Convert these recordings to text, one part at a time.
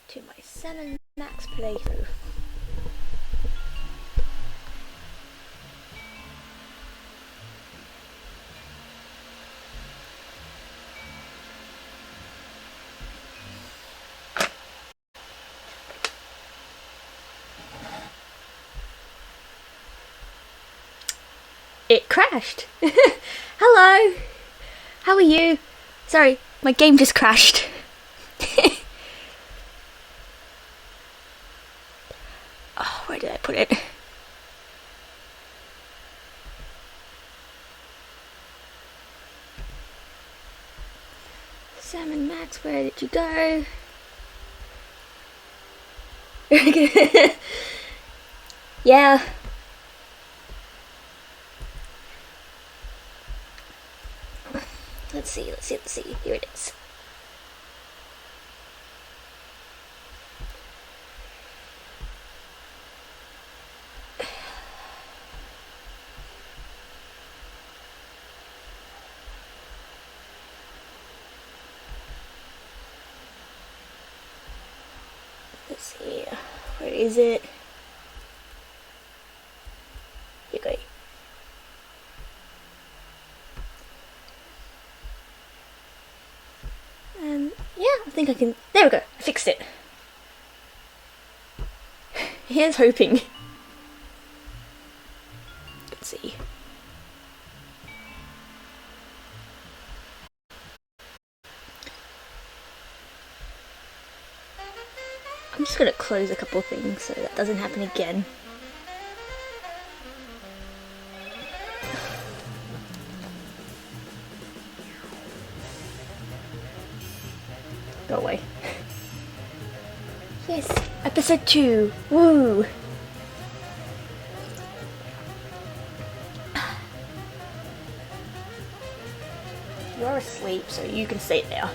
to my Sun Max playthrough. It crashed. Hello. How are you? Sorry, my game just crashed. Oh, where did I put it? Sam and Max, where did you go? Yeah. Let's see. Here it is. Let's see. Where is it? Here you go. Yeah, I think I can. There we go. I fixed it. Here's hoping. Let's see. I'm just gonna close a couple things so that doesn't happen again. Go away. Yes, episode 2. Woo! You're asleep, so you can stay there.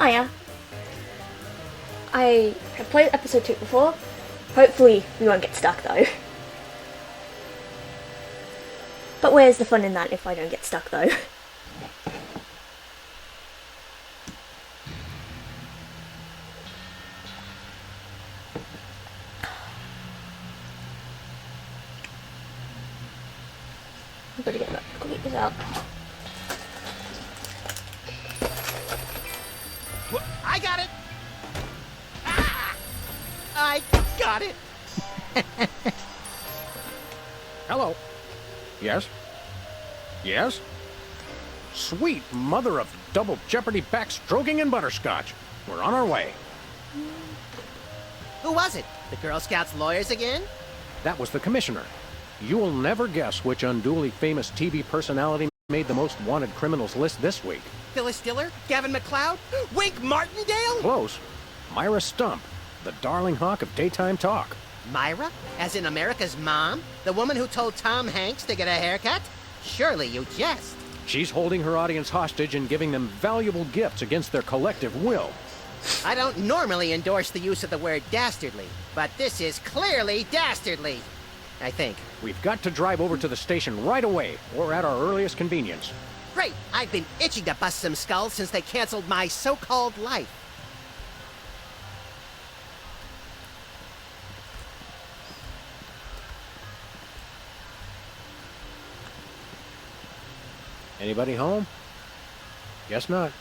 Oh yeah. I have played episode 2 before. Hopefully we won't get stuck though. But where's the fun in that if I don't get stuck though? I've got to get this out. I got it! Ah! I got it! Hello. Yes? Yes? Sweet mother of double jeopardy backstroking and butterscotch. We're on our way. Who was it? The Girl Scouts lawyers again? That was the commissioner. You will never guess which unduly famous TV personality made the most wanted criminals list this week. Phyllis Diller? Gavin McLeod? Wink Martindale? Close. Myra Stump, the darling hawk of daytime talk. Myra? As in America's mom? The woman who told Tom Hanks to get a haircut? Surely you jest. She's holding her audience hostage and giving them valuable gifts against their collective will. I don't normally endorse the use of the word dastardly, but this is clearly dastardly. I think. We've got to drive over to the station right away, or at our earliest convenience. Great! I've been itching to bust some skulls since they canceled my so-called life. Anybody home? Guess not.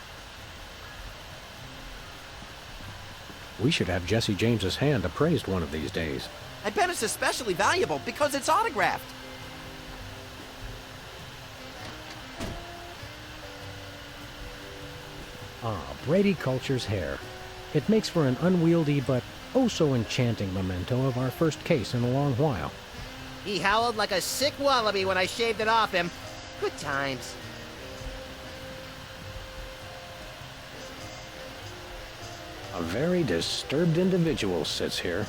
We should have Jesse James's hand appraised one of these days. I bet it's especially valuable because it's autographed. Ah, Brady Culture's hair. It makes for an unwieldy but oh so enchanting memento of our first case in a long while. He howled like a sick wallaby when I shaved it off him. Good times. A very disturbed individual sits here.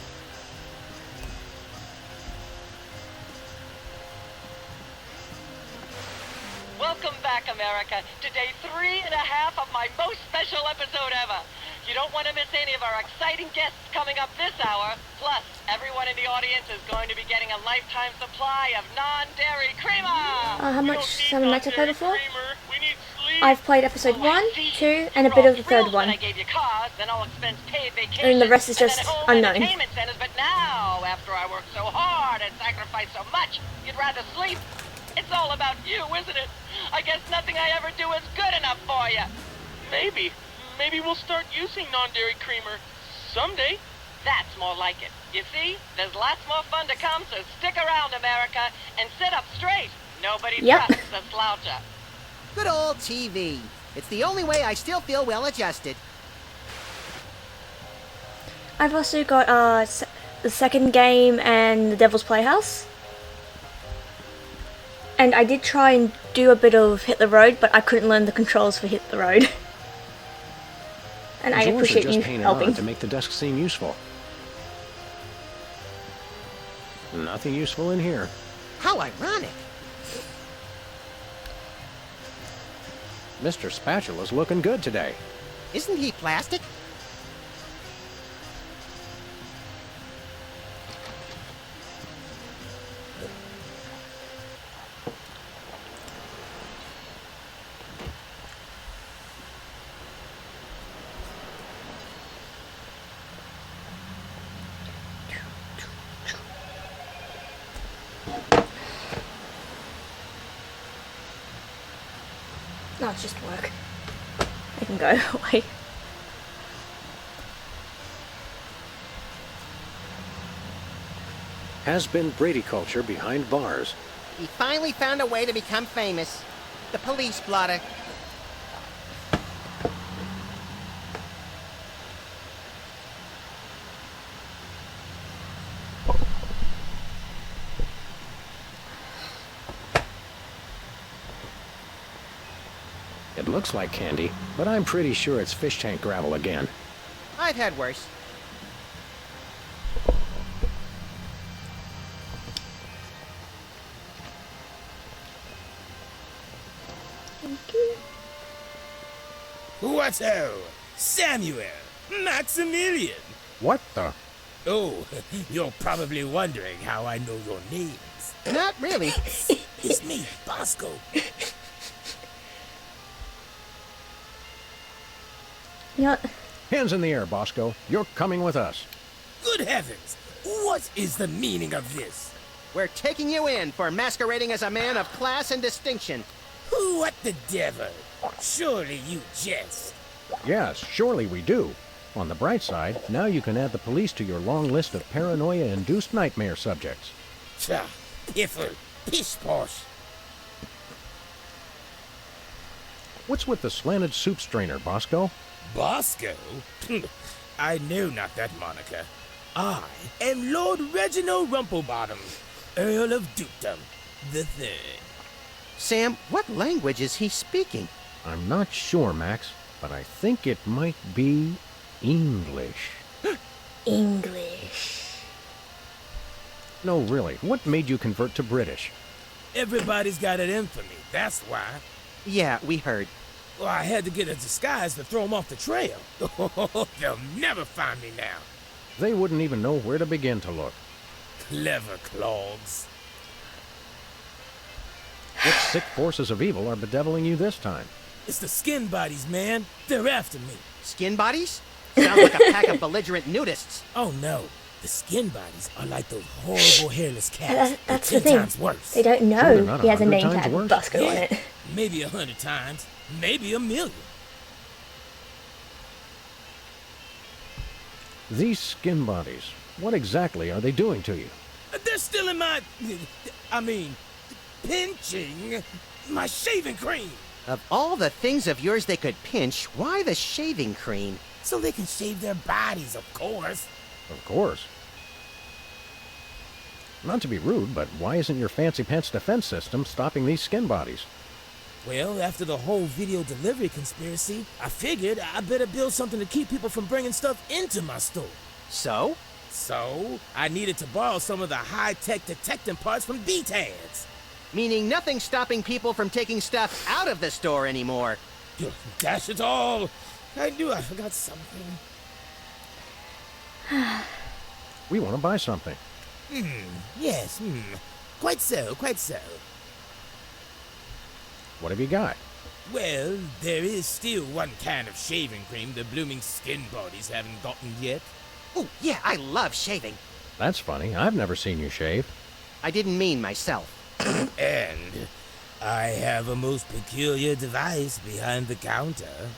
Welcome back, America, to day 3.5 of my most special episode ever. You don't want to miss any of our exciting guests coming up this hour. Plus, everyone in the audience is going to be getting a lifetime supply of non-dairy creamer. How much have I played before? We need sleep. I've played episode 1, 2, and a bit of the third one. I gave you cars, then all expense paid vacations, And the rest is just and then home unknown. entertainment centers. But now, after I worked so hard and sacrificed so much, you'd rather sleep. It's all about you, isn't it? I guess nothing I ever do is good enough for you. Maybe we'll start using non-dairy creamer someday. That's more like it. You see, there's lots more fun to come, so stick around, America, and sit up straight. Nobody trusts a sloucher. Good old TV. It's the only way I still feel well adjusted. I've also got the second game and the Devil's Playhouse. And I did try and do a bit of Hit the Road, but I couldn't learn the controls for Hit the Road. And I appreciate you helping. To make the desk seem useful. Nothing useful in here. How ironic. Mr. Spatula's looking good today. Isn't he plastic? No, it's just work. I can go away. Has been Brady culture behind bars. He finally found a way to become famous. The police blotter. It looks like candy, but I'm pretty sure it's fish tank gravel again. I've had worse. What ho! Samuel! Maximilian! What the? Oh, you're probably wondering how I know your names. Not really. It's me, Bosco. You know, Hands in the air, Bosco. You're coming with us. Good heavens! What is the meaning of this? We're taking you in for masquerading as a man of class and distinction. What the devil? Surely you jest. Yes, surely we do. On the bright side, now you can add the police to your long list of paranoia-induced nightmare subjects. Tcha, piffle, pish-posh. What's with the slanted soup strainer, Bosco? Bosco? I know not that moniker. I am Lord Reginald Rumplebottom, Earl of Dukedom the Third. Sam, what language is he speaking? I'm not sure, Max, but I think it might be English. English. No, really, what made you convert to British? Everybody's got it in for me, that's why. Yeah, we heard. Well, I had to get a disguise to throw them off the trail. They'll never find me now. They wouldn't even know where to begin to look. Clever clogs. What sick forces of evil are bedeviling you this time? It's the skin bodies, man. They're after me. Skin bodies? Sounds like a pack of belligerent nudists. Oh, no. The skin bodies are like those horrible hairless cats. That's but the 10 thing. times worse. They don't Sure, know they're not he has a 100 name times tag worse. with Bosco on it. Maybe 100 times. Maybe 1,000,000. These skin bodies, what exactly are they doing to you? They're still in my... pinching my shaving cream. Of all the things of yours they could pinch, why the shaving cream? So they can shave their bodies, of course. Of course. Not to be rude, but why isn't your fancy pants defense system stopping these skin bodies? Well, after the whole video delivery conspiracy, I figured I better build something to keep people from bringing stuff into my store. So? So, I needed to borrow some of the high-tech detecting parts from BTADs. Meaning nothing's stopping people from taking stuff out of the store anymore. Dash it all! I knew I forgot something. We want to buy something. Yes, Quite so, quite so. What have you got? Well, there is still one can of shaving cream the blooming skin bodies haven't gotten yet. Oh, yeah, I love shaving. That's funny. I've never seen you shave. I didn't mean myself. And I have a most peculiar device behind the counter.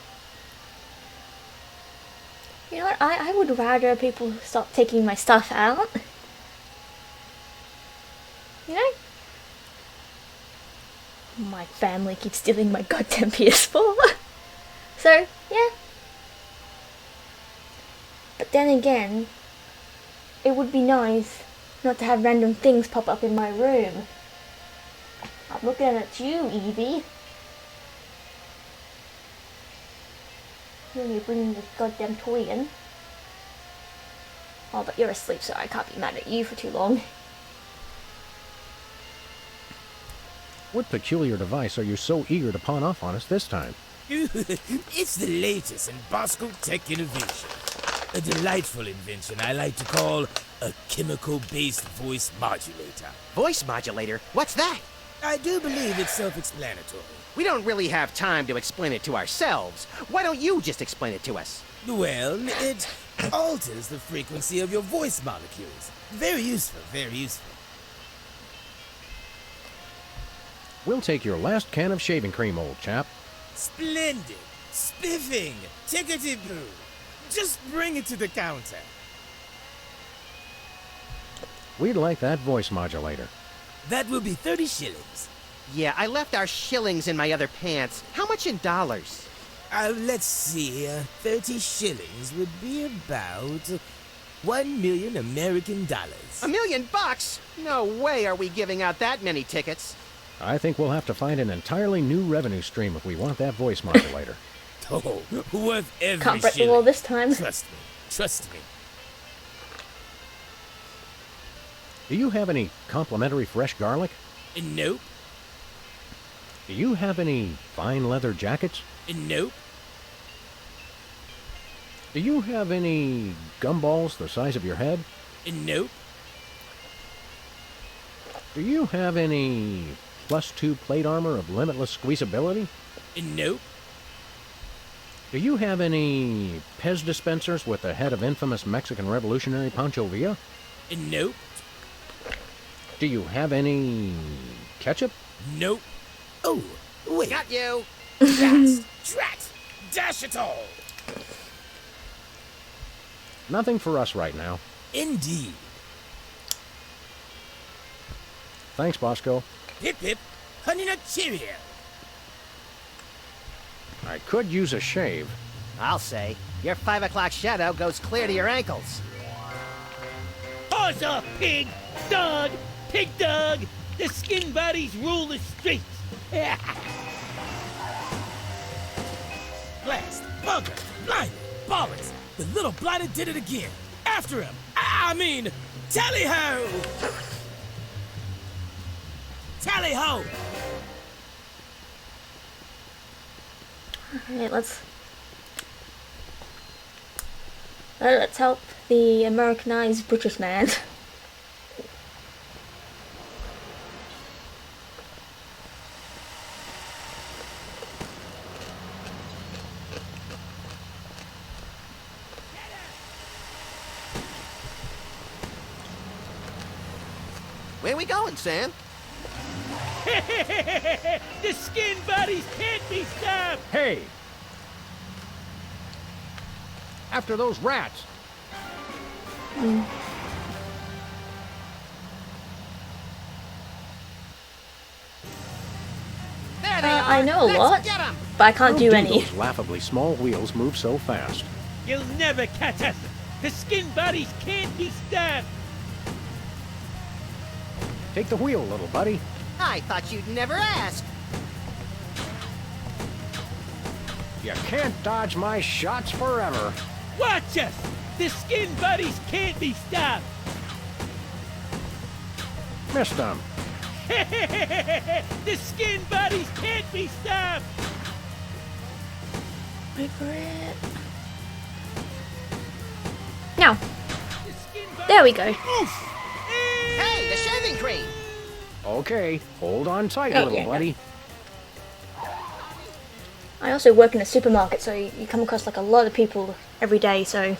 You know what? I would rather people stop taking my stuff out. You know? My family keeps stealing my goddamn PS4. So, yeah. But then again, it would be nice not to have random things pop up in my room. I'm looking at you, Evie. You're bringing this goddamn toy in. Oh, but you're asleep, so I can't be mad at you for too long. What peculiar device are you so eager to pawn off on us this time? It's the latest in Bosco tech innovation. A delightful invention I like to call a chemical-based voice modulator. Voice modulator? What's that? I do believe it's self-explanatory. We don't really have time to explain it to ourselves. Why don't you just explain it to us? Well, it alters the frequency of your voice molecules. Very useful, very useful. We'll take your last can of shaving cream, old chap. Splendid! Spiffing! Tickety-boo! Just bring it to the counter. We'd like that voice modulator. That will be 30 shillings. Yeah, I left our shillings in my other pants. How much in dollars? Let's see. 30 shillings would be about 1 million American dollars. $1 million? No way are we giving out that many tickets. I think we'll have to find an entirely new revenue stream if we want that voice modulator. Oh, worth every Can't break the shilling. wall this time. Trust me. Trust me. Do you have any complimentary fresh garlic? Nope. Do you have any fine leather jackets? Nope. Do you have any gumballs the size of your head? Nope. Do you have any +2 plate armor of limitless squeezability? Nope. Do you have any Pez dispensers with the head of infamous Mexican revolutionary Pancho Villa? Nope. Do you have any ketchup? Nope. Oh, wait. Got you. Drat! Dash it all! Nothing for us right now. Indeed. Thanks, Bosco. Hip hip, honey nut cheerio. I could use a shave. I'll say. Your 5 o'clock shadow goes clear to your ankles. Paws off, pig! Dog! Pig dog! The skin bodies rule the streets! Blast, bugger, blind, bollocks. The little blighter did it again. After him. I mean, tally-ho! Tally-ho! Alright, let's help the Americanized British man. Where we going, Sam? The skin bodies can't be stopped! Hey! After those rats! There they are. I know a Let's lot, get 'em. but I can't do How any. those laughably small wheels move so fast? You'll never catch us! The skin bodies can't be stopped! Take the wheel, little buddy. I thought you'd never ask. You can't dodge my shots forever. Watch us! The skin buddies can't be stopped! Missed them. The skin buddies can't be stopped! Wait for it. Now. There we go. Hey, the shaving cream! Okay, hold on tight, Oh, little yeah. buddy. I also work in a supermarket, so you come across like a lot of people every day, so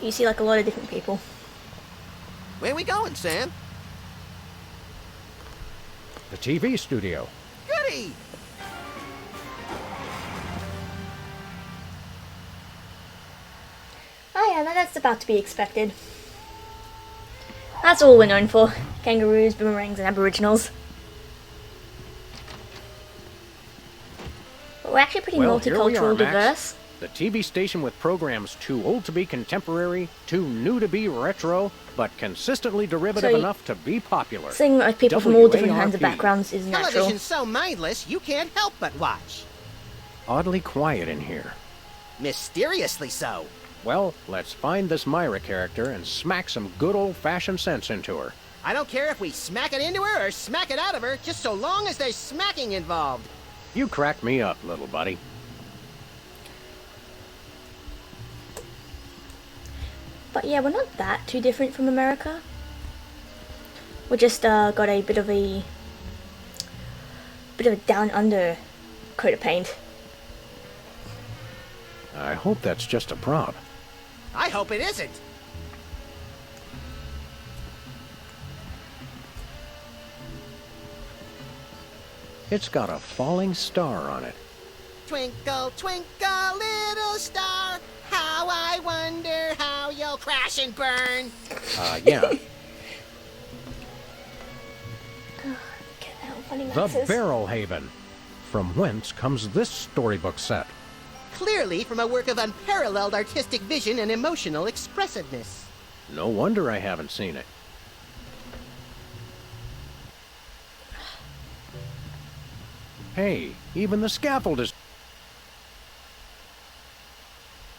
you see like a lot of different people. Where we going, Sam? The TV studio. Goody! Oh yeah, that's about to be expected. That's all we're known for. Kangaroos, boomerangs, and aboriginals. But we're actually pretty Well, here we are, multicultural, Max. diverse. The TV station with programs too old to be contemporary, too new to be retro, but consistently derivative So, enough to be popular. Seeing like people from all different kinds of WARP. backgrounds is natural. Television's so mindless, you can't help but watch. Oddly quiet in here. Mysteriously so. Well, let's find this Myra character and smack some good old-fashioned sense into her. I don't care if we smack it into her or smack it out of her, just so long as there's smacking involved. You crack me up, little buddy. But yeah, we're not that too different from America. We just got a bit of a down under coat of paint. I hope that's just a prop. I hope it isn't. It's got a falling star on it. Twinkle, twinkle, little star, how I wonder how you'll crash and burn. Yeah. Get out, funny The Maxes. Barrel Haven. From whence comes this storybook set? Clearly from a work of unparalleled artistic vision and emotional expressiveness. No wonder I haven't seen it. Hey, even the scaffold is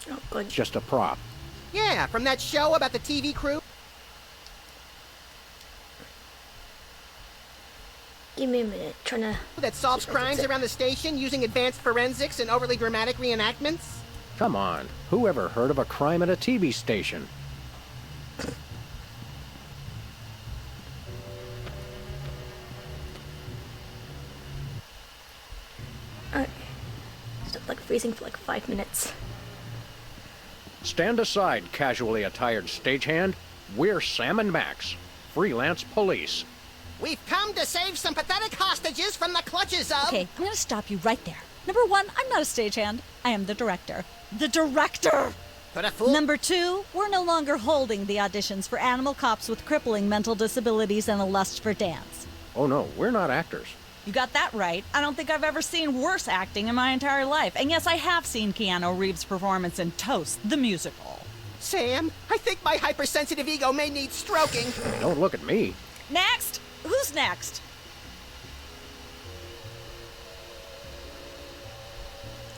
Oh god. just a prop. Yeah, from that show about the TV crew. Give me a minute, trying to. That solves crimes around the station using advanced forensics and overly dramatic reenactments? Come on, who ever heard of a crime at a TV station? Stop like freezing for like 5 minutes. Stand aside, casually attired stagehand. We're Sam and Max, freelance police. We've come to save some pathetic hostages from the clutches of... Okay, I'm gonna stop you right there. Number one, I'm not a stagehand. I am the director. The director! Could a fool... Number two, we're no longer holding the auditions for animal cops with crippling mental disabilities and a lust for dance. Oh no, we're not actors. You got that right. I don't think I've ever seen worse acting in my entire life. And yes, I have seen Keanu Reeves' performance in Toast, the musical. Sam, I think my hypersensitive ego may need stroking. Don't look at me. Next! Who's next?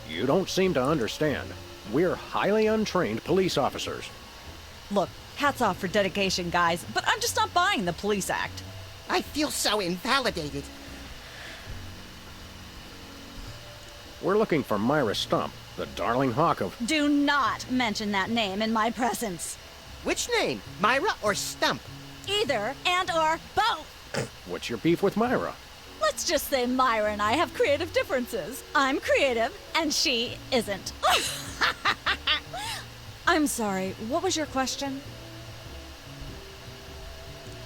You don't seem to understand. We're highly untrained police officers. Look, hats off for dedication, guys, but I'm just not buying the police act. I feel so invalidated. We're looking for Myra Stump, the darling hawk of... Do not mention that name in my presence. Which name? Myra or Stump? Either and or both. What's your beef with Myra? Let's just say Myra and I have creative differences. I'm creative, and she isn't. I'm sorry, what was your question?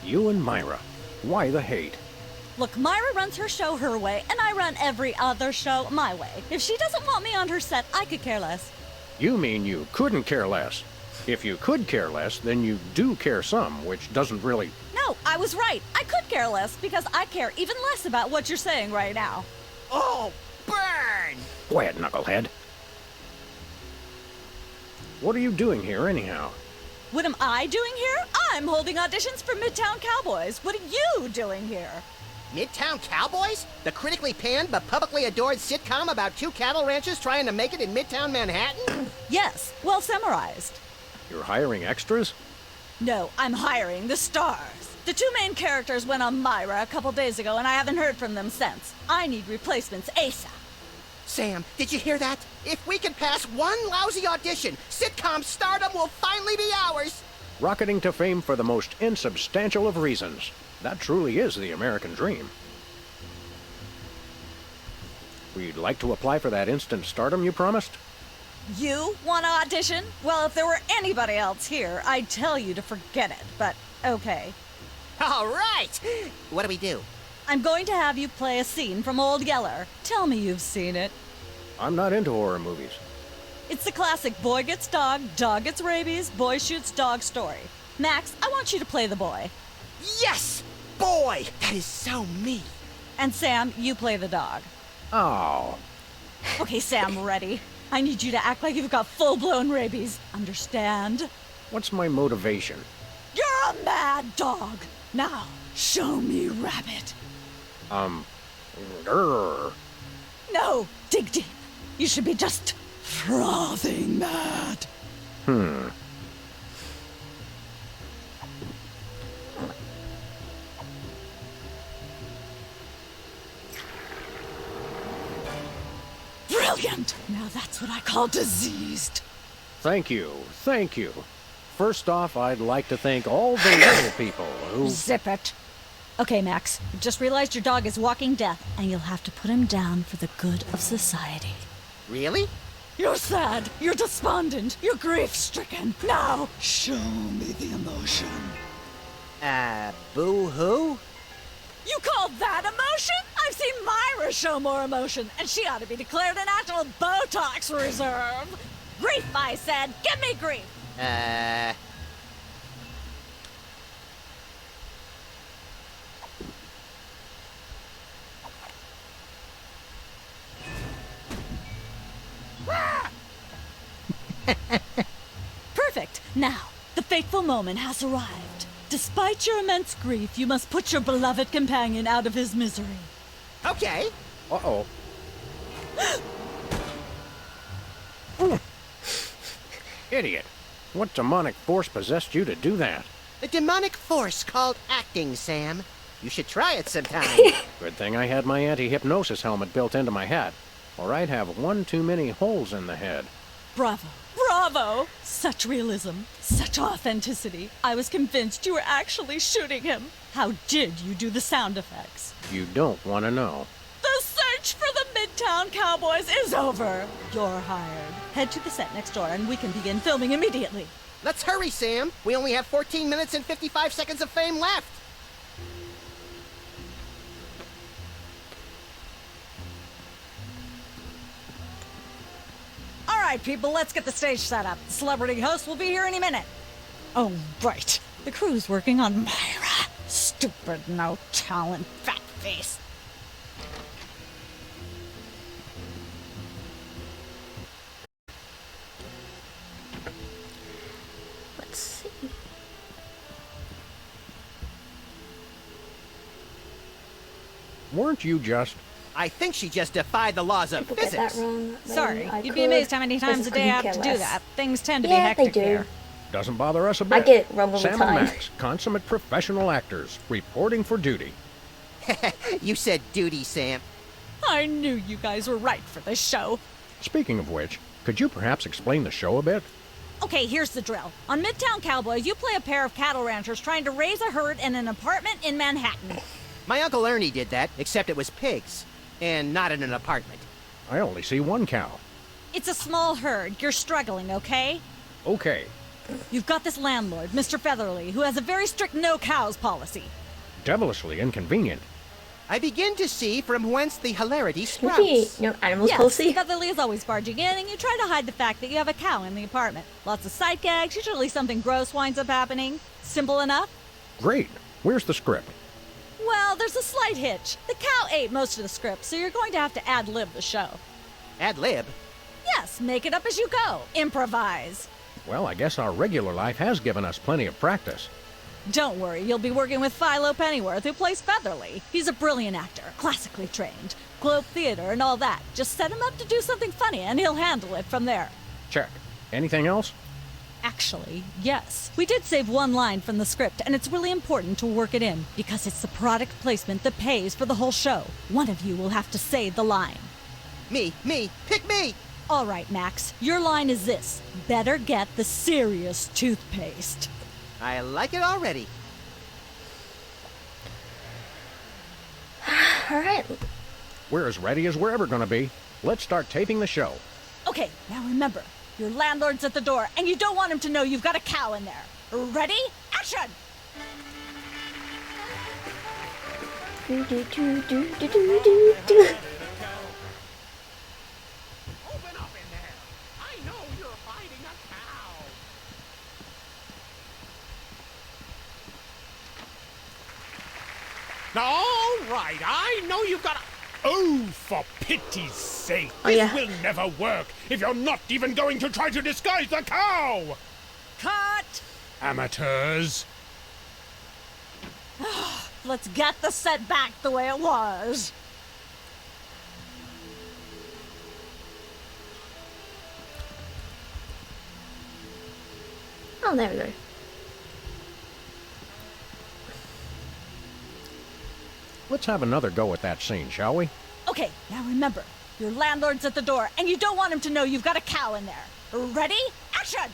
You and Myra. Why the hate? Look, Myra runs her show her way, and I run every other show my way. If she doesn't want me on her set, I could care less. You mean you couldn't care less? If you could care less, then you do care some, which doesn't really... No, I was right. I could care less, because I care even less about what you're saying right now. Oh, burn! Quiet, knucklehead. What are you doing here, anyhow? What am I doing here? I'm holding auditions for Midtown Cowboys. What are you doing here? Midtown Cowboys? The critically panned but publicly adored sitcom about two cattle ranchers trying to make it in Midtown Manhattan? Yes, well summarized. You're hiring extras? No, I'm hiring the stars. The two main characters went on Myra a couple days ago, and I haven't heard from them since. I need replacements ASAP. Sam, did you hear that? If we can pass one lousy audition, sitcom stardom will finally be ours. Rocketing to fame for the most insubstantial of reasons. That truly is the American dream. We'd like to apply for that instant stardom you promised. You want to audition? Well, if there were anybody else here, I'd tell you to forget it, but okay. All right. What do we do? I'm going to have you play a scene from Old Yeller. Tell me you've seen it. I'm not into horror movies. It's the classic boy gets dog gets rabies, boy shoots dog story. Max, I want you to play the boy. Yes! Boy, that is so me. And Sam, you play the dog. Oh. Okay, Sam, ready? I need you to act like you've got full-blown rabies. Understand? What's my motivation? You're a mad dog. Now, show me rabbit. Grr. No, dig deep. You should be just frothing mad. Brilliant! Now that's what I call diseased. Thank you. Thank you. First off, I'd like to thank all the little people who... Zip it. Okay, Max, I've just realized your dog is walking death, and you'll have to put him down for the good of society. Really? You're sad, you're despondent, you're grief-stricken. Now, show me the emotion. Boo-hoo? You call that emotion? I've seen Myra show more emotion, and she ought to be declared a national Botox reserve. Grief, I said. Give me grief. Perfect. Now, the fateful moment has arrived. Despite your immense grief, you must put your beloved companion out of his misery. Okay. Uh-oh. Idiot. What demonic force possessed you to do that? A demonic force called acting, Sam. You should try it sometime. Good thing I had my anti-hypnosis helmet built into my head, or I'd have one too many holes in the head. Bravo. Bravo! Such realism, such authenticity. I was convinced you were actually shooting him. How did you do the sound effects? You don't want to know. The search for the Midtown Cowboys is over. You're hired. Head to the set next door and we can begin filming immediately. Let's hurry, Sam. We only have 14 minutes and 55 seconds of fame left. All right, people, let's get the stage set up. The celebrity host will be here any minute. Oh, right. The crew's working on Myra. Stupid, no talent, fat face. Let's see. Weren't you just... I think she just defied the laws of People get physics. that wrong. Sorry, I you'd be could. amazed how many times Just a day I have couldn't to care do less. that. Things tend to be Yeah, they hectic do. here. Doesn't bother us a bit. I get wrong all the Sam and time. Max, consummate professional actors, reporting for duty. You said duty, Sam. I knew you guys were right for this show. Speaking of which, could you perhaps explain the show a bit? Okay, here's the drill. On Midtown Cowboys, you play a pair of cattle ranchers trying to raise a herd in an apartment in Manhattan. My Uncle Ernie did that, except it was pigs. And not in an apartment. I only see one cow. It's a small herd. You're struggling, okay? Okay, You've got this landlord, Mr. Featherly, who has a very strict no cows policy. devilishly inconvenient. I begin to see from whence the hilarity Maybe sprouts. no animals Yes, policy. Featherly is always barging in, and you try to hide the fact that you have a cow in the apartment. Lots of sight gags, usually something gross winds up happening. Simple enough? Great. Where's the script? Well, there's a slight hitch. The cow ate most of the script, so you're going to have to ad-lib the show. Ad lib. Yes, make it up as you go. Improvise. Well, I guess our regular life has given us plenty of practice. Don't worry, you'll be working with Philo Pennyworth, who plays Featherly. He's a brilliant actor, classically trained, Globe Theater and all that. Just set him up to do something funny, and he'll handle it from there. Check. Anything else? Actually, yes. We did save one line from the script, and it's really important to work it in, because it's the product placement that pays for the whole show. One of you will have to say the line. Me, pick me! All right, Max, your line is this. Better get the serious toothpaste. I like it already. Alright. We're as ready as we're ever gonna be. Let's start taping the show. Okay, now remember, your landlord's at the door, and you don't want him to know you've got a cow in there. Ready? Action! Do, do, do, do, do, do, do, do. Open up in there. I know you're hiding a cow. All right, I know you've got a... Oh, for pity's sake. Oh, yeah. This will never work if you're not even going to try to disguise the cow. Cut! Amateurs. Let's get the set back the way it was. Oh, there we go. Let's have another go at that scene, shall we? Okay, now remember, your landlord's at the door, and you don't want him to know you've got a cow in there. Ready? Action!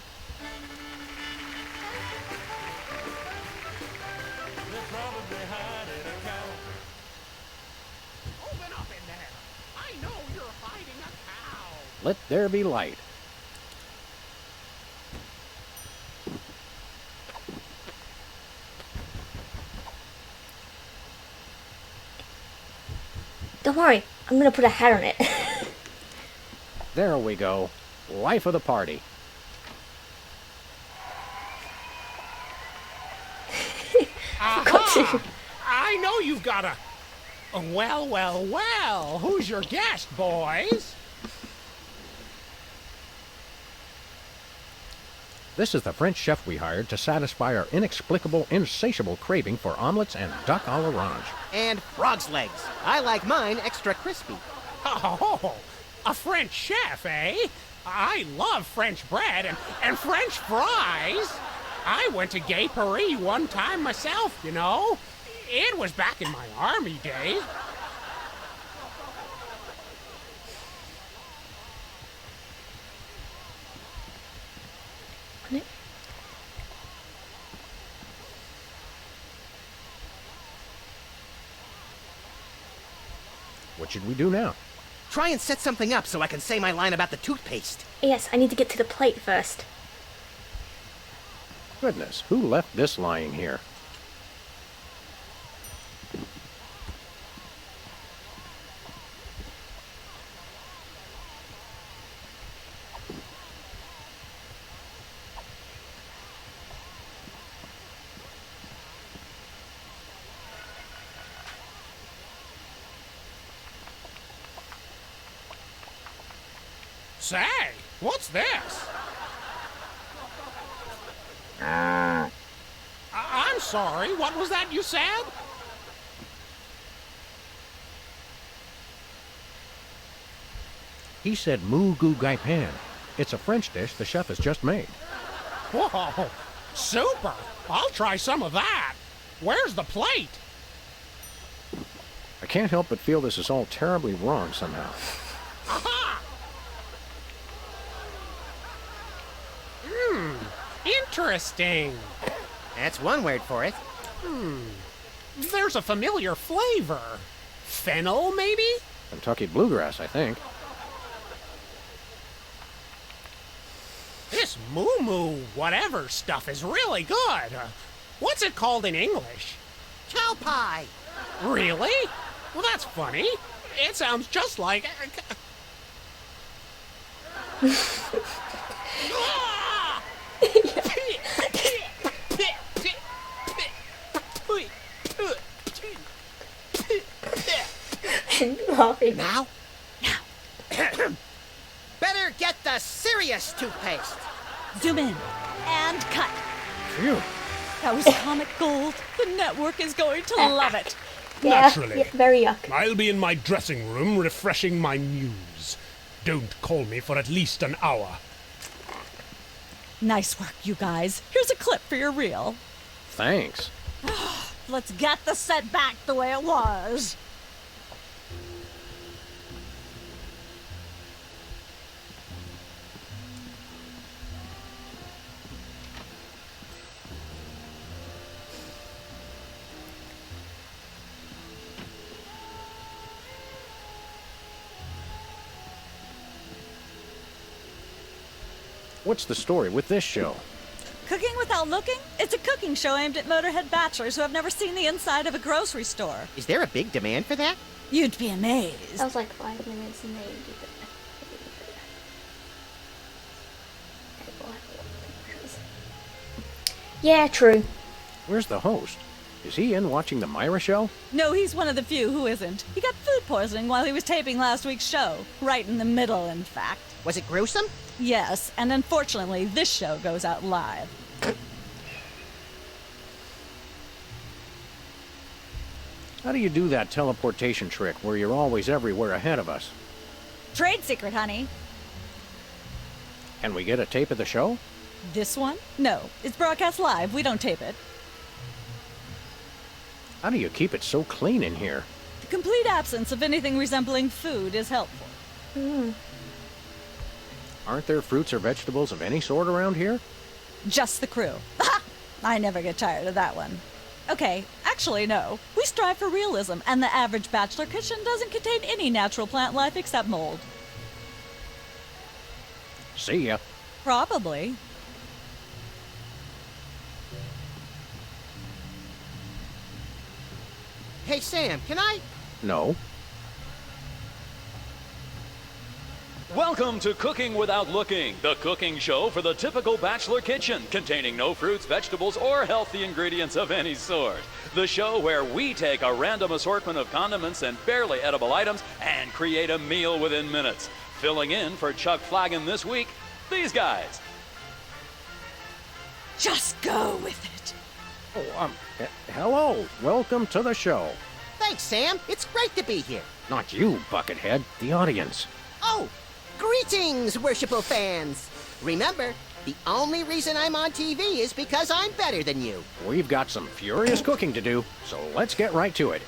Open up in there. I know you're hiding a cow. Let there be light. Don't worry, I'm gonna put a hat on it. There we go. Life of the party. Forgot to. I know you've got a... Well. Who's your guest, boys? This is the French chef we hired to satisfy our inexplicable, insatiable craving for omelets and duck à l'orange. And frog's legs. I like mine extra crispy. Oh, a French chef, eh? I love French bread and French fries. I went to Gay Paris one time myself, you know. It was back in my army days. What should we do now? Try and set something up so I can say my line about the toothpaste. Yes, I need to get to the plate first. Goodness, who left this lying here? Say, what's this? I'm sorry, what was that you said? He said moo goo gai pan. It's a French dish the chef has just made. Whoa, super! I'll try some of that. Where's the plate? I can't help but feel this is all terribly wrong somehow. Aha! Interesting. That's one word for it. There's a familiar flavor. Fennel, maybe? Kentucky bluegrass, I think. This moo-moo whatever stuff is really good. What's it called in English? Cow pie. Really? Well, that's funny. It sounds just like... Laughing. Now? Better get the serious toothpaste. Zoom in and cut. Phew. That was comic gold. The network is going to love it. Yeah, Naturally. yeah, very yuck. I'll be in my dressing room refreshing my muse. Don't call me for at least an hour. Nice work, you guys. Here's a clip for your reel. Thanks. Let's get the set back the way it was. What's the story with this show? Cooking Without Looking? It's a cooking show aimed at motorhead bachelors who have never seen the inside of a grocery store. Is there a big demand for that? You'd be amazed. That was like 5 minutes and they did that. Yeah, true. Where's the host? Is he in watching the Myra show? No, he's one of the few who isn't. He got food poisoning while he was taping last week's show. Right in the middle, in fact. Was it gruesome? Yes, and unfortunately, this show goes out live. How do you do that teleportation trick where you're always everywhere ahead of us? Trade secret, honey. Can we get a tape of the show? This one? No, it's broadcast live. We don't tape it. How do you keep it so clean in here? The complete absence of anything resembling food is helpful. Aren't there fruits or vegetables of any sort around here? Just the crew. I never get tired of that one. Okay, actually, no. We strive for realism, and the average bachelor kitchen doesn't contain any natural plant life except mold. See ya. Probably. Hey, Sam, can I? No. Welcome to Cooking Without Looking, the cooking show for the typical bachelor kitchen, containing no fruits, vegetables, or healthy ingredients of any sort. The show where we take a random assortment of condiments and barely edible items and create a meal within minutes. Filling in for Chuck Flagon this week, these guys. Just go with it. Oh, hello. Welcome to the show. Thanks, Sam. It's great to be here. Not you, Buckethead. The audience. Oh, greetings, worshipful fans. Remember, the only reason I'm on TV is because I'm better than you. We've got some furious cooking to do, so let's get right to it.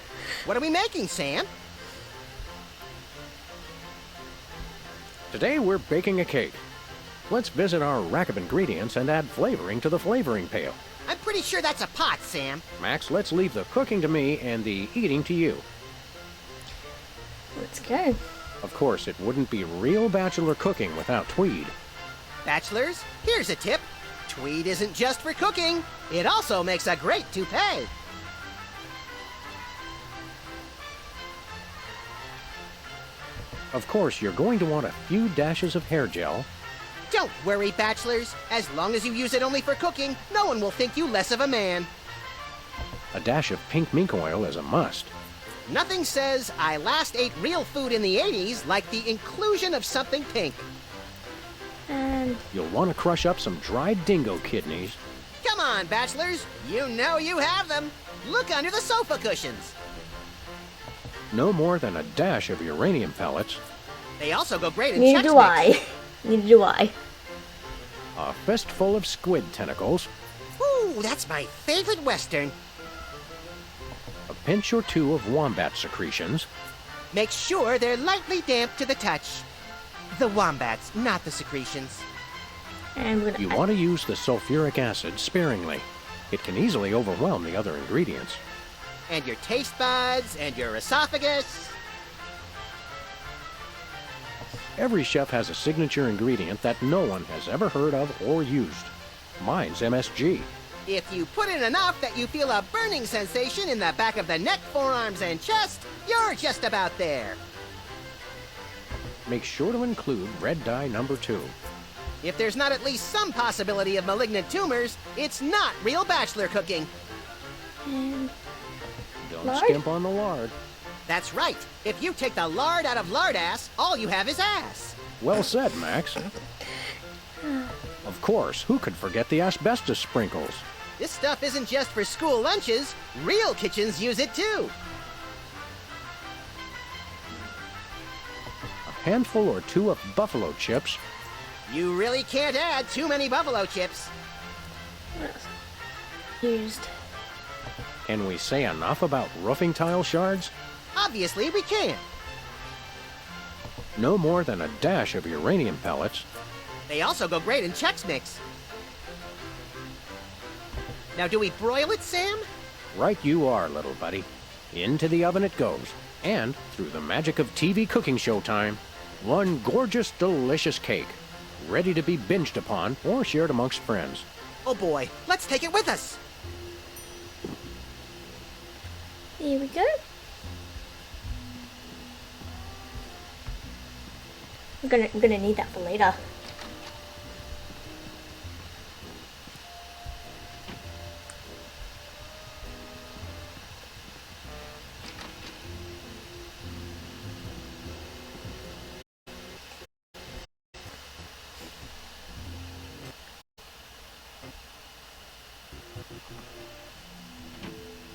What are we making, Sam? Today we're baking a cake. Let's visit our rack of ingredients and add flavoring to the flavoring pail. I'm pretty sure that's a pot, Sam. Max, let's leave the cooking to me and the eating to you. Let's go. Of course, it wouldn't be real bachelor cooking without Tweed. Bachelors, here's a tip. Tweed isn't just for cooking. It also makes a great toupee. Of course, you're going to want a few dashes of hair gel. Don't worry, bachelors. As long as you use it only for cooking, no one will think you less of a man. A dash of pink mink oil is a must. Nothing says I last ate real food in the 80s like the inclusion of something pink. And You'll want to crush up some dried dingo kidneys. Come on, bachelors. You know you have them. Look under the sofa cushions. No more than a dash of uranium pellets. They also go great in neither Chex do Mix. I. Neither do I. A fistful of squid tentacles. Ooh, that's my favorite Western. A pinch or two of wombat secretions. Make sure they're lightly damp to the touch. The wombats, not the secretions. And we're You gonna want to use the sulfuric acid sparingly. It can easily overwhelm the other ingredients. And your taste buds, and your esophagus. Every chef has a signature ingredient that no one has ever heard of or used. Mine's MSG. If you put in enough that you feel a burning sensation in the back of the neck, forearms, and chest, you're just about there. Make sure to include red dye number 2. If there's not at least some possibility of malignant tumors, it's not real bachelor cooking. and Don't Lard? skimp on the lard. That's right. If you take the lard out of lardass, all you have is ass. Well said, Max. Of course, who could forget the asbestos sprinkles? This stuff isn't just for school lunches. Real kitchens use it too. A handful or two of buffalo chips. You really can't add too many buffalo chips. Used. Can we say enough about roofing tile shards? Obviously, we can. No more than a dash of uranium pellets. They also go great in Chex Mix. Now, do we broil it, Sam? Right you are, little buddy. Into the oven it goes. And, through the magic of TV cooking show time, one gorgeous, delicious cake, ready to be binged upon or shared amongst friends. Oh boy, let's take it with us. Here we go. I'm gonna need that for later.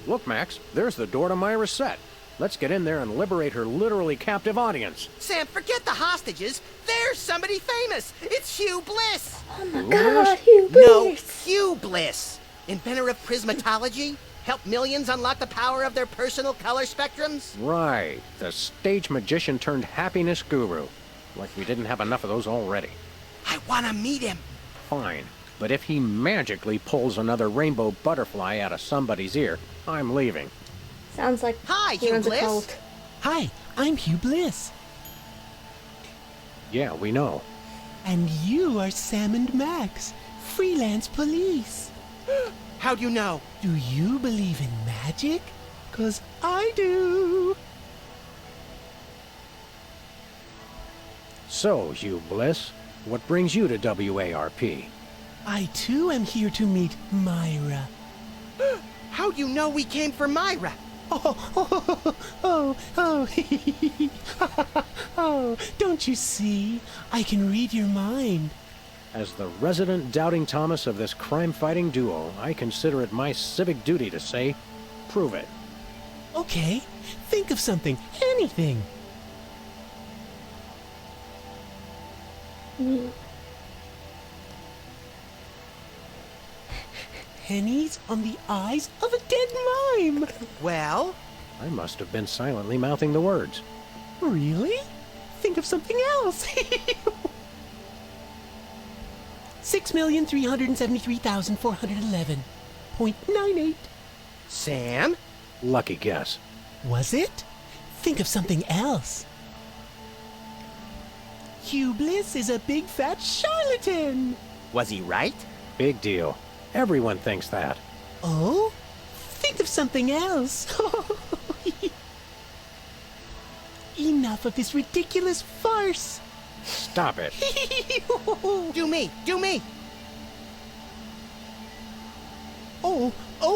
Look, Max, there's the door to Myra's set. Let's get in there and liberate her literally captive audience. Sam, forget the hostages. There's somebody famous. It's Hugh Bliss. Oh my god, Hugh Bliss! No, Hugh Bliss. Inventor of prismatology. Helped millions unlock the power of their personal color spectrums. Right, the stage magician turned happiness guru. Like we didn't have enough of those already. I want to meet him. Fine, but if he magically pulls another rainbow butterfly out of somebody's ear, I'm leaving. Sounds like Hi, he Hugh runs a Bliss. cult. Hi, I'm Hugh Bliss. Yeah, we know. And you are Sam and Max, freelance police. How'd you know? Do you believe in magic? 'Cause I do. So, Hugh Bliss, what brings you to WARP? I too am here to meet Myra. How'd you know we came for Myra? Oh, don't you see? I can read your mind. As the resident doubting Thomas of this crime-fighting duo, I consider it my civic duty to say, prove it. Okay, think of something, anything. Pennies on the eyes of a dead mime. Well? I must have been silently mouthing the words. Really? Think of something else. 6,373,411.98. Sam? Lucky guess. Was it? Think of something else. Hugh Bliss is a big fat charlatan. Was he right? Big deal. Everyone thinks that. Oh? Think of something else. Enough of this ridiculous farce. Stop it. Do me! Do me! Oh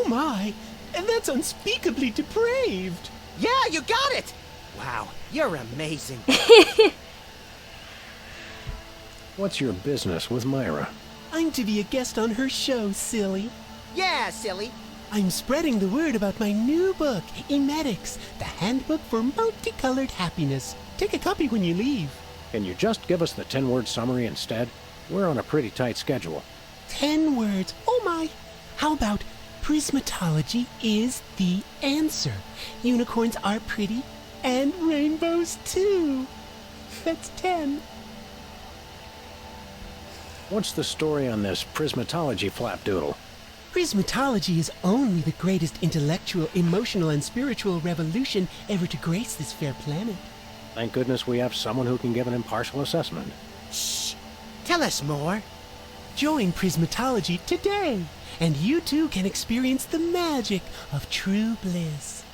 my. And that's unspeakably depraved. Yeah, you got it! Wow, you're amazing. What's your business with Myra? I'm to be a guest on her show, silly. Yeah, silly. I'm spreading the word about my new book, Emetics, the Handbook for Multicolored Happiness. Take a copy when you leave. Can you just give us the 10-word summary instead? We're on a pretty tight schedule. 10 words. Oh my. How about prismatology is the answer? Unicorns are pretty, and rainbows too. That's 10. What's the story on this prismatology flapdoodle? Prismatology is only the greatest intellectual, emotional, and spiritual revolution ever to grace this fair planet. Thank goodness we have someone who can give an impartial assessment. Shh! Tell us more. Join Prismatology today, and you too can experience the magic of true bliss.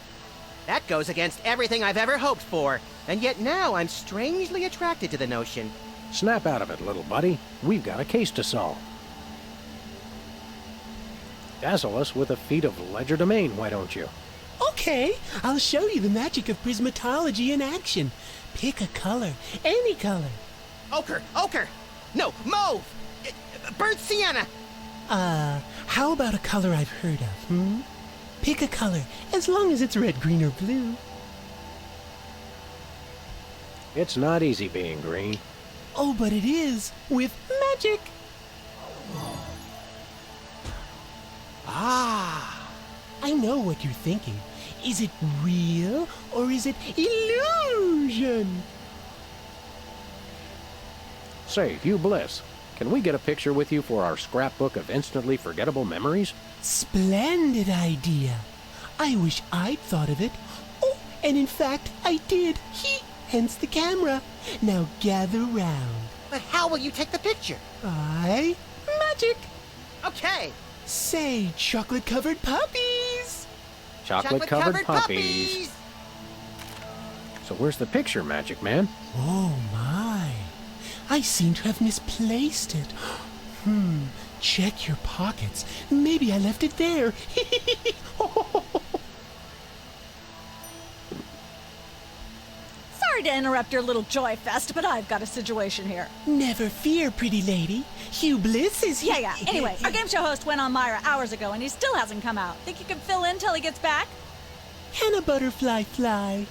That goes against everything I've ever hoped for, and yet now I'm strangely attracted to the notion. Snap out of it, little buddy. We've got a case to solve. Dazzle us with a feat of legerdemain, why don't you? Okay, I'll show you the magic of prismatology in action. Pick a color, any color. Ochre! Ochre! No, mauve! Burnt sienna! How about a color I've heard of, Pick a color, as long as it's red, green, or blue. It's not easy being green. Oh, but it is, with magic. Ah, I know what you're thinking. Is it real or is it illusion? Say, Hugh Bliss, can we get a picture with you for our scrapbook of instantly forgettable memories? Splendid idea. I wish I'd thought of it. Oh, and in fact, I did. Hence the camera. Now gather round. But how will you take the picture? Magic. Okay. Say, chocolate-covered puppies. Chocolate-covered puppies. So where's the picture, Magic Man? Oh, my. I seem to have misplaced it. Check your pockets. Maybe I left it there. Sorry to interrupt your little joy fest, but I've got a situation here. Never fear, pretty lady. Hugh Bliss is here. Yeah. Anyway, our game show host went on Myra hours ago, and he still hasn't come out. Think you can fill in till he gets back? Can a butterfly fly?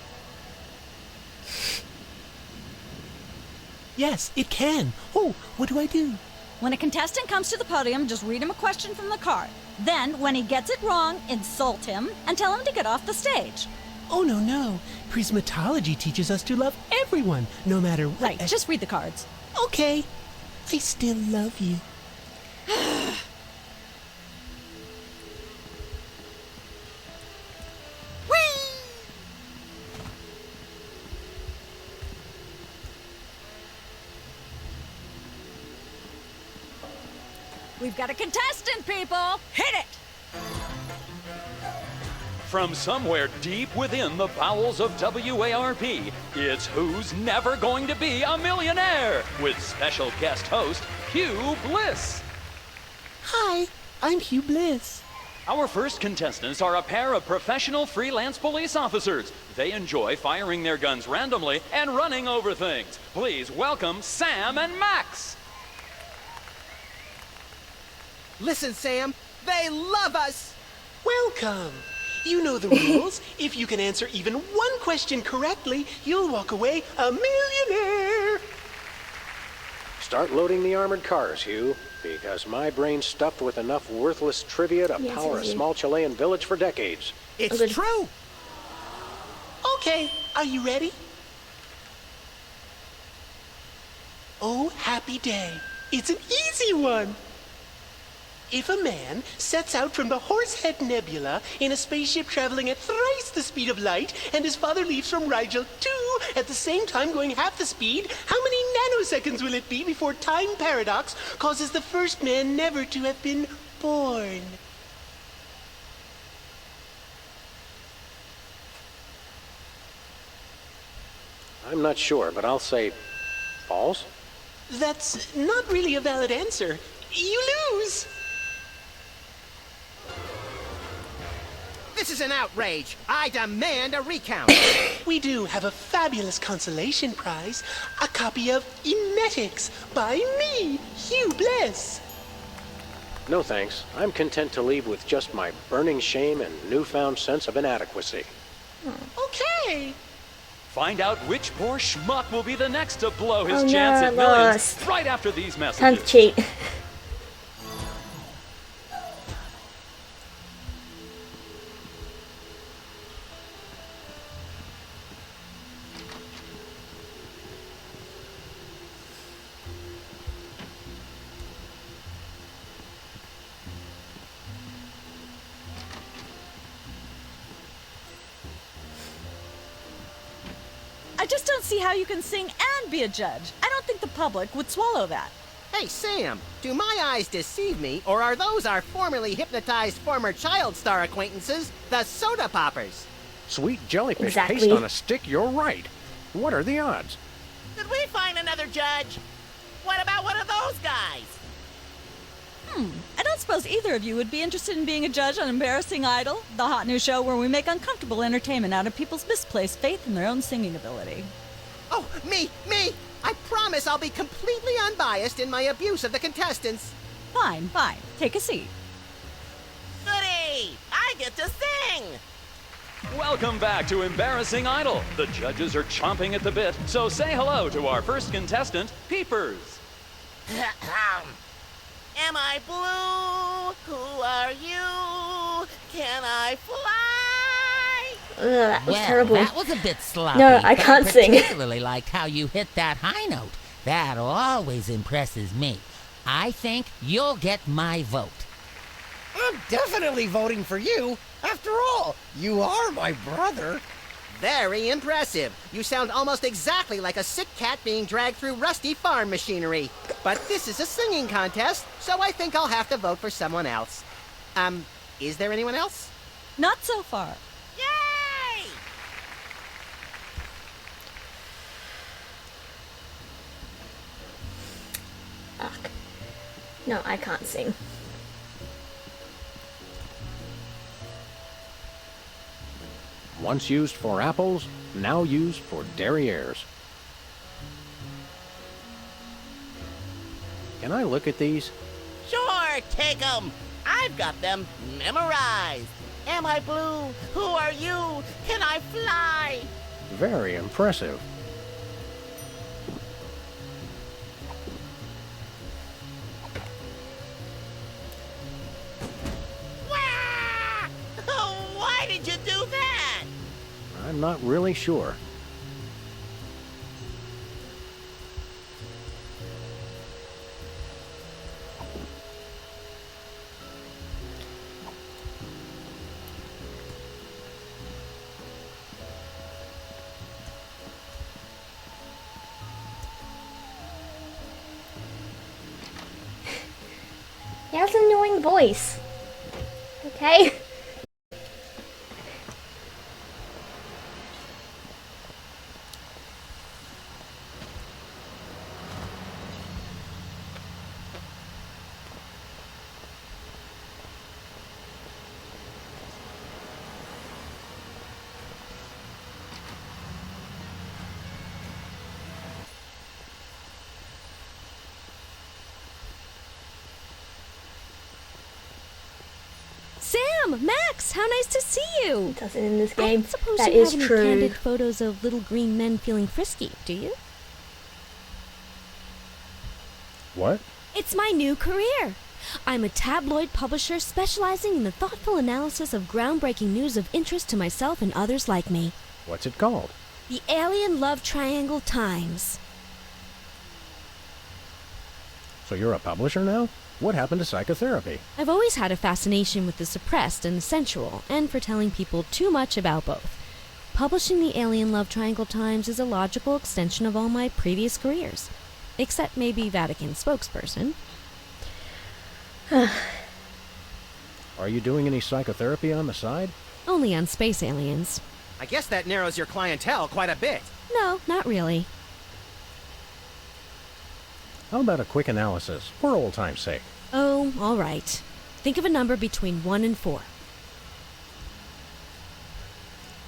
Yes, it can. Oh, what do I do? When a contestant comes to the podium, just read him a question from the card. Then, when he gets it wrong, insult him and tell him to get off the stage. Oh, no. Prismatology teaches us to love everyone, no matter what. Right, just read the cards. Okay. I still love you. We've got a contestant, people! Hit it! From somewhere deep within the bowels of WARP, it's Who's Never Going to Be a Millionaire with special guest host Hugh Bliss. Hi, I'm Hugh Bliss. Our first contestants are a pair of professional freelance police officers. They enjoy firing their guns randomly and running over things. Please welcome Sam and Max. Listen, Sam, they love us! Welcome. You know the rules. If you can answer even one question correctly, you'll walk away a millionaire. Start loading the armored cars, Hugh, because my brain's stuffed with enough worthless trivia to power a small Chilean village for decades. It's true! Okay, are you ready? Oh, happy day. It's an easy one. If a man sets out from the Horsehead Nebula in a spaceship traveling at thrice the speed of light, and his father leaves from Rigel 2 at the same time going half the speed, how many nanoseconds will it be before time paradox causes the first man never to have been born? I'm not sure, but I'll say false. That's not really a valid answer. You lose! This is an outrage. I demand a recount. We do have a fabulous consolation prize, a copy of Emetics by me, Hugh Bliss. No thanks. I'm content to leave with just my burning shame and newfound sense of inadequacy. Okay. Find out which poor schmuck will be the next to blow his Oh, no, chance I at millions lost. right after these Time to messages. cheat. I just don't see how you can sing and be a judge. I don't think the public would swallow that. Hey, Sam, do my eyes deceive me, or are those our formerly hypnotized former child star acquaintances, the Soda Poppers? Sweet jellyfish Exactly. paste on a stick, you're right. What are the odds? Did we find another judge? What about one of those guys? I don't suppose either of you would be interested in being a judge on Embarrassing Idol, the hot new show where we make uncomfortable entertainment out of people's misplaced faith in their own singing ability. Oh, me! I promise I'll be completely unbiased in my abuse of the contestants. Fine. Take a seat. Goody! I get to sing! Welcome back to Embarrassing Idol. The judges are chomping at the bit, so say hello to our first contestant, Peepers. Am I blue? Who are you? Can I fly? Ugh, that was Well, terrible. that was a bit sloppy. No, I but can't sing. particularly liked how you hit that high note. That always impresses me. I think you'll get my vote. I'm definitely voting for you. After all, you are my brother. Very impressive. You sound almost exactly like a sick cat being dragged through rusty farm machinery. But this is a singing contest, so I think I'll have to vote for someone else. Is there anyone else? Not so far. Yay! Ugh. No, I can't sing. Once used for apples, now used for derrieres. Can I look at these? Sure, take 'em. I've got them memorized. Am I blue? Who are you? Can I fly? Very impressive. Wah! Oh, why did you do that? I'm not really sure. He has an annoying voice. Okay? Sam, Max, how nice to see you. It doesn't in this game. I suppose That you is have any true. candid photos of little green men feeling frisky, do you? What? It's my new career. I'm a tabloid publisher specializing in the thoughtful analysis of groundbreaking news of interest to myself and others like me. What's it called? The Alien Love Triangle Times. So you're a publisher now? What happened to psychotherapy? I've always had a fascination with the suppressed and the sensual, and for telling people too much about both. Publishing the Alien Love Triangle Times is a logical extension of all my previous careers. Except maybe Vatican spokesperson. Are you doing any psychotherapy on the side? Only on space aliens. I guess that narrows your clientele quite a bit. No, not really. How about a quick analysis, for old time's sake? Oh, all right. Think of a number between 1 and 4.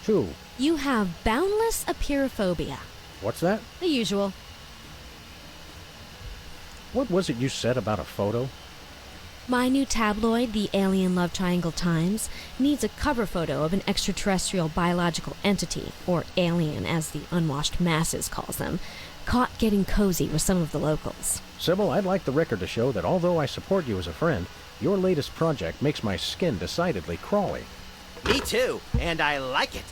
2. You have boundless apeirophobia. What's that? The usual. What was it you said about a photo? My new tabloid, the Alien Love Triangle Times, needs a cover photo of an extraterrestrial biological entity, or alien as the unwashed masses calls them, caught getting cozy with some of the locals. Sybil, I'd like the record to show that although I support you as a friend, your latest project makes my skin decidedly crawly. Me too, and I like it.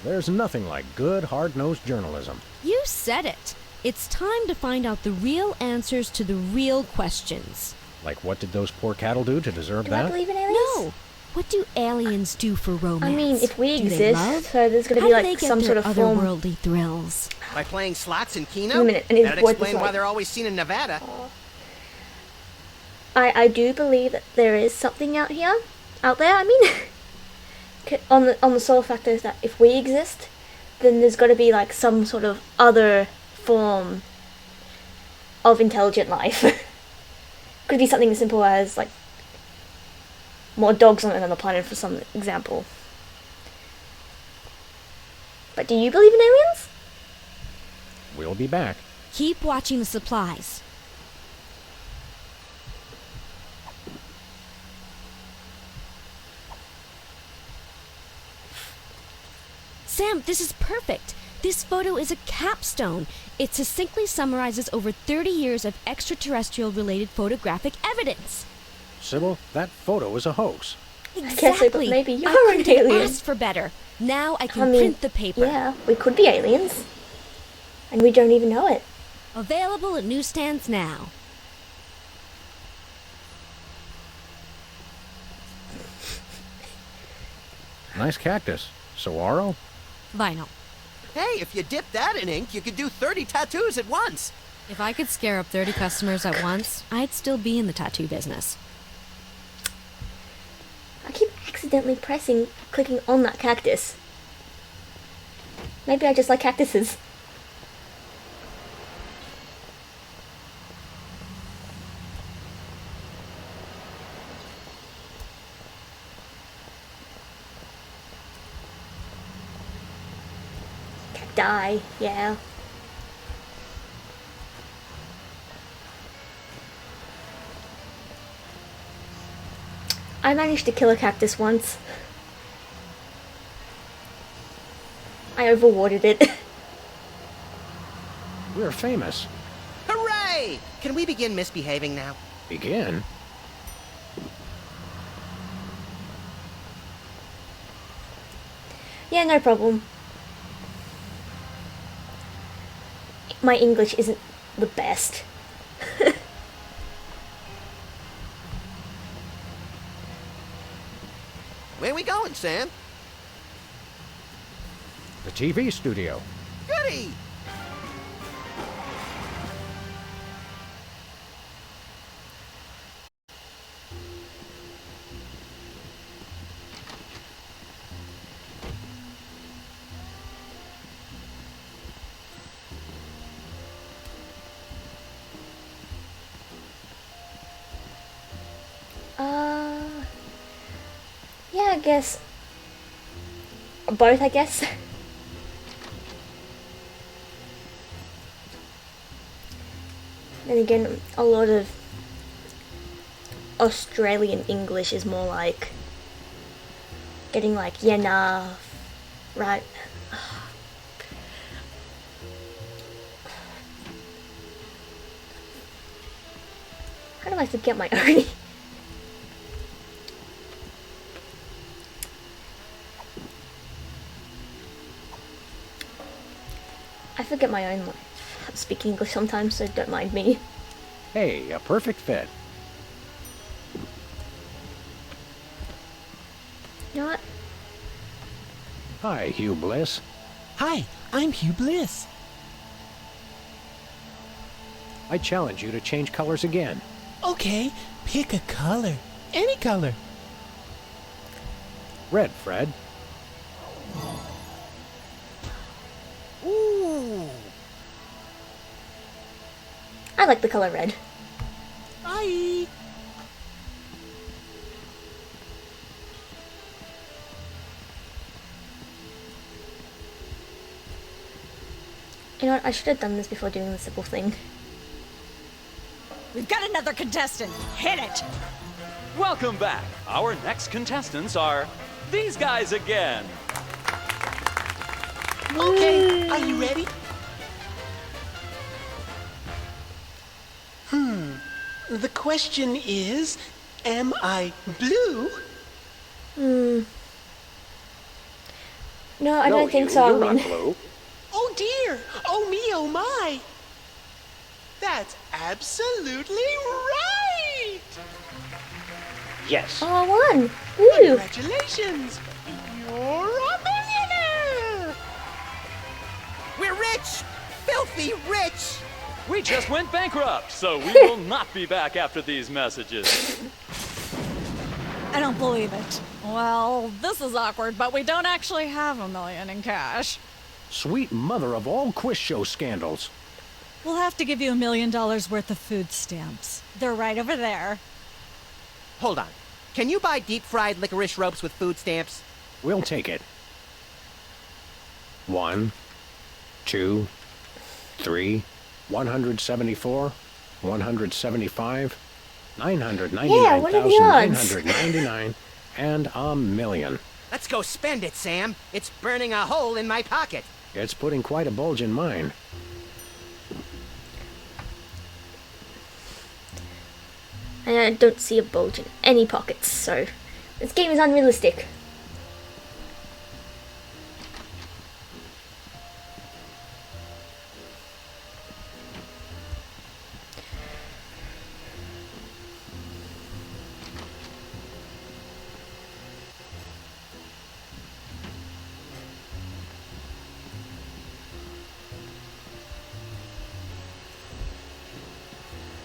There's nothing like good, hard-nosed journalism. You said it. It's time to find out the real answers to the real questions. Like what did those poor cattle do to deserve Do that? I believe in aliens? No. What do aliens do for romance? I mean, if we Do they exist, love? so there's going to How be do like they get some their sort of form. otherworldly thrills. By playing slots in Keno? Wait a minute, I need That'd to voice explain this why right. they're always seen in Nevada. I do believe that there is something out there. I mean, on the sole factor is that if we exist, then there's got to be like some sort of other form of intelligent life. Could be something as simple as like more dogs on the planet, for some example. But do you believe in aliens? We'll be back. Keep watching the supplies. Sam, this is perfect. This photo is a capstone. It succinctly summarizes over 30 years of extraterrestrial-related photographic evidence. Sybil, that photo is a hoax. Exactly. Maybe you're I an couldn't have alien. asked for better. Now I can print the paper. Yeah, we could be aliens. And we don't even know it. Available at newsstands now. Nice cactus. Saguaro? Vinyl. Hey, if you dip that in ink, you could do 30 tattoos at once. If I could scare up 30 customers at once, I'd still be in the tattoo business. I keep accidentally clicking on that cactus. Maybe I just like cactuses. Cacti, yeah. I managed to kill a cactus once. I overwatered it. We're famous. Hooray! Can we begin misbehaving now? Begin? Yeah, no problem. My English isn't the best. Where we going, Sam? The TV studio. Goody! Yeah, I guess. Both, I guess. Then again, a lot of Australian English is more like getting like, yeah, nah, right. How do I forget my own? I forget my own speak English sometimes, so don't mind me. Hey, a perfect fit. You know what? Hi, Hugh Bliss. Hi, I'm Hugh Bliss. I challenge you to change colors again. Okay, pick a color. Any color. Red, Fred. Ooh. I like the color red. Bye. You know what? I should have done this before doing the Sybil thing. We've got another contestant. Hit it. Welcome back. Our next contestants are these guys again. Okay, are you ready? The question is, am I blue? No, I don't think so. You're not blue. Oh dear! Oh me, oh my! That's absolutely right! Yes. Oh, I won! Woo! Congratulations! You're a millionaire! We're rich! Filthy rich! We just went bankrupt, so we will not be back after these messages. I don't believe it. Well, this is awkward, but we don't actually have $1 million in cash. Sweet mother of all quiz show scandals. We'll have to give you $1 million worth of food stamps. They're right over there. Hold on. Can you buy deep-fried licorice ropes with food stamps? We'll take it. 1, 2, 3, 174, 175, Yeah, what are the odds? 999, and $1 million. Let's go spend it, Sam. It's burning a hole in my pocket. It's putting quite a bulge in mine. And I don't see a bulge in any pockets, so this game is unrealistic.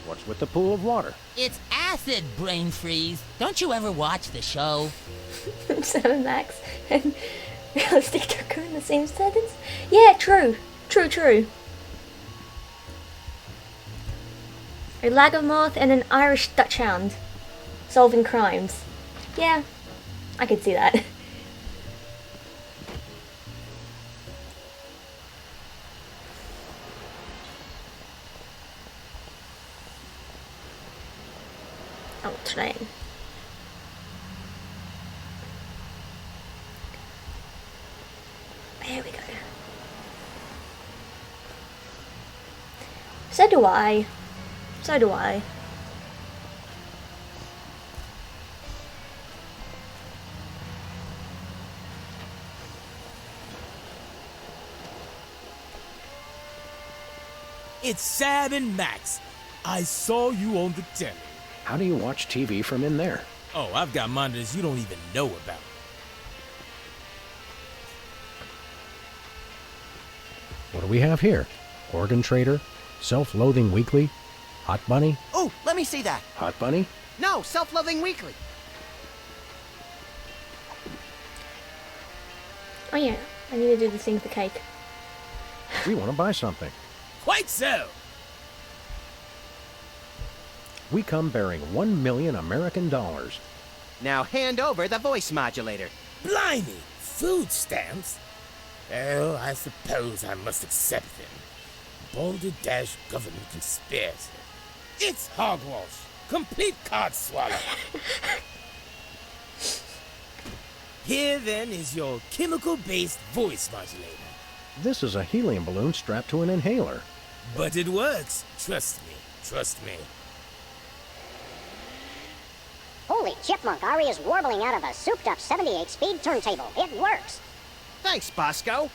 What's with the pool of water? It's acid, brain freeze. Don't you ever watch the show? Sam Max and realistic Tucker in the same sentence? Yeah, true. True. A laggermoth and an Irish Dachshund solving crimes. Yeah, I could see that. Oh, train. There we go. So do I. It's Sam and Max. I saw you on the telly. How do you watch TV from in there? Oh, I've got monitors you don't even know about. What do we have here? Organ Trader? Self-Loathing Weekly? Hot Bunny? Oh, let me see that. Hot Bunny? No, Self-Loathing Weekly. Oh yeah, I need to do the thing with the cake. We want to buy something. Quite so. We come bearing 1 million American dollars. Now hand over the voice modulator. Blimey, food stamps? Well, I suppose I must accept them. Balderdash government conspiracy. It's hogwash. Complete card swallow. Here then is your chemical-based voice modulator. This is a helium balloon strapped to an inhaler. But it works. Trust me. Holy chipmunk, Ari is warbling out of a souped-up 78-speed turntable. It works. Thanks, Bosco.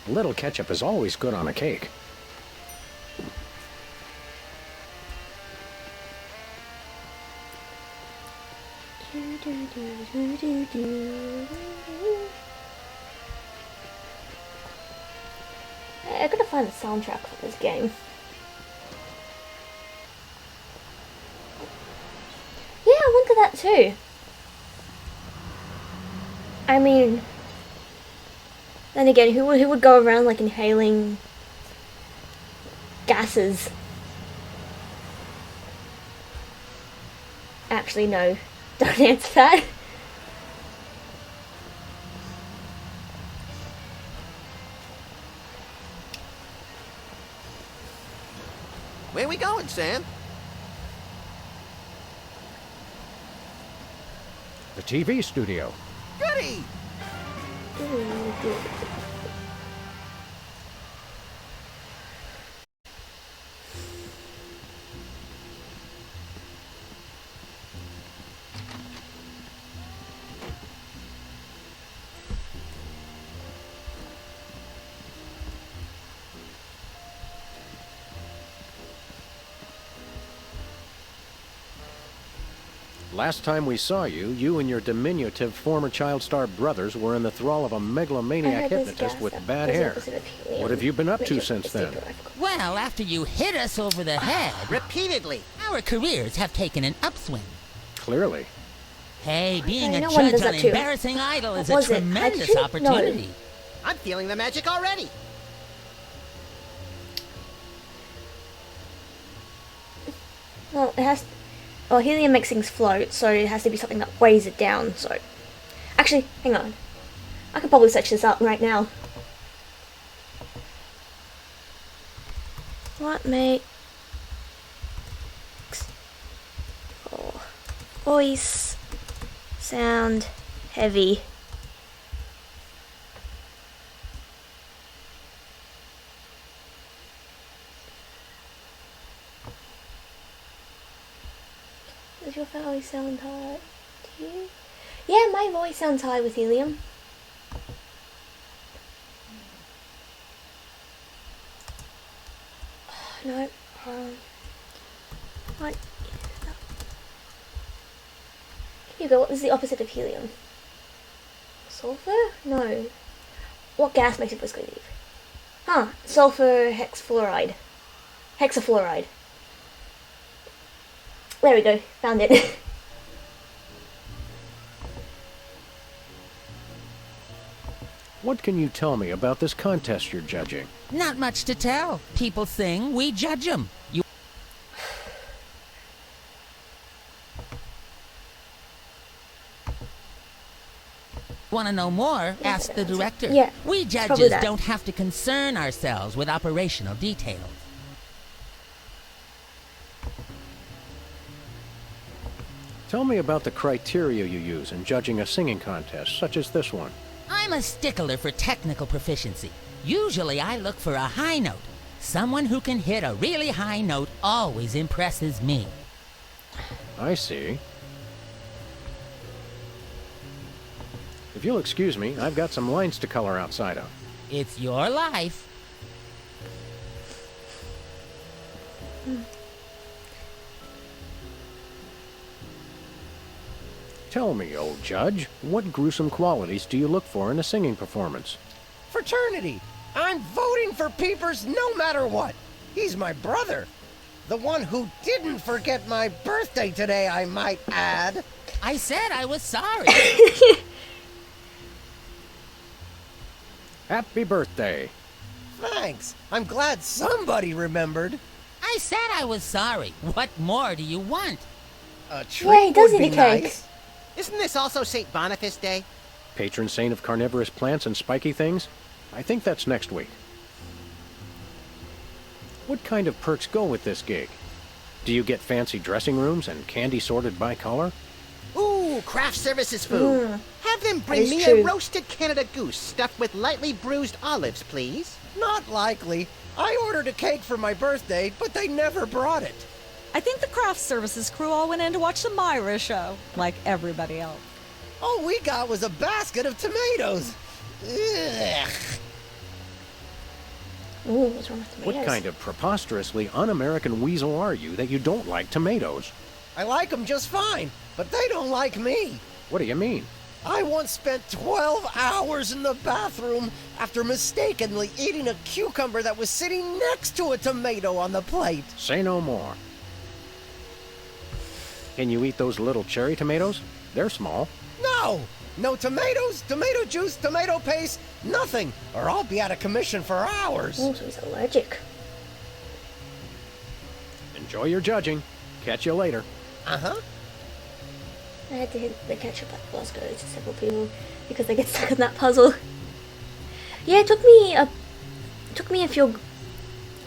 A little ketchup is always good on a cake. I gotta find the soundtrack for this game. Yeah, I went to that too. I mean, then again, who would go around like inhaling gases? Actually, no. Don't answer that. Where we going, Sam? The TV studio. Goody! Last time we saw you, you and your diminutive former child star brothers were in the thrall of a megalomaniac hypnotist with bad hair. What have you been up to since then? Well, after you hit us over the head... Repeatedly. Our careers have taken an upswing. Clearly. Hey, being a no one judge does on that too. Embarrassing Idol is a What was it? tremendous opportunity. I'm feeling the magic already. Well, it has. Well, helium makes things float, so it has to be something that weighs it down. So, actually, hang on. I could probably search this up right now. What makes voice sound heavy? Does your voice sound high to you? Yeah, my voice sounds high with helium. No, what? Hugo, what is the opposite of helium? Sulfur? No. What gas makes your voice go deep? Huh, sulfur hexafluoride. Hexafluoride. There we go, found it. What can you tell me about this contest you're judging? Not much to tell. People sing, we judge them. You want to know more? Ask the director. Yeah, we probably judges that. don't have to concern ourselves with operational details. Tell me about the criteria you use in judging a singing contest, such as this one. I'm a stickler for technical proficiency. Usually I look for a high note. Someone who can hit a really high note always impresses me. I see. If you'll excuse me, I've got some lines to color outside of. It's your life. Tell me, old judge, what gruesome qualities do you look for in a singing performance? Fraternity! I'm voting for Peepers no matter what. He's my brother. The one who didn't forget my birthday today, I might add. I said I was sorry. Happy birthday. Thanks. I'm glad somebody remembered. I said I was sorry. What more do you want? A Yeah, he does would eat be a cake. nice. Isn't this also St. Boniface Day? Patron saint of carnivorous plants and spiky things? I think that's next week. What kind of perks go with this gig? Do you get fancy dressing rooms and candy sorted by color? Ooh, craft services food. Have them bring is me true. a roasted Canada goose stuffed with lightly bruised olives, please. Not likely. I ordered a cake for my birthday, but they never brought it. I think the craft services crew all went in to watch the Myra show, like everybody else. All we got was a basket of tomatoes. Ugh. Ooh, what's wrong with tomatoes? What kind of preposterously un-American weasel are you that you don't like tomatoes? I like them just fine, but they don't like me. What do you mean? I once spent 12 hours in the bathroom after mistakenly eating a cucumber that was sitting next to a tomato on the plate. Say no more. Can you eat those little cherry tomatoes? They're small. No! No tomatoes, tomato juice, tomato paste, nothing, or I'll be out of commission for hours. Oh, so he's allergic. Enjoy your judging. Catch you later. Uh-huh. I had to hit the ketchup at Glasgow to several people because they get stuck in that puzzle. Yeah, it took me a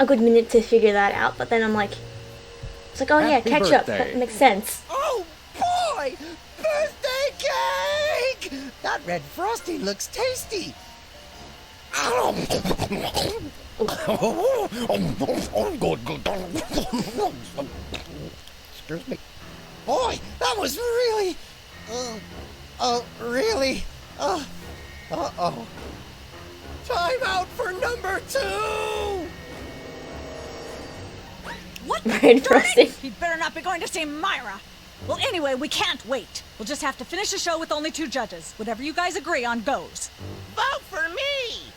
good minute to figure that out, but then I'm like, it's like, oh yeah, Happy ketchup. birthday. That makes sense. Oh boy! Birthday cake! That red frosting looks tasty. Excuse me. Boy, that was really... really... uh-oh. Time out for number 2! What? Red Darn it! frosting. He'd better not be going to see Myra. Well, anyway, we can't wait. We'll just have to finish the show with only 2 judges. Whatever you guys agree on goes. Vote for me!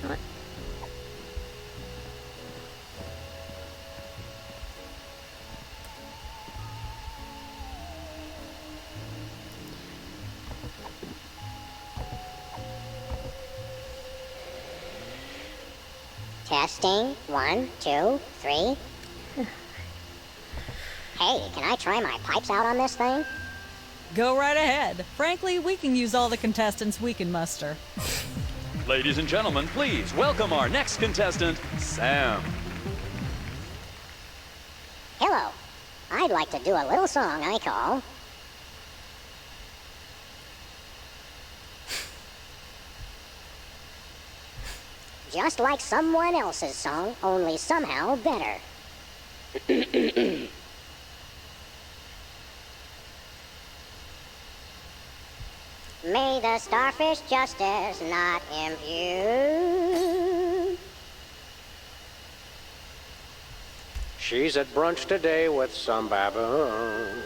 What? Testing. 1, 2, 3. Hey, can I try my pipes out on this thing? Go right ahead. Frankly, we can use all the contestants we can muster. Ladies and gentlemen, please welcome our next contestant, Sam. Hello. I'd like to do a little song I call... Just like someone else's song, only somehow better. May the starfish justice not impute. She's at brunch today with some baboon.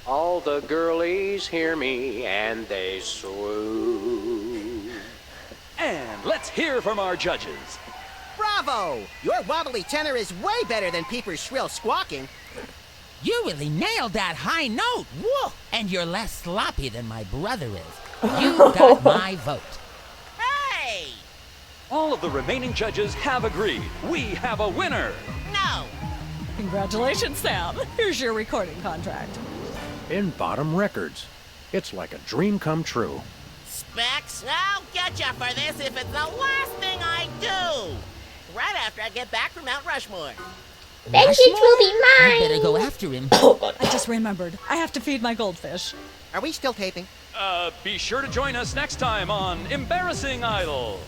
All the girlies hear me and they swoon. And let's hear from our judges. Bravo! Your wobbly tenor is way better than Peeper's shrill squawking. You really nailed that high note. Whoa! And you're less sloppy than my brother is. You got my vote. Hey! All of the remaining judges have agreed. We have a winner. No! Congratulations, Sam. Here's your recording contract. In Bottom Records. It's like a dream come true. Specs, I'll get you for this if it's the last thing I do. Right after I get back from Mount Rushmore. Vengeance will be mine! You better go after him. I just remembered. I have to feed my goldfish. Are we still taping? Be sure to join us next time on Embarrassing Idol.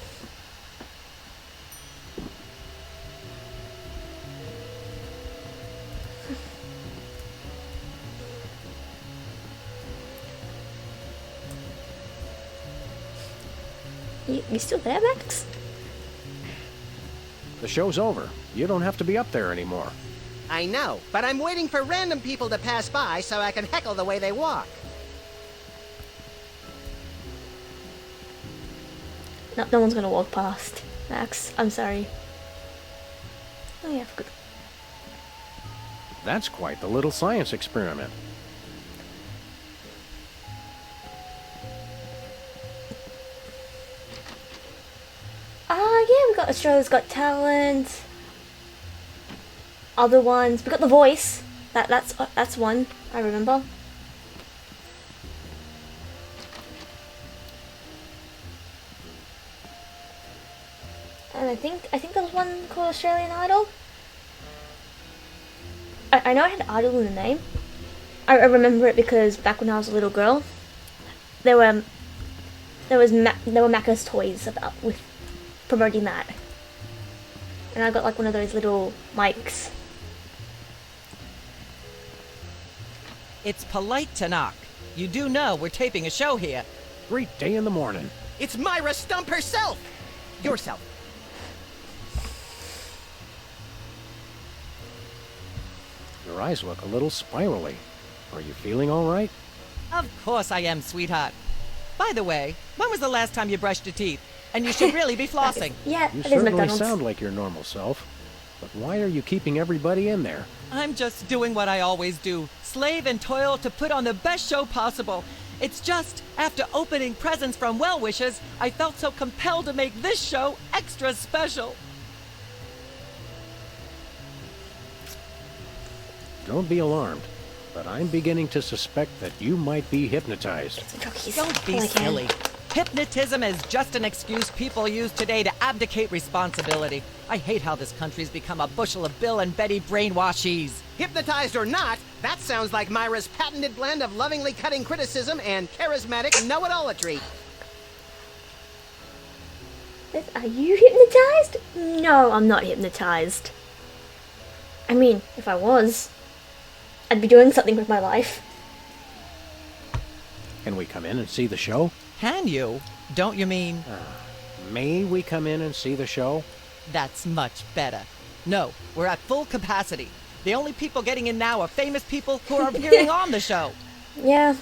You still there, Max? The show's over. You don't have to be up there anymore. I know, but I'm waiting for random people to pass by so I can heckle the way they walk. No one's gonna walk past, Max. I'm sorry. Oh yeah, good. That's quite the little science experiment. Yeah, we got Australia's Got Talent. Other ones, we got The Voice. That's one I remember. And I think there was one called Australian Idol. I know it had Idol in the name. I remember it because back when I was a little girl, there were Macca's toys with promoting that, and I got like one of those little mics. It's polite to knock. You do know we're taping a show here. Great day in the morning. It's Myra Stump herself! Yourself. Your eyes look a little spirally. Are you feeling all right? Of course I am, sweetheart. By the way, when was the last time you brushed your teeth? And you should really be flossing. Yeah, You it is certainly McDonald's. sound like your normal self. But why are you keeping everybody in there? I'm just doing what I always do. Slave and toil to put on the best show possible. It's just, after opening presents from well-wishers, I felt so compelled to make this show extra special. Don't be alarmed, but I'm beginning to suspect that you might be hypnotized. Don't be silly. Hypnotism is just an excuse people use today to abdicate responsibility. I hate how this country's become a bushel of Bill and Betty brainwashies. Hypnotized or not, that sounds like Myra's patented blend of lovingly cutting criticism and charismatic know-it-allatry. Are you hypnotized? No, I'm not hypnotized. I mean, if I was, I'd be doing something with my life. Can we come in and see the show? Can you? Don't you mean... May we come in and see the show? That's much better. No, we're at full capacity. The only people getting in now are famous people who are appearing on the show. Yeah.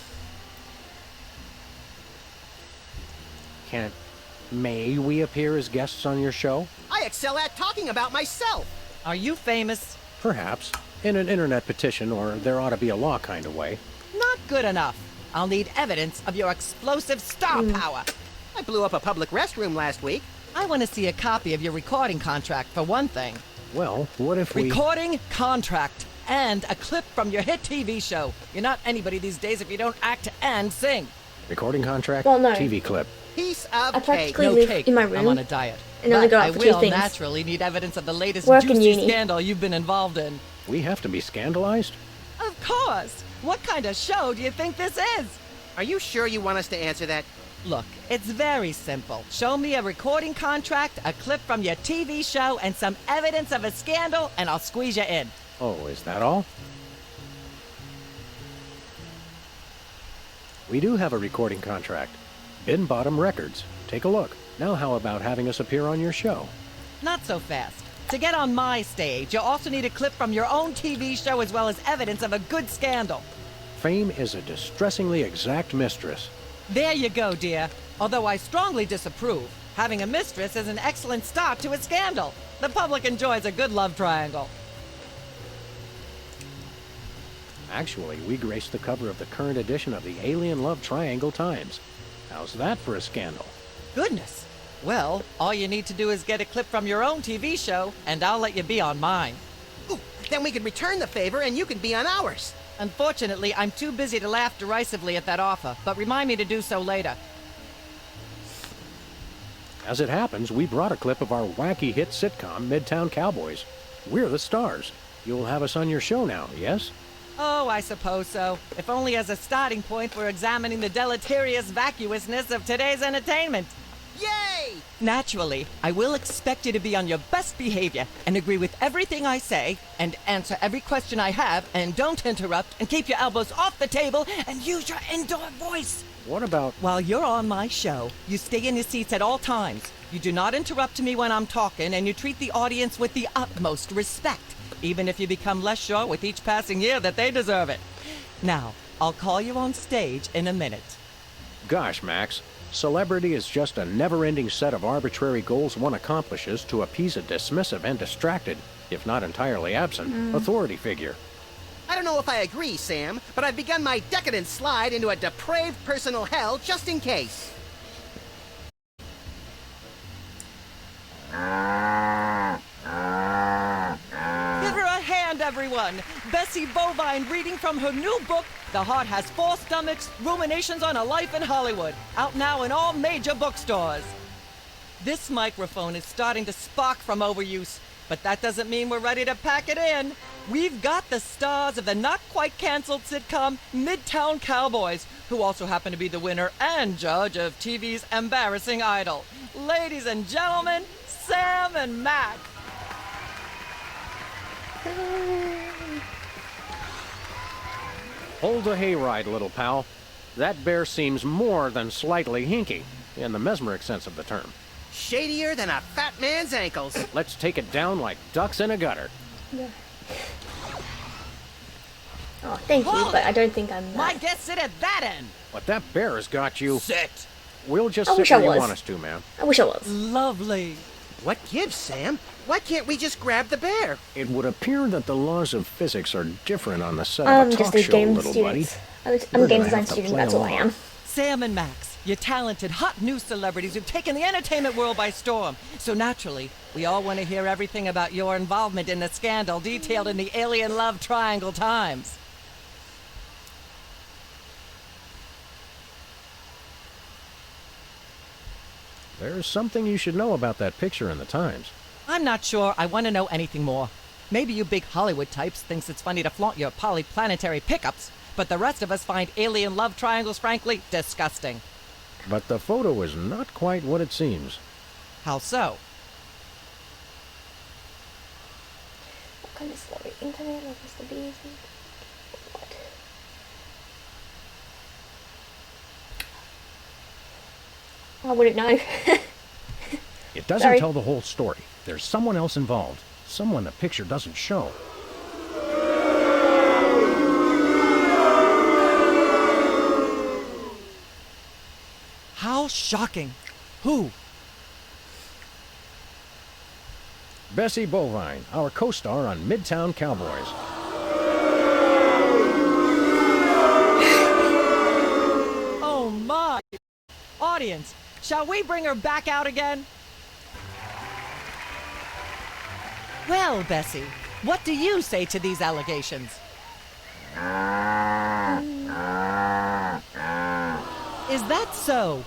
May we appear as guests on your show? I excel at talking about myself. Are you famous? Perhaps. In an internet petition, or there ought to be a law kind of way. Not good enough. I'll need evidence of your explosive star power. I blew up a public restroom last week. I want to see a copy of your recording contract, for one thing. Well, what if we... Recording contract and a clip from your hit TV show. You're not anybody these days if you don't act and sing. Recording contract? Well, no. TV clip. Piece I of cake. practically No live cake. in my I'm room on a diet. and only But go I out for 2 will things. naturally need evidence of the latest Work and juicy uni. scandal you've been involved in. We have to be scandalized? Of course. What kind of show do you think this is? Are you sure you want us to answer that? Look, it's very simple. Show me a recording contract, a clip from your TV show, and some evidence of a scandal, and I'll squeeze you in. Oh, is that all? We do have a recording contract. Bin Bottom Records. Take a look. Now how about having us appear on your show? Not so fast. To get on my stage, you'll also need a clip from your own TV show as well as evidence of a good scandal. Fame is a distressingly exact mistress. There you go, dear. Although I strongly disapprove. Having a mistress is an excellent start to a scandal. The public enjoys a good love triangle. Actually, we graced the cover of the current edition of the Alien Love Triangle Times. How's that for a scandal? Goodness. Well, all you need to do is get a clip from your own TV show, and I'll let you be on mine. Ooh, then we could return the favor and you can be on ours. Unfortunately, I'm too busy to laugh derisively at that offer, but remind me to do so later. As it happens, we brought a clip of our wacky hit sitcom, Midtown Cowboys. We're the stars. You'll have us on your show now, yes? Oh, I suppose so. If only as a starting point for examining the deleterious vacuousness of today's entertainment. Yay! Naturally, I will expect you to be on your best behavior and agree with everything I say and answer every question I have and don't interrupt and keep your elbows off the table and use your indoor voice. What about... While you're on my show, you stay in your seats at all times. You do not interrupt me when I'm talking and you treat the audience with the utmost respect, even if you become less sure with each passing year that they deserve it. Now, I'll call you on stage in a minute. Gosh, Max. Celebrity is just a never-ending set of arbitrary goals one accomplishes to appease a dismissive and distracted, if not entirely absent, authority figure. I don't know if I agree, Sam, but I've begun my decadent slide into a depraved personal hell just in case. Give her a hand, everyone! Bessie Bovine reading from her new book, The Heart Has Four Stomachs, Ruminations on a Life in Hollywood, out now in all major bookstores. This microphone is starting to spark from overuse, but that doesn't mean we're ready to pack it in. We've got the stars of the not-quite-canceled sitcom Midtown Cowboys, who also happen to be the winner and judge of TV's Embarrassing Idol. Ladies and gentlemen, Sam and Mac. Hold the hayride, little pal. That bear seems more than slightly hinky, in the mesmeric sense of the term. Shadier than a fat man's ankles. Let's take it down like ducks in a gutter. Yeah. Oh, thank you, but I don't think I'm My guests sit at that end. But that bear has got you... Sit. We'll just I sit wish I where you was. want us to, man. I wish I was. Lovely. What gives, Sam? Why can't we just grab the bear? It would appear that the laws of physics are different on the set of I'm a just talk a show, game little student. buddy. I'm We're a game gonna design have to student, play that's all I along. am. Sam and Max, you're talented, hot new celebrities who've taken the entertainment world by storm. So naturally, we all want to hear everything about your involvement in the scandal detailed in the Alien Love Triangle Times. There's something you should know about that picture in the Times. I'm not sure I want to know anything more. Maybe you big Hollywood types thinks it's funny to flaunt your polyplanetary pickups, but the rest of us find alien love triangles frankly disgusting. But the photo is not quite what it seems. How so? What kind of story? Internet, like Mr. Beast? What? I wouldn't know. It doesn't Sorry. tell the whole story. There's someone else involved. Someone the picture doesn't show. How shocking. Who? Bessie Bovine, our co-star on Midtown Cowboys. Oh my! Audience, shall we bring her back out again? Well, Bessie, what do you say to these allegations? Is that so?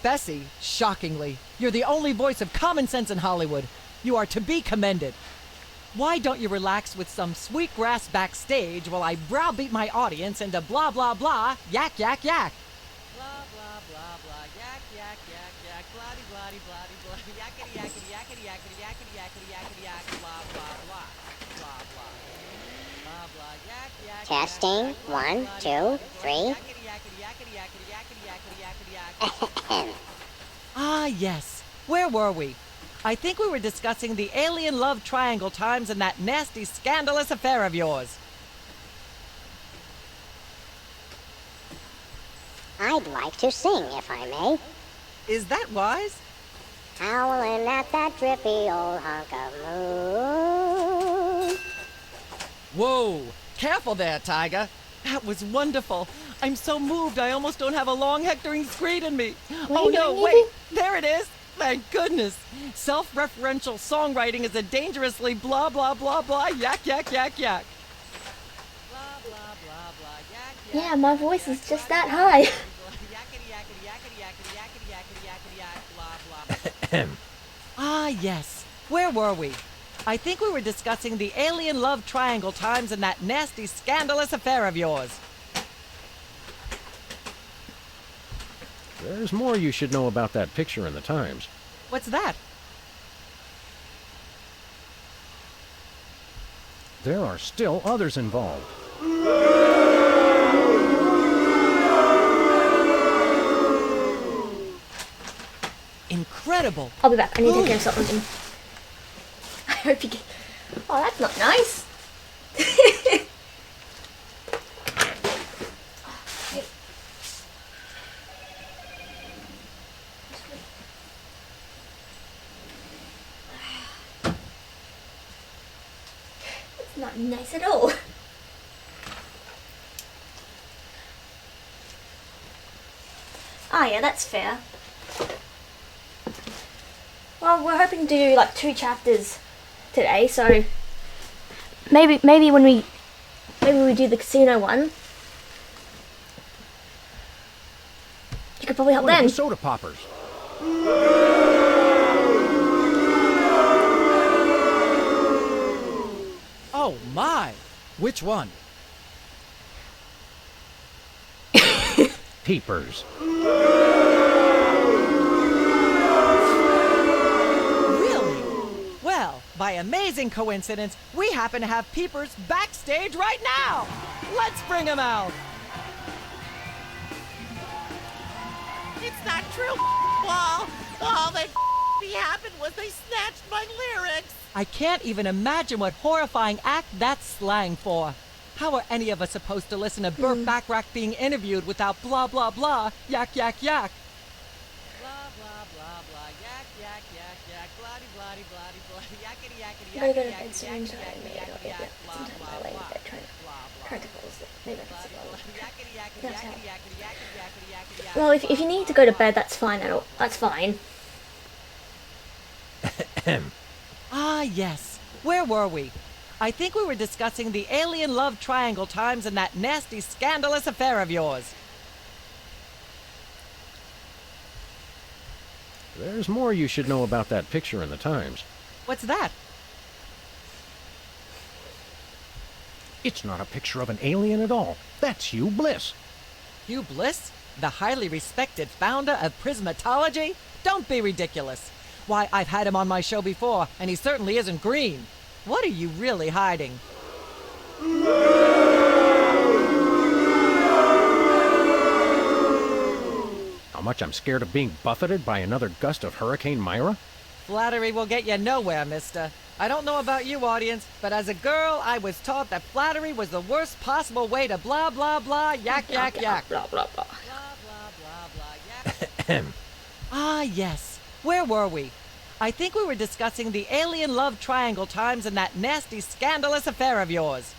Bessie, shockingly, you're the only voice of common sense in Hollywood. You are to be commended. Why don't you relax with some sweet grass backstage while I browbeat my audience into blah blah blah, yak yak yak. Blah blah blah blah, yak yak yak yak, blahdy blahdy blahdy blah, yakety yakety yakety yakety yakety yakety yakety yak, blah blah blah, blah blah, blah blah yak yak. Testing. 1, 2, 3. Ah, yes. Where were we? I think we were discussing the alien love triangle times and that nasty, scandalous affair of yours. I'd like to sing, if I may. Is that wise? Howling at that drippy old hunk of moon. Whoa! Careful there, Tiger. That was wonderful. I'm so moved I almost don't have a long hectoring screed in me. Oh no, wait! There it is! Thank goodness! Self-referential songwriting is a dangerously blah blah blah blah yak yak yak yak. Blah blah blah blah yak yak. Yeah, my voice is just that high. Yakety yakety yakety yakety yakety yakety yakety yak blah blah. Ah, yes. Where were we? I think we were discussing the alien love triangle times and that nasty, scandalous affair of yours. There's more you should know about that picture in the Times. What's that? There are still others involved. Incredible. I'll be back. I need to take care of something. I hope you get... Oh, that's not nice. It's not nice at all. Ah, yeah, that's fair. Well, we're hoping to do like 2 chapters today, so maybe when we do the casino one, you could probably help What are then. the soda poppers? Oh my! Which one? Peepers. Really? Well, by amazing coincidence, we happen to have peepers backstage right now! Let's bring them out! It's not true, Wall. All that happened was they snatched my lyrics. I can't even imagine what horrifying act that's slang for. How are any of us supposed to listen to Burt Bacharach being interviewed without blah blah blah, yak yak yak? Blah blah blah blah, yak yak yak yak, bloody bloody bloody bloody, yakety yakety Gotta go yakety to bed yakety soon, yakety so yakety maybe I'll yakety get yak, it blah sometime blah by blah. late, trying to close it. Maybe I can sit down. Well, if you need to go to bed, that's fine. That's fine. Ah, yes. Where were we? I think we were discussing the alien love triangle times and that nasty, scandalous affair of yours. There's more you should know about that picture in the Times. What's that? It's not a picture of an alien at all. That's Hugh Bliss. Hugh Bliss? The highly respected founder of Prismatology? Don't be ridiculous. Why, I've had him on my show before, and he certainly isn't green. What are you really hiding? How much I'm scared of being buffeted by another gust of Hurricane Myra? Flattery will get you nowhere, mister. I don't know about you, audience, but as a girl, I was taught that flattery was the worst possible way to blah, blah, blah, yak, yak, yak. Blah, blah, blah. Blah, blah, blah, blah, yak. Ah, yes. Where were we? I think we were discussing the alien love triangle times and that nasty, scandalous affair of yours.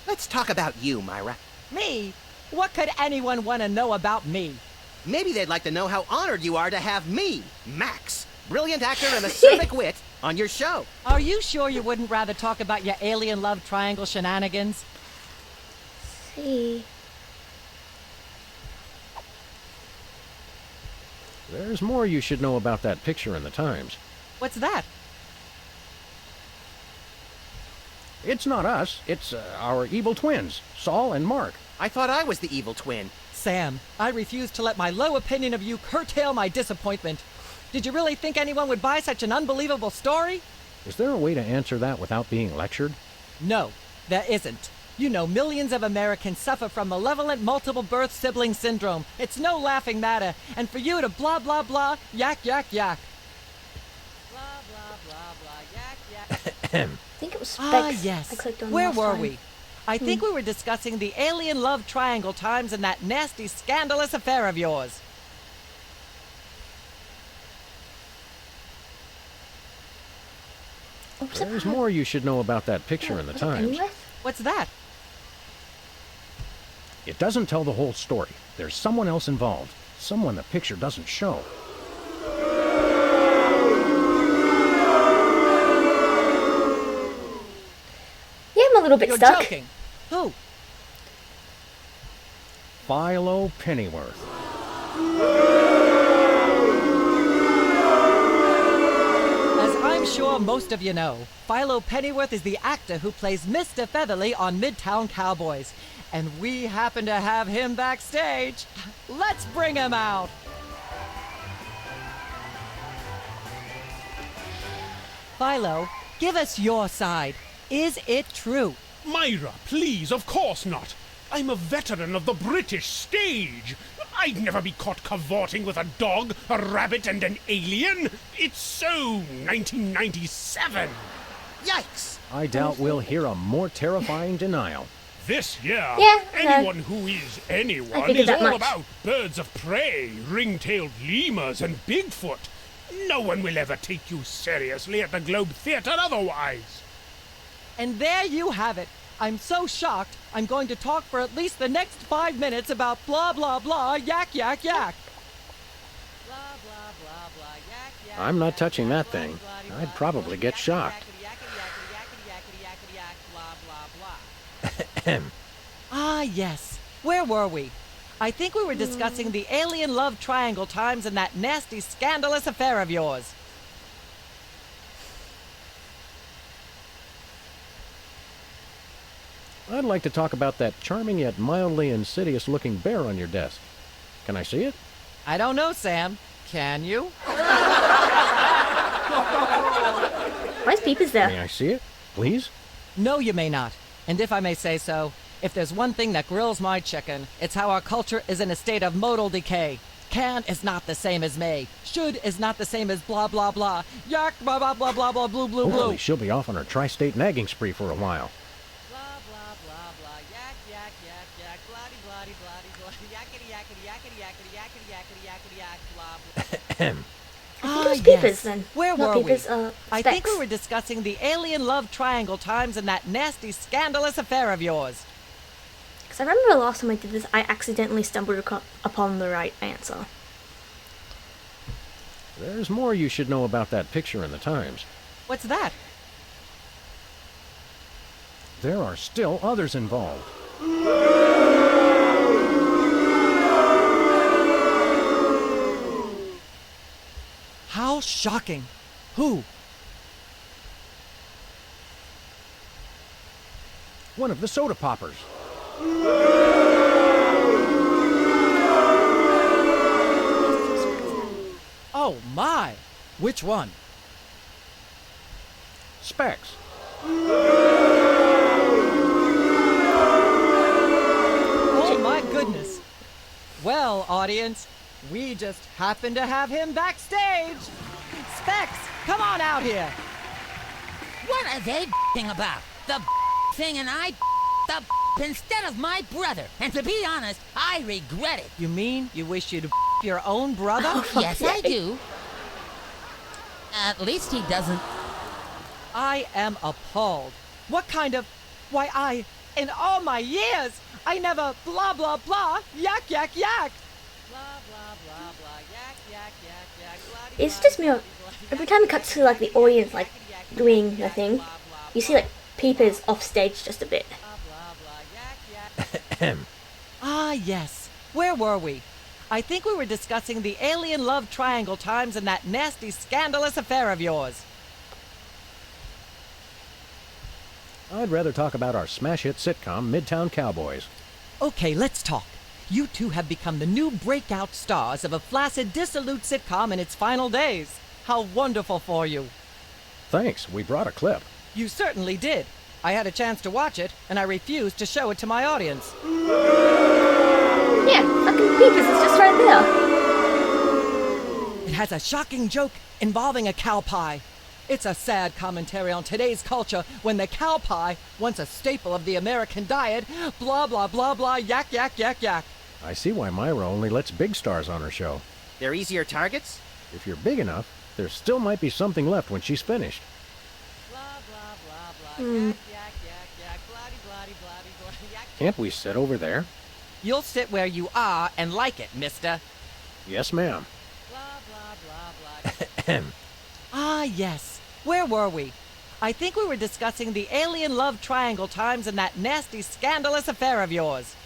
Let's talk about you, Myra. Me? What could anyone want to know about me? Maybe they'd like to know how honored you are to have me, Max, brilliant actor and acerbic wit, On your show. Are you sure you wouldn't rather talk about your alien love triangle shenanigans? See. There's more you should know about that picture in the Times. What's that? It's not us. It's our evil twins, Saul and Mark. I thought I was the evil twin. Sam, I refuse to let my low opinion of you curtail my disappointment. Did you really think anyone would buy such an unbelievable story? Is there a way to answer that without being lectured? No, there isn't. You know, millions of Americans suffer from malevolent multiple birth sibling syndrome. It's no laughing matter. And for you to blah, blah, blah, yak, yak, yak. Blah, blah, blah, blah, yak, yak. I think it was Specs. Ah, yes. I clicked on Where last were time. we? I think we were discussing the alien love triangle times and that nasty, scandalous affair of yours. There's more you should know about that picture in the Times. What's that? It doesn't tell the whole story. There's someone else involved. Someone the picture doesn't show. Yeah, I'm a little bit You're stuck. joking. Who? Philo Pennyworth. As I'm sure most of you know, Philo Pennyworth is the actor who plays Mr. Featherly on Midtown Cowboys. And we happen to have him backstage. Let's bring him out. Philo, give us your side. Is it true? Myra, please, of course not. I'm a veteran of the British stage. I'd never be caught cavorting with a dog, a rabbit, and an alien. It's so 1997. Yikes! I doubt we'll hear a more terrifying denial. This year, Yeah, anyone who is anyone figured is that all much. about birds of prey, ring-tailed lemurs, and Bigfoot. No one will ever take you seriously at the Globe Theatre otherwise. And there you have it. I'm so shocked, I'm going to talk for at least the next 5 minutes about blah, blah, blah, yak, yak, yak. Blah, blah, blah, blah, yak, yak. I'm not touching that thing. I'd probably get shocked. Ah, yes. Where were we? I think we were discussing the alien love triangle times and that nasty, scandalous affair of yours. I'd like to talk about that charming yet mildly insidious-looking bear on your desk. Can I see it? I don't know, Sam. Can you? Why is Peepers there? May I see it, please? No, you may not. And if I may say so, if there's one thing that grills my chicken, it's how our culture is in a state of modal decay. Can is not the same as may. Should is not the same as blah, blah, blah. Yak, blah, blah, blah, blah, blah, blue, blue, Hopefully blue. she'll be off on her tri-state nagging spree for a while. Blah, blah, blah, blah. Yak, yak, yak, yak. Bloody, bloody, bloody, bloody. Yakety, yakety, yakety, yakety, yakety, yakety, yakety, yak, blah, blah. I think it was Peepers then. Where Not were Peepers, we? I think we Specs. were discussing the alien love triangle times and that nasty, scandalous affair of yours. Because I remember the last time I did this, I accidentally stumbled upon the right answer. There's more you should know about that picture in the Times. What's that? There are still others involved. How shocking. Who? One of the soda poppers. Oh my! Which one? Specs. Oh my goodness! Well, audience, we just happen to have him backstage. Specs, come on out here. What are they about? The thing and I the instead of my brother. And to be honest, I regret it. You mean you wish you'd your own brother? Yes, I do. At least he doesn't. I am appalled. What kind of... Why, in all my years, I never blah, blah, blah, yak, yak, yak. Blah, blah, blah, blah, yak, It's just me. Every time it cuts to like the audience like doing the thing, you see like peepers off stage just a bit. Ah, yes. Where were we? I think we were discussing the alien love triangle times and that nasty, scandalous affair of yours. I'd rather talk about our smash hit sitcom, Midtown Cowboys. Okay, let's talk. You two have become the new breakout stars of a flaccid, dissolute sitcom in its final days. How wonderful for you. Thanks, we brought a clip. You certainly did. I had a chance to watch it, and I refused to show it to my audience. Yeah, fucking peepers is just right there. It has a shocking joke involving a cow pie. It's a sad commentary on today's culture when the cow pie, once a staple of the American diet, blah blah blah blah, yak yak yak yak. I see why Myra only lets big stars on her show. They're easier targets? If you're big enough, there still might be something left when she's finished. Can't we sit over there? You'll sit where you are and like it, mister. Yes, ma'am. Ah, yes. Where were we? I think we were discussing the alien love triangle times and that nasty, scandalous affair of yours.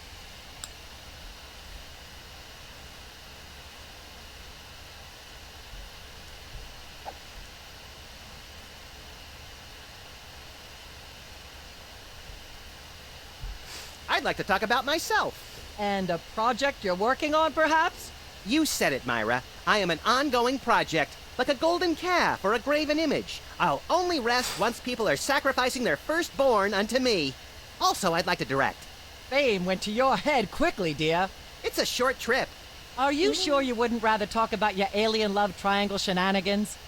I'd like to talk about myself. And a project you're working on, perhaps? You said it, Myra. I am an ongoing project, like a golden calf or a graven image. I'll only rest once people are sacrificing their firstborn unto me. Also, I'd like to direct. Fame went to your head quickly, dear. It's a short trip. Are you sure you wouldn't rather talk about your alien love triangle shenanigans?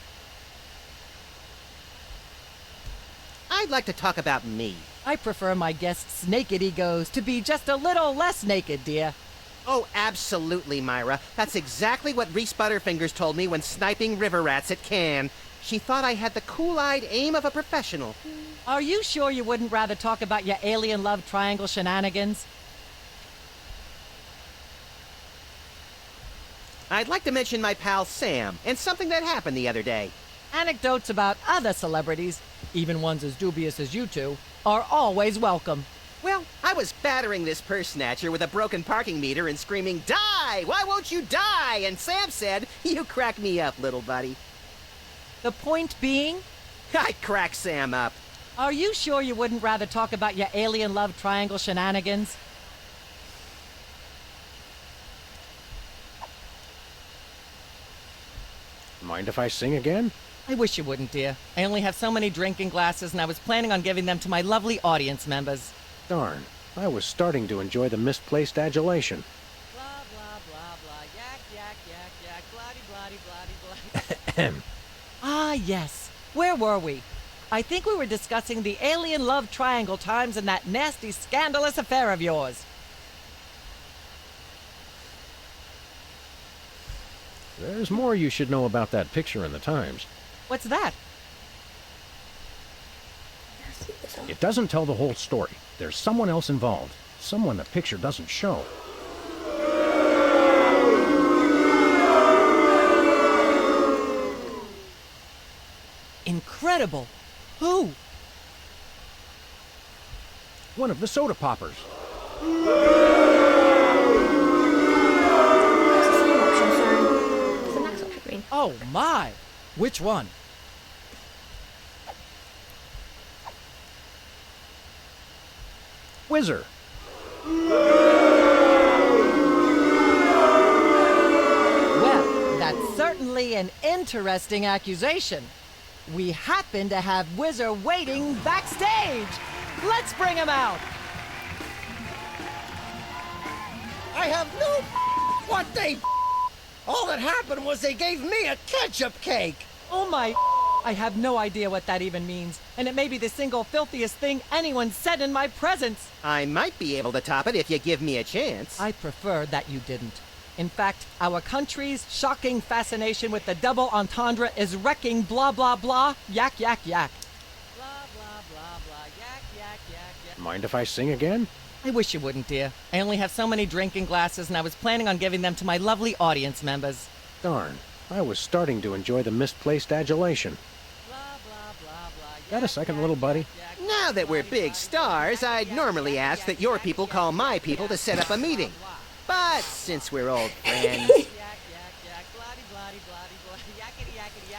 I'd like to talk about me. I prefer my guests' naked egos to be just a little less naked, dear. Oh, absolutely, Myra. That's exactly what Reese Butterfingers told me when sniping river rats at Cannes. She thought I had the cool-eyed aim of a professional. Are you sure you wouldn't rather talk about your alien love triangle shenanigans? I'd like to mention my pal Sam and something that happened the other day. Anecdotes about other celebrities, even ones as dubious as you two, are always welcome. Well, I was battering this purse snatcher with a broken parking meter and screaming, "Die! Why won't you die?" And Sam said, "You crack me up, little buddy." The point being? I crack Sam up. Are you sure you wouldn't rather talk about your alien love triangle shenanigans? Mind if I sing again? I wish you wouldn't, dear. I only have so many drinking glasses, and I was planning on giving them to my lovely audience members. Darn, I was starting to enjoy the misplaced adulation. Blah, blah, blah, blah, yak, yak, yak, yak, bloody, bloody, bloody, bloody. Ah, yes. Where were we? I think we were discussing the alien love triangle times and that nasty, scandalous affair of yours. There's more you should know about that picture in the Times. What's that? It doesn't tell the whole story. There's someone else involved. Someone the picture doesn't show. Incredible! Who? One of the soda poppers. Oh my! Which one? Whizzer. Well, that's certainly an interesting accusation. We happen to have Whizzer waiting backstage. Let's bring him out. I have no what they all that happened was they gave me a ketchup cake. Oh my, I have no idea what that even means, and it may be the single filthiest thing anyone said in my presence. I might be able to top it if you give me a chance. I prefer that you didn't. In fact, our country's shocking fascination with the double entendre is wrecking blah blah blah, yak yak yak. Blah blah blah blah, yak yak yak yak. Mind if I sing again? I wish you wouldn't, dear. I only have so many drinking glasses, and I was planning on giving them to my lovely audience members. Darn, I was starting to enjoy the misplaced adulation. Got a second, little buddy? Now that we're big stars, I'd normally ask that your people call my people to set up a meeting. But since we're old friends...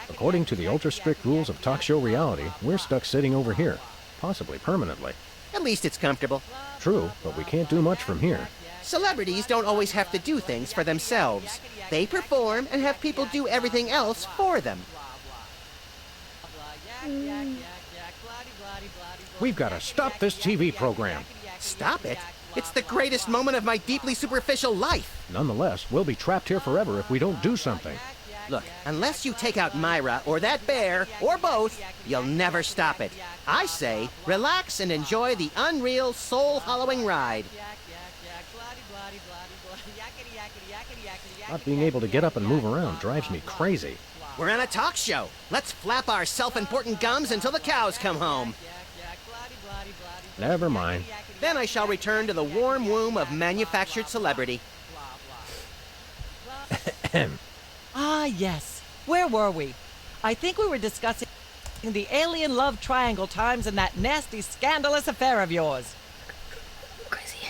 According to the ultra-strict rules of talk show reality, we're stuck sitting over here, possibly permanently. At least it's comfortable. True, but we can't do much from here. Celebrities don't always have to do things for themselves. They perform and have people do everything else for them. We've got to stop this TV program. Stop it? It's the greatest moment of my deeply superficial life. Nonetheless, we'll be trapped here forever if we don't do something. Look, unless you take out Myra or that bear, or both, you'll never stop it. I say, relax and enjoy the unreal, soul-hollowing ride. Not being able to get up and move around drives me crazy. We're on a talk show. Let's flap our self-important gums until the cows come home. Never mind. Then I shall return to the warm womb of manufactured celebrity. Ah, yes. Where were we? I think we were discussing the alien love triangle times and that nasty, scandalous affair of yours. Crazy.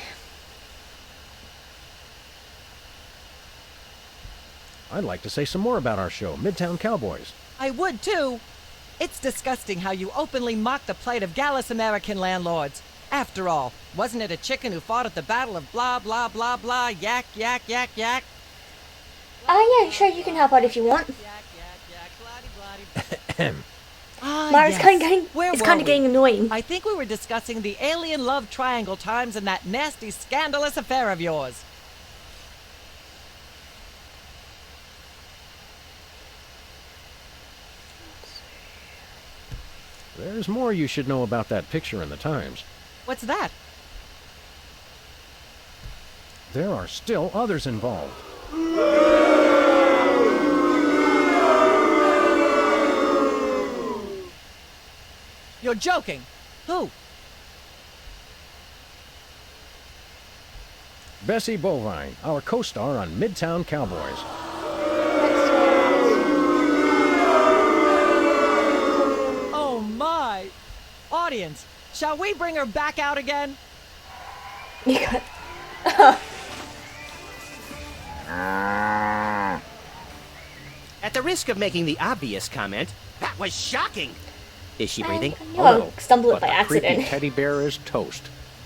I'd like to say some more about our show, Midtown Cowboys. I would, too. It's disgusting how you openly mock the plight of gallus American landlords. After all, wasn't it a chicken who fought at the battle of blah, blah, blah, blah, yak, yak, yak, yak? Oh, yeah, sure, you can help out if you want. Mara's yes. it's kind of getting annoying. I think we were discussing the alien love triangle times and that nasty, scandalous affair of yours. There's more you should know about that picture in the Times. What's that? There are still others involved. You're joking. Who? Bessie Bovine, our co-star on Midtown Cowboys. Oh my! Audience, shall we bring her back out again? At the risk of making the obvious comment, that was shocking. Is she breathing? No, stumbled but by the accident. creepy teddy bear is toast.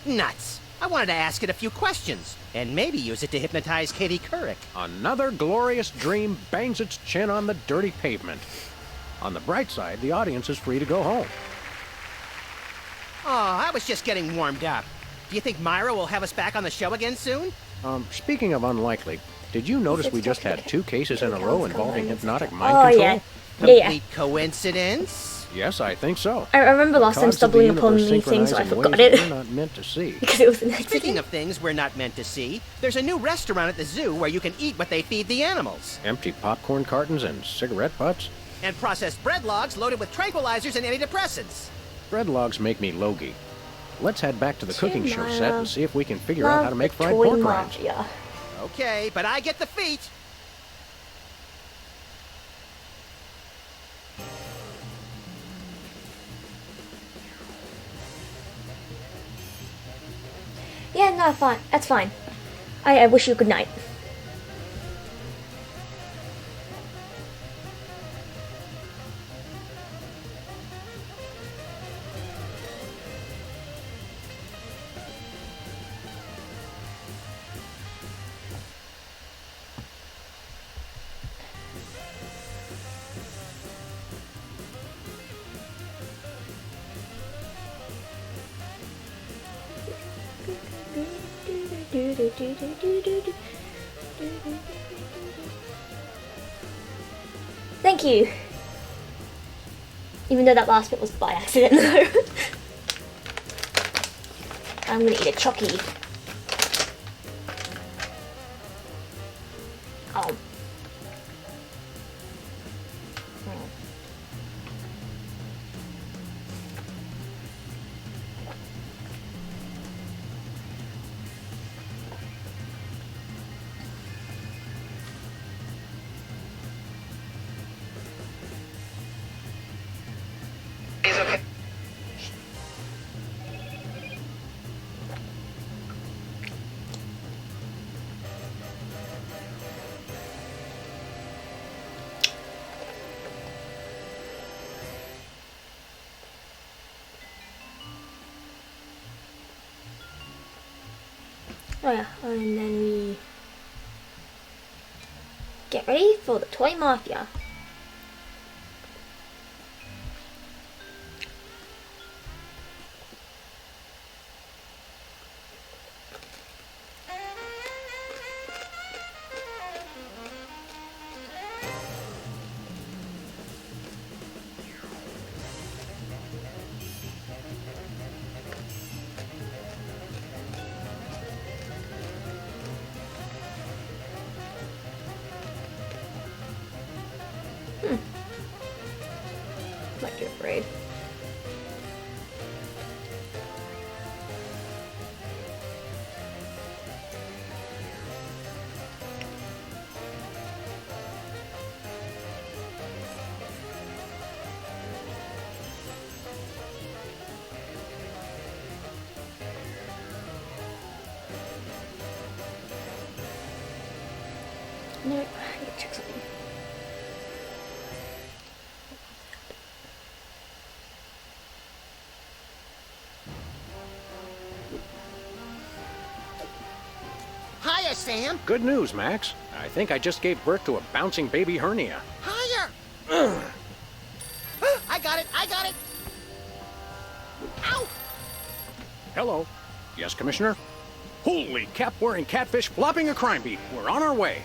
Nuts. I wanted to ask it a few questions, and maybe use it to hypnotize Katie Couric. Another glorious dream bangs its chin on the dirty pavement. On the bright side, the audience is free to go home. Oh, I was just getting warmed up. Do you think Myra will have us back on the show again soon? Speaking of unlikely, did you notice we just had 2 cases in a row involving hypnotic mind Oh, control? yeah. Complete coincidence? Yes, I think so. I remember last time Cogs of the stumbling upon universe these things, so I synchronizing forgot ways it. we're not meant to see. Because it was an accident. Speaking of things we're not meant to see, there's a new restaurant at the zoo where you can eat what they feed the animals. Empty popcorn cartons and cigarette butts? And processed bread logs loaded with tranquilizers and antidepressants. Bread logs make me logy. Let's head back to the cooking show set and see if we can figure Love out how to make the fried toy pork rinds. mafia. Okay, but I get the feet. Yeah, no, fine. That's fine. I wish you good night. Thank you. Even though that last bit was by accident though. I'm gonna eat a chocky. Oh. Oh yeah, and then we get ready for the Toy Mafia. Not too afraid. No, I need to check something. Hiya, Sam. Good news, Max. I think I just gave birth to a bouncing baby hernia. Higher! I got it! I got it! Ow! Hello. Yes, Commissioner? Holy cap-wearing catfish flopping a crime beat. We're on our way.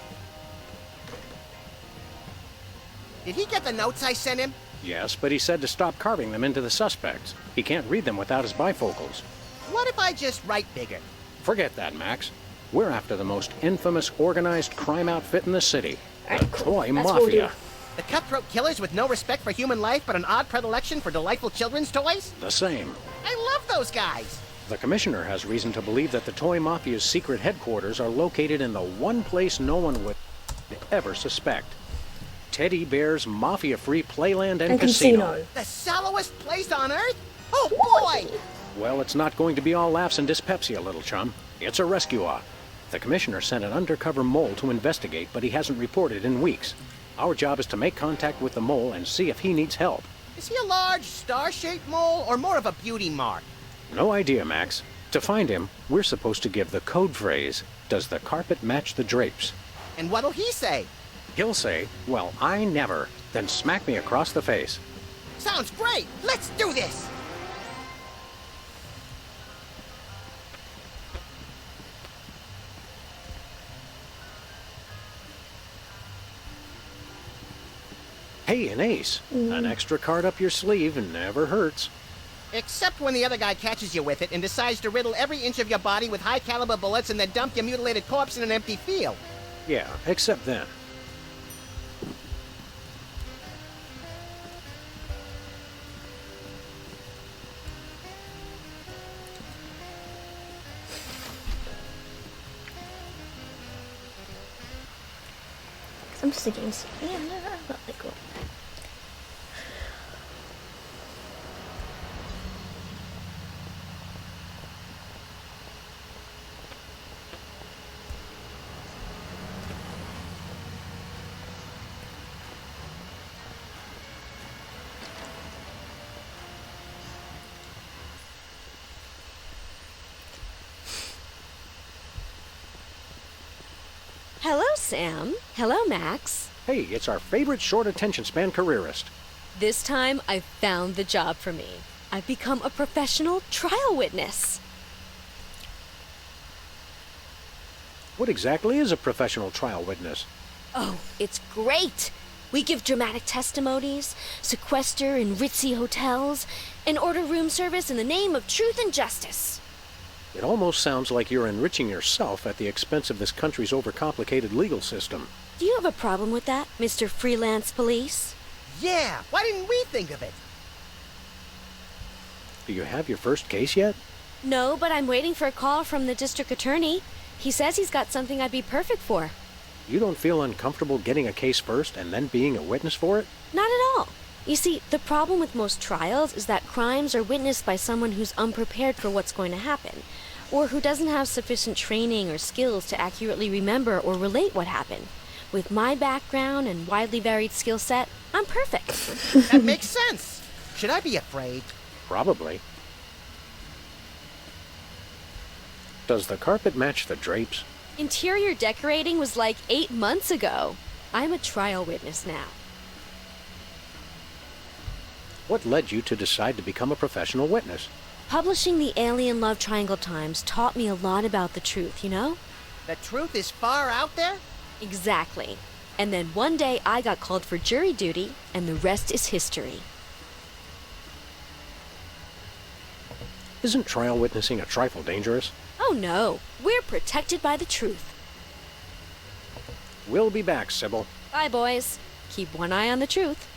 Did he get the notes I sent him? Yes, but he said to stop carving them into the suspects. He can't read them without his bifocals. What if I just write bigger? Forget that, Max. We're after the most infamous organized crime outfit in the city. The Toy Mafia. The cutthroat killers with no respect for human life but an odd predilection for delightful children's toys? The same. I love those guys! The Commissioner has reason to believe that the Toy Mafia's secret headquarters are located in the one place no one would ever suspect. Teddy Bear's mafia-free playland and casino. The shallowest place on Earth? Oh, boy! Well, it's not going to be all laughs and dyspepsia, little chum. It's a rescue-op. The Commissioner sent an undercover mole to investigate, but he hasn't reported in weeks. Our job is to make contact with the mole and see if he needs help. Is he a large, star-shaped mole, or more of a beauty mark? No idea, Max. To find him, we're supposed to give the code phrase, "Does the carpet match the drapes?" And what'll he say? He'll say, "Well, I never," then smack me across the face. Sounds great! Let's do this! Hey, an ace. An extra card up your sleeve never hurts. Except when the other guy catches you with it and decides to riddle every inch of your body with high-caliber bullets and then dump your mutilated corpse in an empty field. Yeah, except then. I'm just thinking, yeah, no, not like cool. Hello, Sam. Hello, Max. Hey, it's our favorite short attention span careerist. This time, I've found the job for me. I've become a professional trial witness. What exactly is a professional trial witness? Oh, it's great. We give dramatic testimonies, sequester in ritzy hotels, and order room service in the name of truth and justice. It almost sounds like you're enriching yourself at the expense of this country's overcomplicated legal system. Do you have a problem with that, Mr. Freelance Police? Yeah, why didn't we think of it? Do you have your first case yet? No, but I'm waiting for a call from the district attorney. He says he's got something I'd be perfect for. You don't feel uncomfortable getting a case first and then being a witness for it? Not at all. You see, the problem with most trials is that crimes are witnessed by someone who's unprepared for what's going to happen, or who doesn't have sufficient training or skills to accurately remember or relate what happened. With my background and widely varied skill set, I'm perfect. That makes sense. Should I be afraid? Probably. Does the carpet match the drapes? Interior decorating was like 8 months ago. I'm a trial witness now. What led you to decide to become a professional witness? Publishing the Alien Love Triangle Times taught me a lot about the truth, you know? The truth is far out there? Exactly. And then one day I got called for jury duty, and the rest is history. Isn't trial witnessing a trifle dangerous? Oh no, we're protected by the truth. We'll be back, Sybil. Bye, boys. Keep one eye on the truth.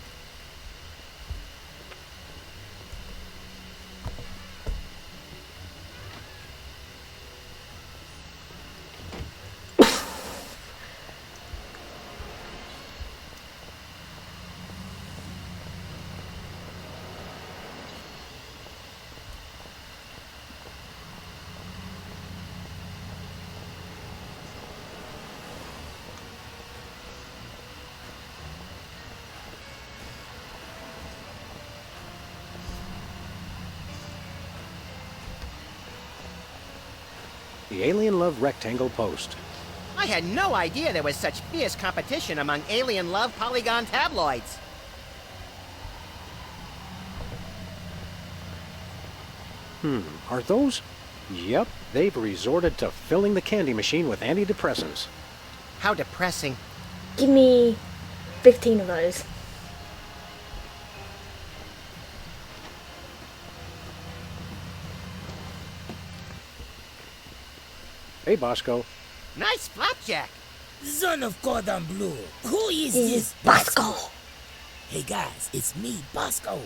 The Alien Love Rectangle Post. I had no idea there was such fierce competition among Alien Love Polygon tabloids. Are those? Yep, they've resorted to filling the candy machine with antidepressants. How depressing. Give me 15 of those. Hey, Bosco. Nice flapjack. Son of cordon bleu. Who is this Bosco? Hey guys, it's me, Bosco.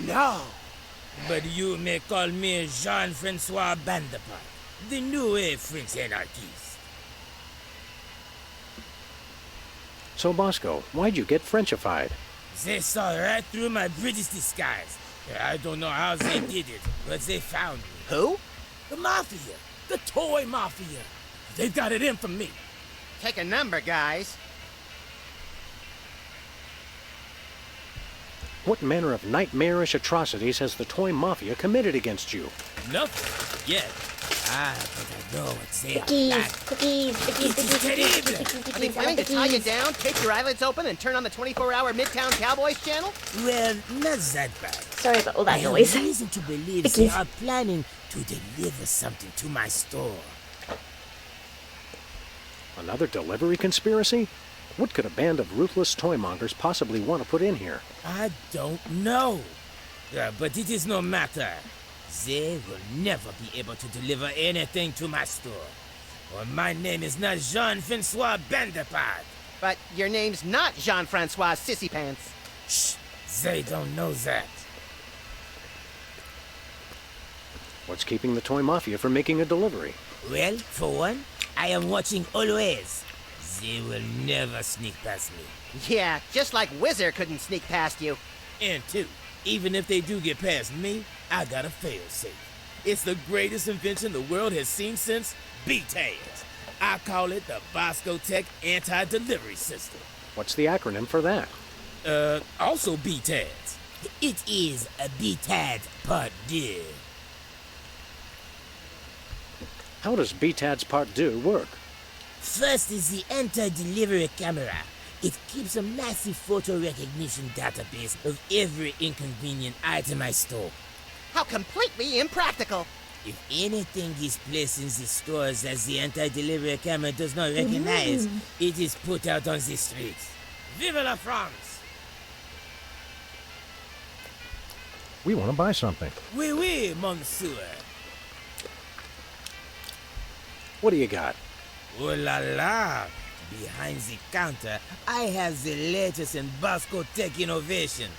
No. But you may call me Jean-Francois Bandepart, the new French anarchist. So, Bosco, why'd you get Frenchified? They saw right through my British disguise. I don't know how they did it, but they found me. Who? The Mafia. The toy Mafia. They've got it in for me. Take a number, guys. What manner of nightmarish atrocities has the toy mafia committed against you? Nothing yet. But I know what they are Cookies, like. cookies. Are they planning to tie you down, tape your eyelids open, and turn on the 24-hour Midtown Cowboys channel? Well, not that bad. Sorry about all that I noise. have reason to believe they are planning to deliver something to my store. Another delivery conspiracy? What could a band of ruthless toymongers possibly want to put in here? I don't know. But it is no matter. They will never be able to deliver anything to my store. Or my name is not Jean-Francois Bandepart. But your name's not Jean-Francois Sissypants. Shh, they don't know that. What's keeping the toy mafia from making a delivery? Well, for one, I am watching always. They will never sneak past me. Yeah, just like Whizzer couldn't sneak past you. And two, even if they do get past me, I got a fail-safe. It's the greatest invention the world has seen since BTADS. I call it the Bosco Tech Anti-Delivery System. What's the acronym for that? Also BTADS. It is a BTADS Part 2. How does BTADS Part 2 work? First is the anti-delivery camera. It keeps a massive photo recognition database of every inconvenient item I store. How completely impractical. If anything is placed in the stores that the anti-delivery camera does not recognize, it is put out on the streets. Vive la France! We want to buy something. Oui, oui, monsieur. What do you got? Oh la la! Behind the counter, I have the latest in Bosco Tech innovation.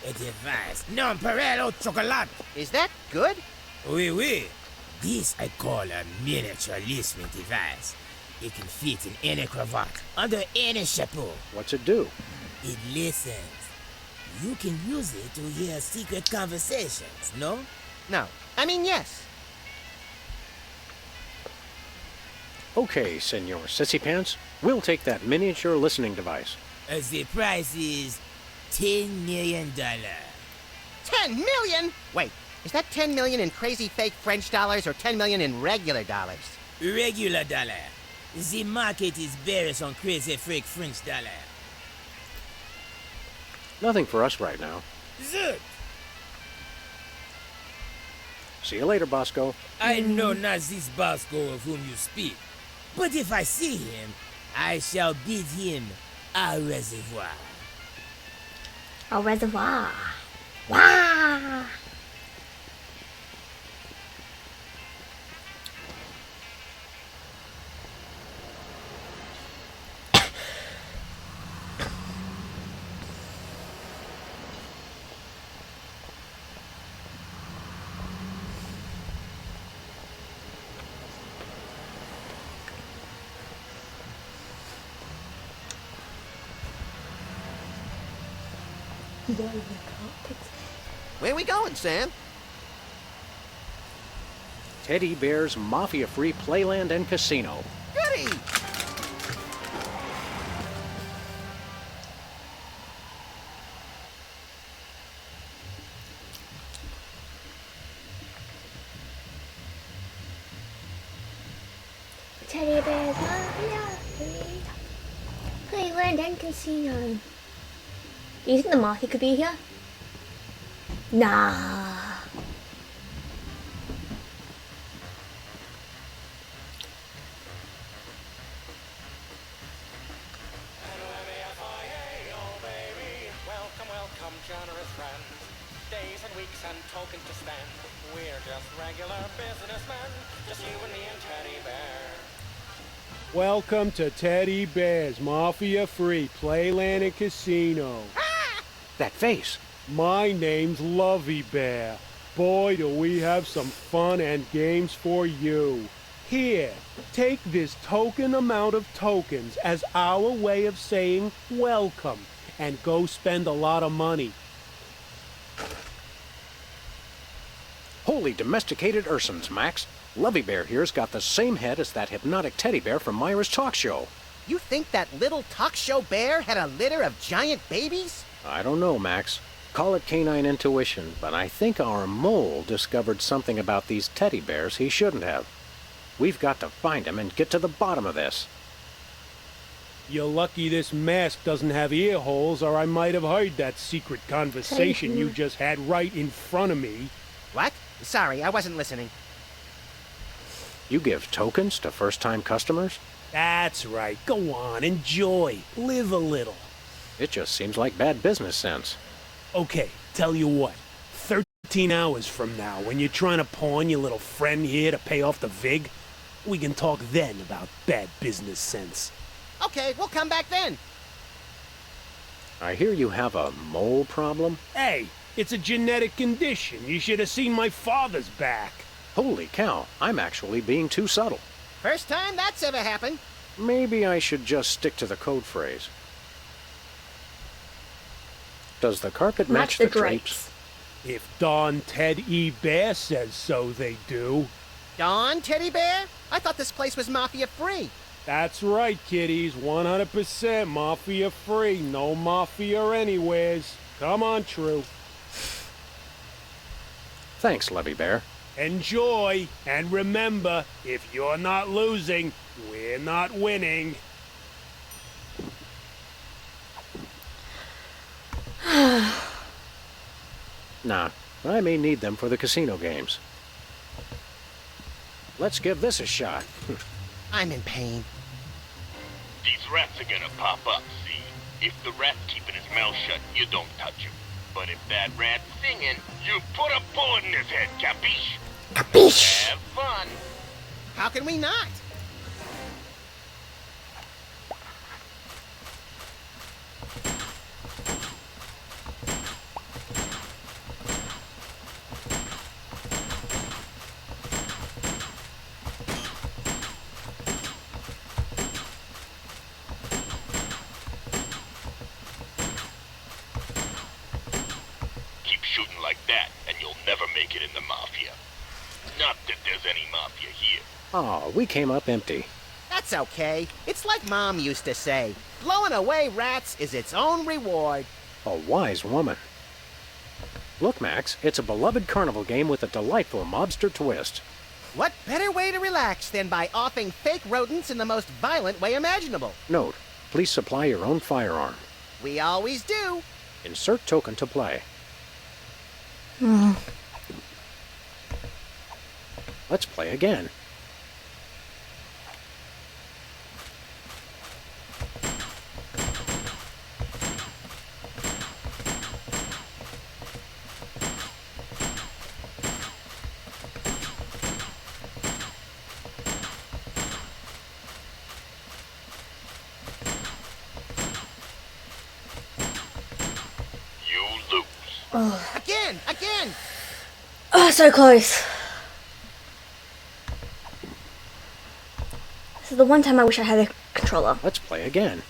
A device, non-parallel chocolate. Is that good? Oui, oui. This I call a miniature listening device. It can fit in any cravat, under any chapeau. What's it do? It listens. You can use it to hear secret conversations, no? No. I mean, yes. Okay, Senor Sissypants. We'll take that miniature listening device. The price is $10 million. 10 million? Wait, Is that 10 million in crazy fake French dollars or 10 million in regular dollars? Regular dollar. The market is bearish on crazy fake French dollar. Nothing for us right now. Zut! See you later, Bosco. I know not this Bosco of whom you speak, but if I see him, I shall bid him au reservoir. Au reservoir. Wow. Where we going, Sam? Teddy Bear's Mafia-Free Playland and Casino. Goody! Teddy Bear's Mafia-Free Playland and Casino. Do you think the Mafia could be here? Nah. Welcome, generous friends. Days and weeks and tokens to spend. We're just regular businessmen. Just you and me and Teddy Bear. Welcome to Teddy Bear's Mafia-Free Playland and Casino. That face. My name's Lovey Bear. Boy, do we have some fun and games for you. Here, take this token amount of tokens as our way of saying welcome, and go spend a lot of money. Holy domesticated Ursons, Max. Lovey Bear here's got the same head as that hypnotic teddy bear from Myra's talk show. You think that little talk show bear had a litter of giant babies? I don't know, Max. Call it canine intuition, but I think our mole discovered something about these teddy bears he shouldn't have. We've got to find him and get to the bottom of this. You're lucky this mask doesn't have ear holes, or I might have heard that secret conversation you just had right in front of me. What? Sorry, I wasn't listening. You give tokens to first-time customers? That's right. Go on, enjoy. Live a little. It just seems like bad business sense. Okay, tell you what. 13 hours from now, when you're trying to pawn your little friend here to pay off the VIG, we can talk then about bad business sense. Okay, we'll come back then. I hear you have a mole problem? Hey, it's a genetic condition. You should have seen my father's back. Holy cow, I'm actually being too subtle. First time that's ever happened. Maybe I should just stick to the code phrase. Does the carpet match the drapes? If Don Ted E. Bear says so, they do. Don Teddy Bear? I thought this place was mafia-free. That's right, kiddies. 100% mafia-free. No mafia anywheres. Come on, True. Thanks, Lovey Bear. Enjoy, and remember, if you're not losing, we're not winning. Nah, I may need them for the casino games. Let's give this a shot. I'm in pain. These rats are gonna pop up, see? If the rat's keeping his mouth shut, you don't touch him. But if that rat's singing, you put a bullet in his head, capiche? Capiche! Have fun. How can we not? Keep shooting like that, and you'll never make it in the Mafia. Not that there's any Mafia here. Oh, we came up empty. That's okay. It's like Mom used to say. Blowing away rats is its own reward. A wise woman. Look, Max, it's a beloved carnival game with a delightful mobster twist. What better way to relax than by offing fake rodents in the most violent way imaginable? Note, please supply your own firearm. We always do. Insert token to play. Let's play again. Again! Oh, so close. This is the one time I wish I had a controller. Let's play again.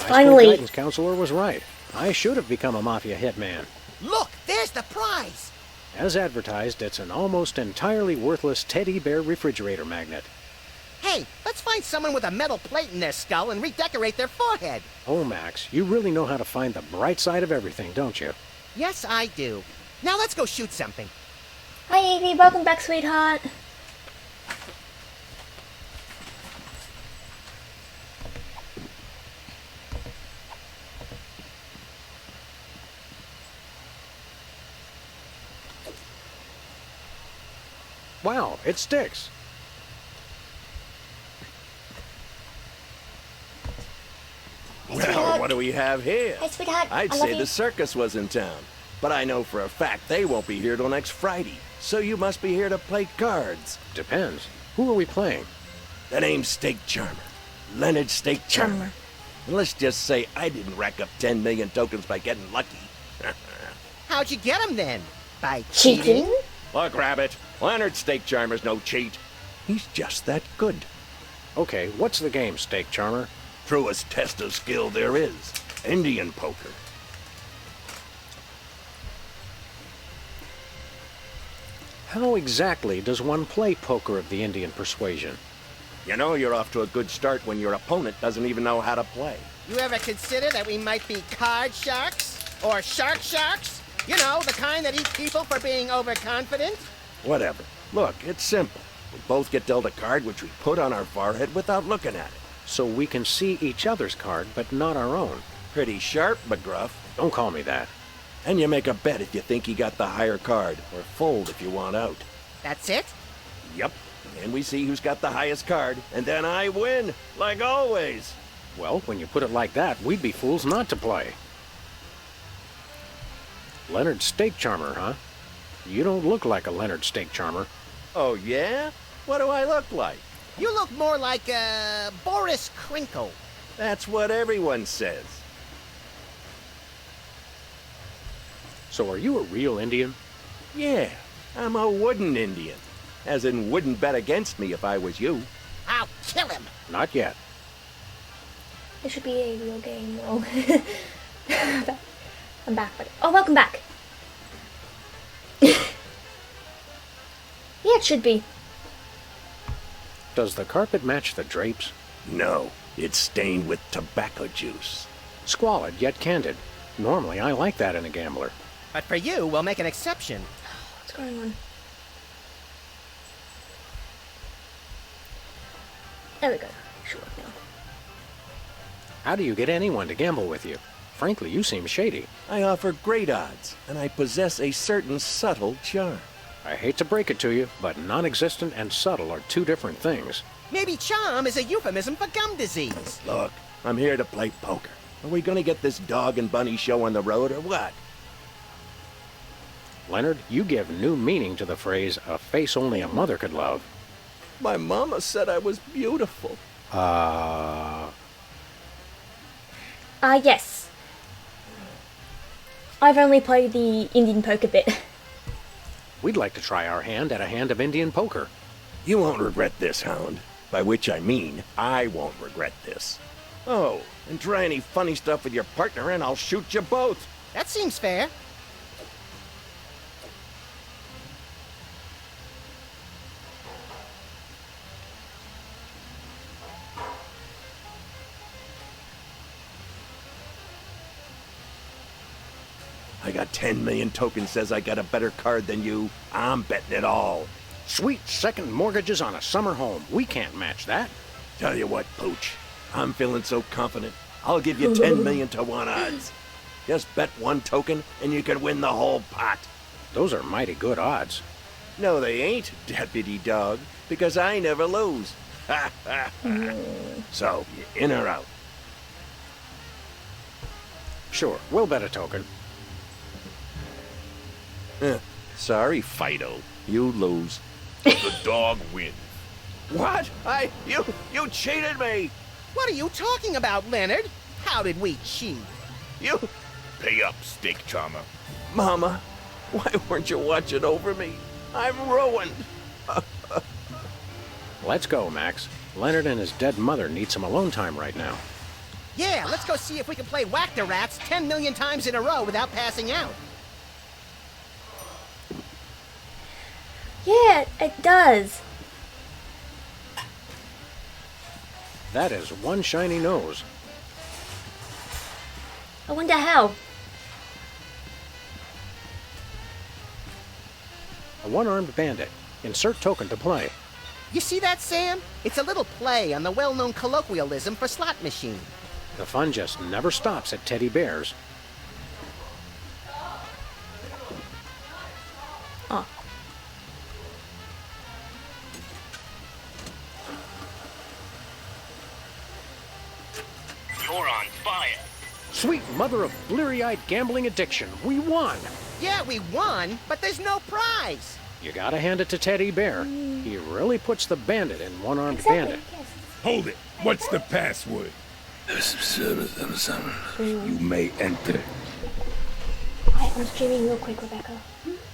My high school guidance counselor was right. I should have become a mafia hitman. Look, there's the prize! As advertised, it's an almost entirely worthless teddy bear refrigerator magnet. Hey, let's find someone with a metal plate in their skull and redecorate their forehead. Oh, Max, you really know how to find the bright side of everything, don't you? Yes, I do. Now let's go shoot something. Hi, Evie. Welcome back, sweetheart. Wow, it sticks. Well, what do we have here? Hey, sweetheart. I'd I love say you. the circus was in town. But I know for a fact they won't be here till next Friday. So you must be here to play cards. Depends. Who are we playing? The name's Steak Charmer. Leonard Steak Charmer. And let's just say I didn't rack up 10 million tokens by getting lucky. How'd you get them then? By Cheating? cheating? Look, Rabbit, Leonard Steak Charmer's no cheat. He's just that good. Okay, what's the game, Steak Charmer? Truest test of skill there is. Indian poker. How exactly does one play poker of the Indian persuasion? You know you're off to a good start when your opponent doesn't even know how to play. You ever consider that we might be card sharks? Or sharks? You know, the kind that eat people for being overconfident? Whatever. Look, it's simple. We both get dealt a card which we put on our forehead without looking at it. So we can see each other's card, but not our own. Pretty sharp, McGruff. Don't call me that. And you make a bet if you think he got the higher card, or fold if you want out. That's it? Yep. And we see who's got the highest card, and then I win, like always. Well, when you put it like that, we'd be fools not to play. Leonard Steak Charmer, huh? You don't look like a Leonard Steak Charmer. Oh, yeah? What do I look like? You look more like, Boris Crinkle. That's what everyone says. So are you a real Indian? Yeah, I'm a wooden Indian. As in, wouldn't bet against me if I was you. I'll kill him. Not yet. This should be a real game, though. I'm back, buddy. Oh, welcome back. Yeah, it should be. Does the carpet match the drapes? No, it's stained with tobacco juice. Squalid, yet candid. Normally, I like that in a gambler. But for you, we'll make an exception. What's going on? There we go. Should work now. How do you get anyone to gamble with you? Frankly, you seem shady. I offer great odds, and I possess a certain subtle charm. I hate to break it to you, but non-existent and subtle are two different things. Maybe charm is a euphemism for gum disease. Look, I'm here to play poker. Are we gonna get this dog and bunny show on the road, or what? Leonard, you give new meaning to the phrase, a face only a mother could love. My mama said I was beautiful. Yes. I've only played the Indian poker bit. We'd like to try our hand at a hand of Indian poker. You won't regret this, Hound. By which I mean, I won't regret this. Oh, and try any funny stuff with your partner and I'll shoot you both. That seems fair. I got 10 million tokens says I got a better card than you. I'm betting it all. Sweet second mortgages on a summer home. We can't match that. Tell you what, Pooch. I'm feeling so confident. I'll give you 10 million to 1 odds. Just bet 1 token and you can win the whole pot. Those are mighty good odds. No, they ain't, Deputy Dog, because I never lose. Ha ha ha. So, you in or out? Sure, we'll bet a token. Sorry, Fido. You lose. The dog wins. What? You cheated me! What are you talking about, Leonard? How did we cheat? You... Pay up, Steak Charmer. Mama, why weren't you watching over me? I'm ruined. Let's go, Max. Leonard and his dead mother need some alone time right now. Yeah, let's go see if we can play Whack-the-Rats 10 million times in a row without passing out. Yeah, it does. That is one shiny nose. I wonder how. A one-armed bandit. Insert token to play. You see that, Sam? It's a little play on the well-known colloquialism for slot machine. The fun just never stops at Teddy Bear's. Oh. You're on fire. Sweet mother of bleary-eyed gambling addiction, we won! Yeah, we won, but there's no prize. You gotta hand it to Teddy Bear. He really puts the bandit in one-armed bandit. Hold it. What's the password? You may enter. I'm streaming real quick, Rebecca.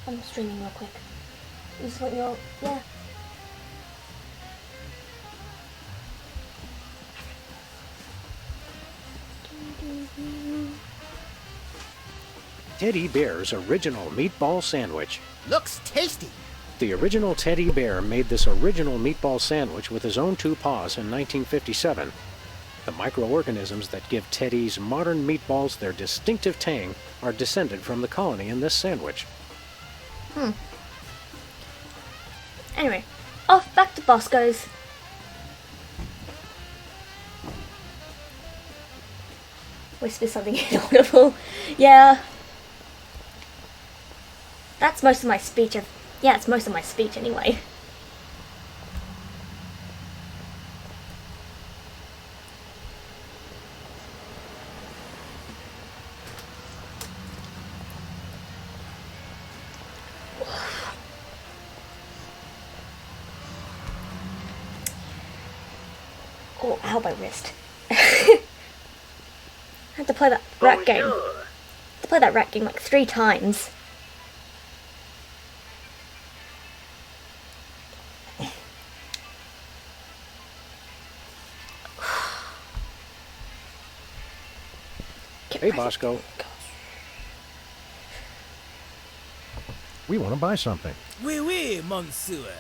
I'm streaming real quick. You just want your... Yeah. Teddy Bear's original meatball sandwich. Looks tasty. The original Teddy Bear made this original meatball sandwich with his own 2 paws in 1957. The microorganisms that give Teddy's modern meatballs their distinctive tang are descended from the colony in this sandwich. Anyway, off back to Bosco's. Whisper something inaudible. Yeah. That's most of my speech. Yeah, it's most of my speech anyway. Oh, ow, my wrist. I had to play that rat game. To play that rat game like 3 times. Hey, Bosco. We want to buy something. Oui, monsieur.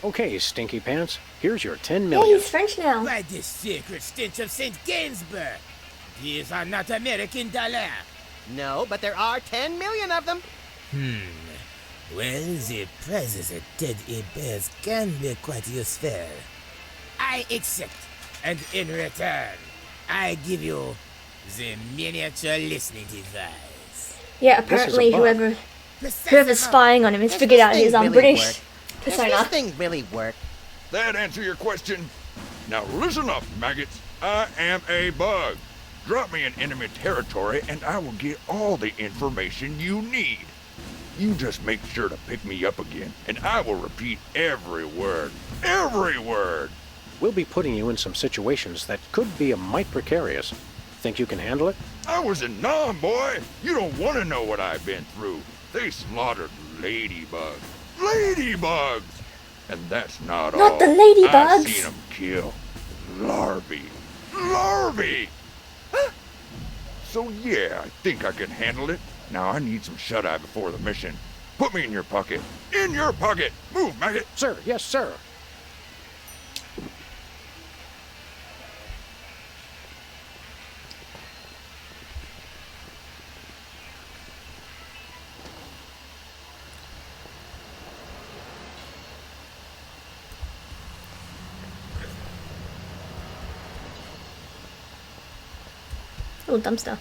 Okay, Stinky Pants. Here's your 10 Yeah, million. he's French now. Why this secret stench of St. Gainsbourg? These are not American dollars. No, but there are 10 million of them. Well, the prizes at Teddy Bear's can be quite useful. I accept, and in return, I give you the miniature listening device. Yeah, apparently whoever's spying on him has figured out his British persona. Does this thing really work? That answer your question? Now listen up, maggots. I am a bug. Drop me in enemy territory and I will get all the information you need. You just make sure to pick me up again, and I will repeat every word. Every word! We'll be putting you in some situations that could be a mite precarious. Think you can handle it? I was in Nam, boy. You don't want to know what I've been through. They slaughtered ladybugs. Ladybugs! And that's not all. Not the ladybugs. I've seen them kill larvae. Larvae! So yeah, I think I can handle it. Now I need some shut-eye before the mission. Put me in your pocket. In your pocket! Move, maggot! Sir, yes, sir. Oh, dumpster.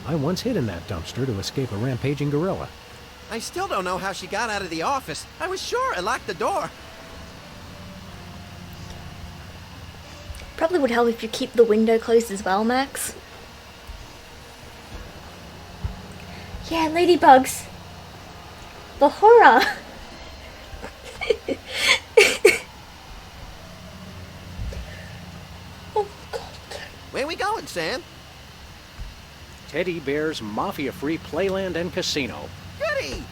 I once hid in that dumpster to escape a rampaging gorilla. I still don't know how she got out of the office. I was sure I locked the door. Probably would help if you keep the window closed as well, Max. Yeah, ladybugs. The horror. Where we going, Sam? Teddy Bear's Mafia-free playland and casino. Goody!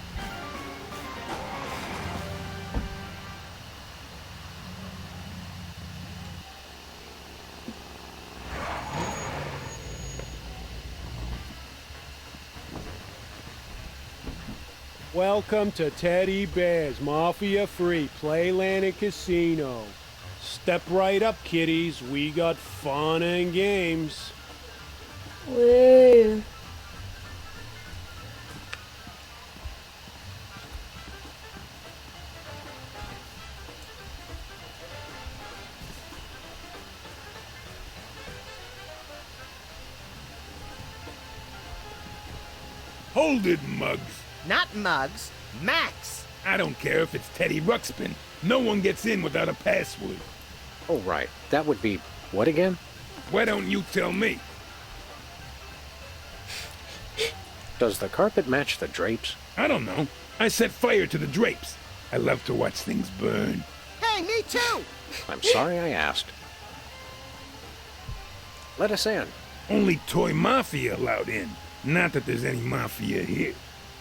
Welcome to Teddy Bear's Mafia-free playland and casino. Step right up, kiddies. We got fun and games. Woo. Hold it, Muggs. Not Muggs, Max. I don't care if it's Teddy Ruxpin. No one gets in without a password. Oh, right. That would be what again? Why don't you tell me? Does the carpet match the drapes? I don't know. I set fire to the drapes. I love to watch things burn. Hey, me too! I'm sorry I asked. Let us in. Only Toy Mafia allowed in. Not that there's any Mafia here.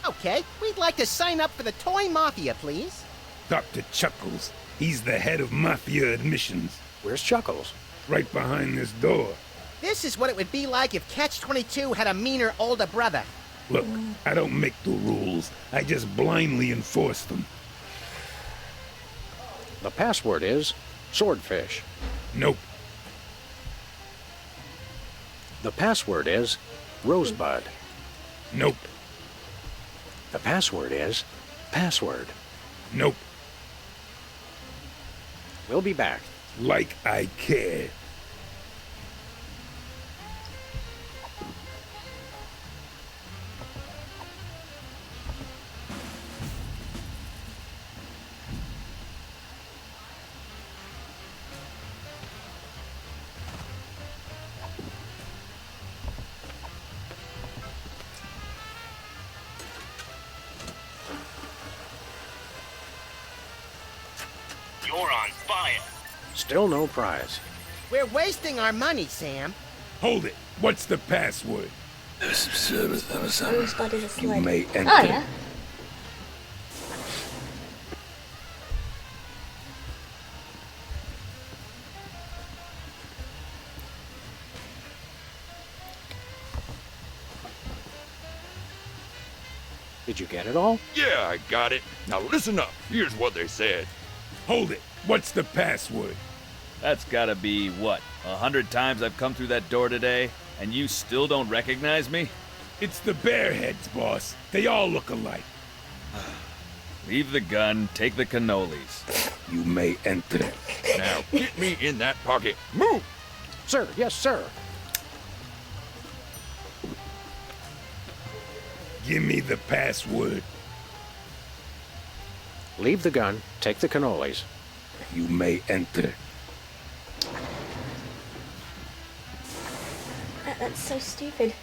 Okay, we'd like to sign up for the Toy Mafia, please. Dr. Chuckles. He's the head of Mafia admissions. Where's Chuckles? Right behind this door. This is what it would be like if Catch-22 had a meaner older brother. Look, I don't make the rules. I just blindly enforce them. The password is swordfish. Nope. The password is rosebud. Nope. The password is password. Nope. We'll be back. Like I care. You're on fire. Still no prize. We're wasting our money, Sam. Hold it. What's the password? Rosebud is a sled. You may enter. Oh, yeah. Did you get it all? Yeah, I got it. Now listen up. Here's what they said. Hold it. What's the password? That's gotta be, what, 100 times I've come through that door today, and you still don't recognize me? It's the Bearheads, boss. They all look alike. Leave the gun, take the cannolis. You may enter. Now get me in that pocket. Move! Sir, yes, sir. Give me the password. Leave the gun, take the cannolis. You may enter. That's so stupid.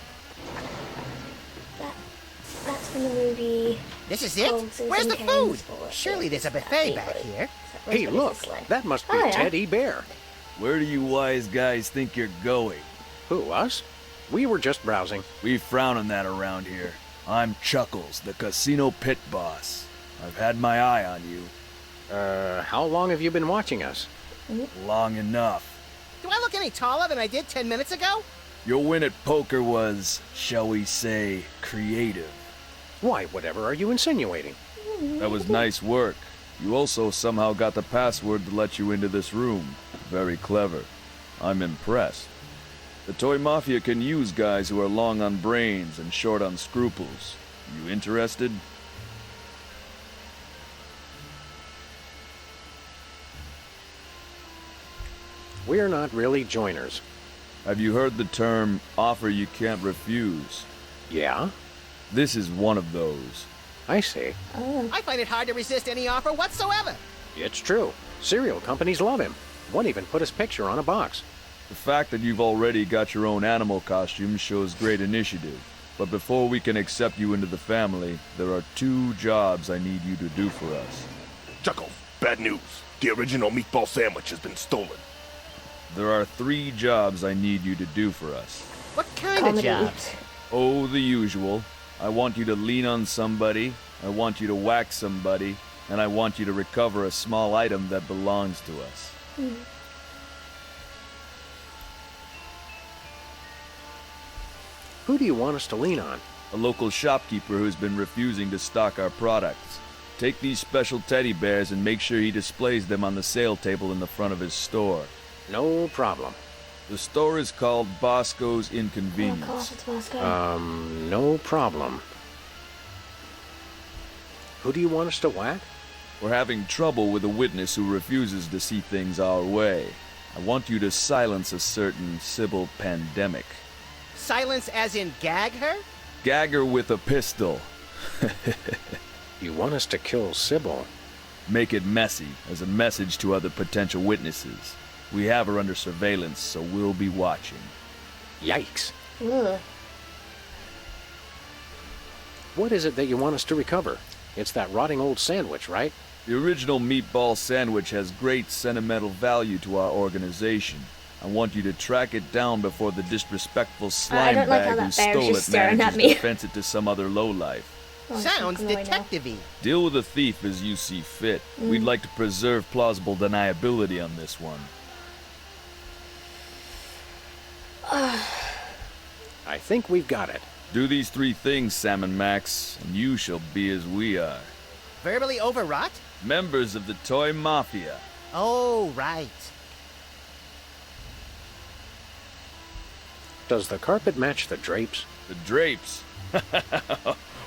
That's from the movie. This is it? Dogs and Where's the Canes food? or Surely there's a buffet back here. Hey, look, that must be Oh, yeah. Teddy Bear. Where do you wise guys think you're going? Who, us? We were just browsing. We frown on that around here. I'm Chuckles, the casino pit boss. I've had my eye on you. How long have you been watching us? Long enough. Do I look any taller than I did 10 minutes ago? Your win at poker was, shall we say, creative. Why, whatever are you insinuating? That was nice work. You also somehow got the password to let you into this room. Very clever. I'm impressed. The Toy Mafia can use guys who are long on brains and short on scruples. You interested? We're not really joiners. Have you heard the term, offer you can't refuse? Yeah? This is one of those. I see. I find it hard to resist any offer whatsoever. It's true. Cereal companies love him. One even put his picture on a box. The fact that you've already got your own animal costume shows great initiative. But before we can accept you into the family, there are 2 jobs I need you to do for us. Chuckles, bad news. The original meatball sandwich has been stolen. There are 3 jobs I need you to do for us. What kind of jobs? Oh, the usual. I want you to lean on somebody, I want you to whack somebody, and I want you to recover a small item that belongs to us. Who do you want us to lean on? A local shopkeeper who's been refusing to stock our products. Take these special teddy bears and make sure he displays them on the sale table in the front of his store. No problem. The store is called Bosco's Oh Inconvenience. gosh, it's Moscow. No problem. Who do you want us to whack? We're having trouble with a witness who refuses to see things our way. I want you to silence a certain Sybil Pandemic. Silence as in gag her? Gag her with a pistol. You want us to kill Sybil? Make it messy, as a message to other potential witnesses. We have her under surveillance, so we'll be watching. Yikes. Ugh. What is it that you want us to recover? It's that rotting old sandwich, right? The original meatball sandwich has great sentimental value to our organization. I want you to track it down before the disrespectful slime don't like how bag who that bear's stole just it staring manages at me. to fence it to some other lowlife. Oh, Sounds fucking annoying now. detective-y. Deal with the thief as you see fit. We'd like to preserve plausible deniability on this one. I think we've got it. Do these 3 things, Salmon Max, and you shall be as we are. Verbally overwrought? Members of the Toy Mafia. Oh, right. Does the carpet match the drapes? The drapes?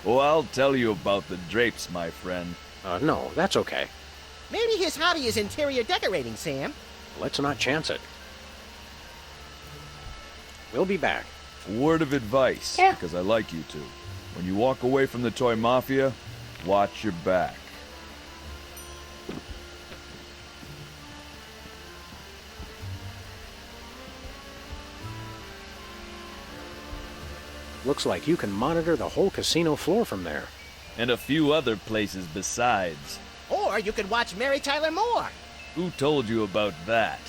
Oh, I'll tell you about the drapes, my friend. No, that's okay. Maybe his hobby is interior decorating, Sam. Let's not chance it. We'll be back. A word of advice, Yeah. because I like you two. When you walk away from the Toy Mafia, watch your back. Looks like you can monitor the whole casino floor from there. And a few other places besides. Or you could watch Mary Tyler Moore. Who told you about that?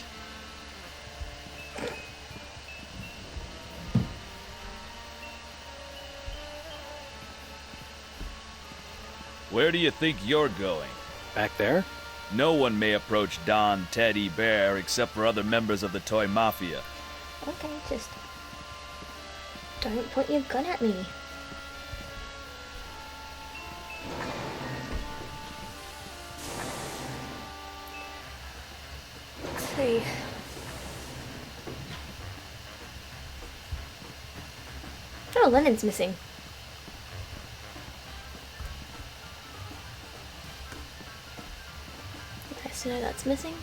Where do you think you're going? Back there? No one may approach Don Teddy Bear except for other members of the Toy Mafia. Okay, just don't point your gun at me. Let's see. Oh, Lennon's missing. Nice to know that's missing.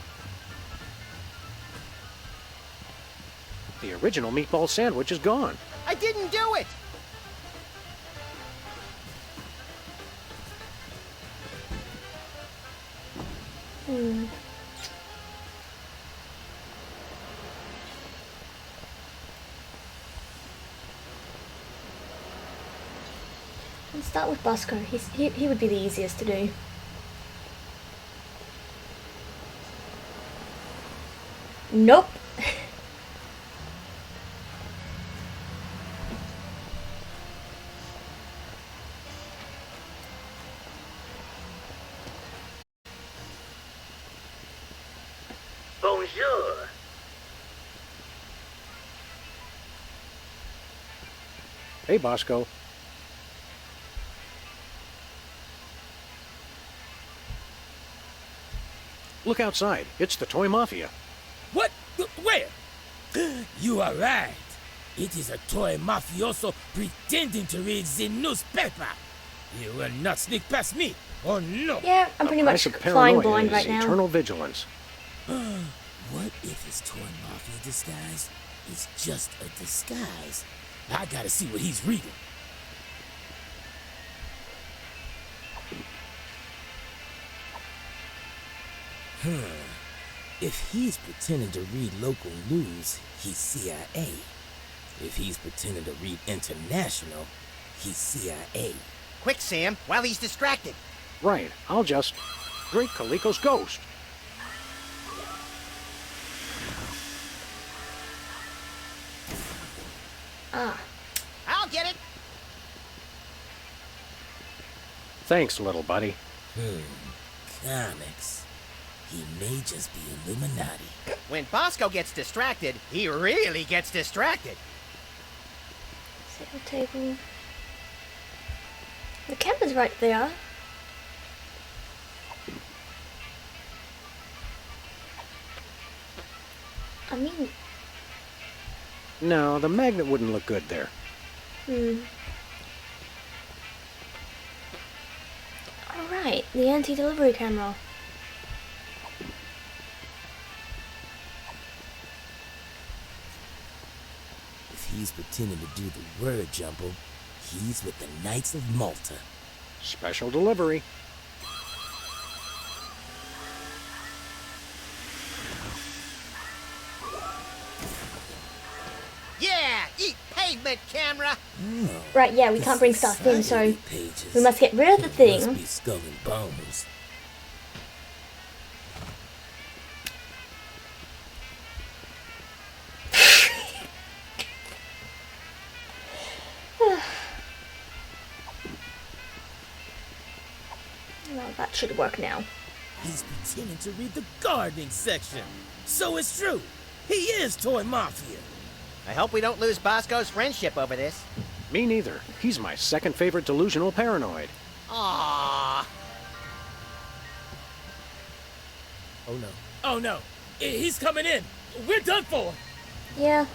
The original meatball sandwich is gone. I didn't do it! Let's start with Bosco. He would be the easiest to do. Bonjour. Hey, Bosco. Look outside. It's the Toy Mafia. What? Where? You are right. It is a toy mafioso pretending to read the newspaper. You will not sneak past me, or no? Yeah, I'm pretty much Price of flying paranoia blind is right now. eternal vigilance. What if his toy mafia disguise is just a disguise? I gotta see what he's reading. If he's pretending to read local news, he's CIA. If he's pretending to read international, he's CIA. Quick, Sam, while he's distracted. Right. I'll just... Great Calico's ghost. Ah. I'll get it. Thanks, little buddy. Comics. He may just be Illuminati. When Bosco gets distracted, he really gets distracted. Sale table. The camera's right there. I mean... No, the magnet wouldn't look good there. Alright, the anti-delivery camera. If he's pretending to do the word jumble, he's with the Knights of Malta. Special delivery. Yeah, eat pavement, camera. Right, yeah, we can't bring stuff in, so we must get rid of the thing. Must be skull and bones. Well, that should work now. He's pretending to read the gardening section. So it's true. He is Toy Mafia. I hope we don't lose Bosco's friendship over this. Me neither. He's my second favorite delusional paranoid. Aww. Oh no. Oh no. He's coming in. We're done for. Yeah.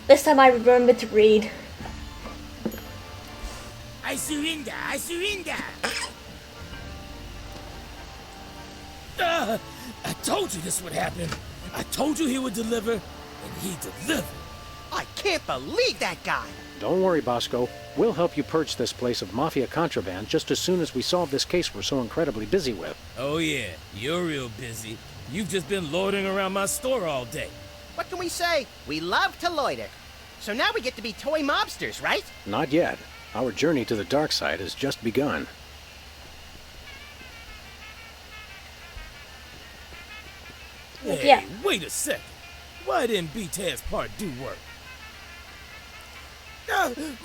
This time I remembered to read. I surrender. I surrender. I told you this would happen. I told you he would deliver, and he delivered. I can't believe that guy. Don't worry, Bosco. We'll help you purge this place of mafia contraband just as soon as we solve this case we're so incredibly busy with. Oh yeah, you're real busy. You've just been loitering around my store all day. What can we say? We love to loiter. So now we get to be toy mobsters, right? Not yet. Our journey to the dark side has just begun. Hey, yeah. Wait a second. Why didn't BT's part 2 work?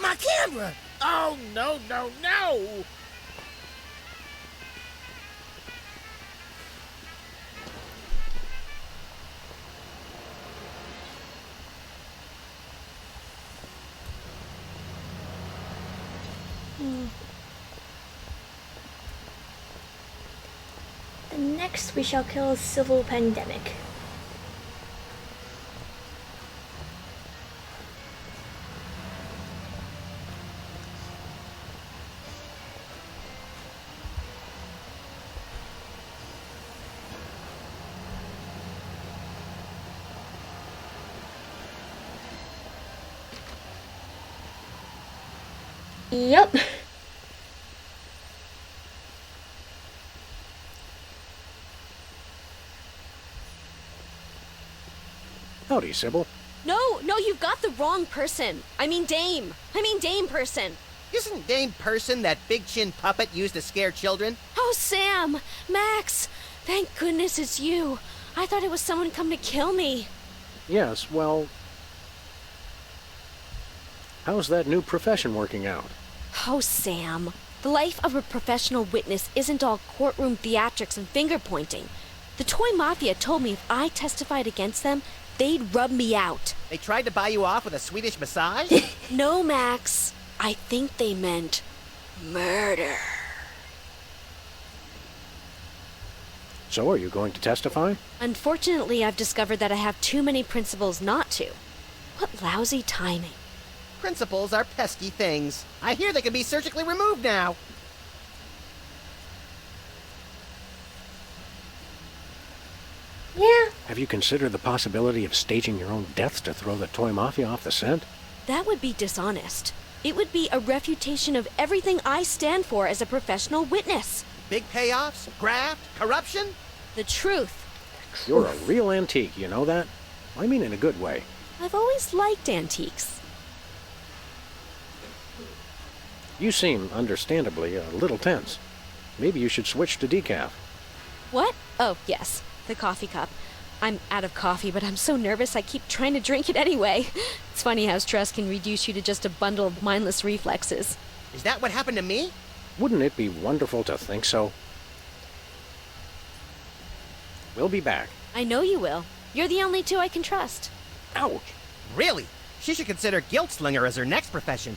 My camera! Oh, no, no, no! Next we shall kill a civil pandemic. Yep. Howdy, Sybil. No, you've got the wrong person. I mean Dame person. Isn't Dame Person that big chin puppet used to scare children? Oh, Sam! Max! Thank goodness it's you. I thought it was someone come to kill me. Yes, well... How's that new profession working out? Oh, Sam. The life of a professional witness isn't all courtroom theatrics and finger-pointing. The Toy Mafia told me if I testified against them, they'd rub me out. They tried to buy you off with a Swedish massage? No, Max. I think they meant murder. So are you going to testify? Unfortunately, I've discovered that I have too many principles not to. What lousy timing. Principles are pesky things. I hear they can be surgically removed now. Yeah. Have you considered the possibility of staging your own deaths to throw the Toy Mafia off the scent? That would be dishonest. It would be a refutation of everything I stand for as a professional witness. Big payoffs, graft, corruption? The truth. You're a real antique, you know that? I mean in a good way. I've always liked antiques. You seem, understandably, a little tense. Maybe you should switch to decaf. What? Oh, yes. The coffee cup. I'm out of coffee, but I'm so nervous I keep trying to drink it anyway. It's funny how stress can reduce you to just a bundle of mindless reflexes. Is that what happened to me? Wouldn't it be wonderful to think so? We'll be back. I know you will. You're the only two I can trust. Ouch! Really? She should consider guilt slinger as her next profession.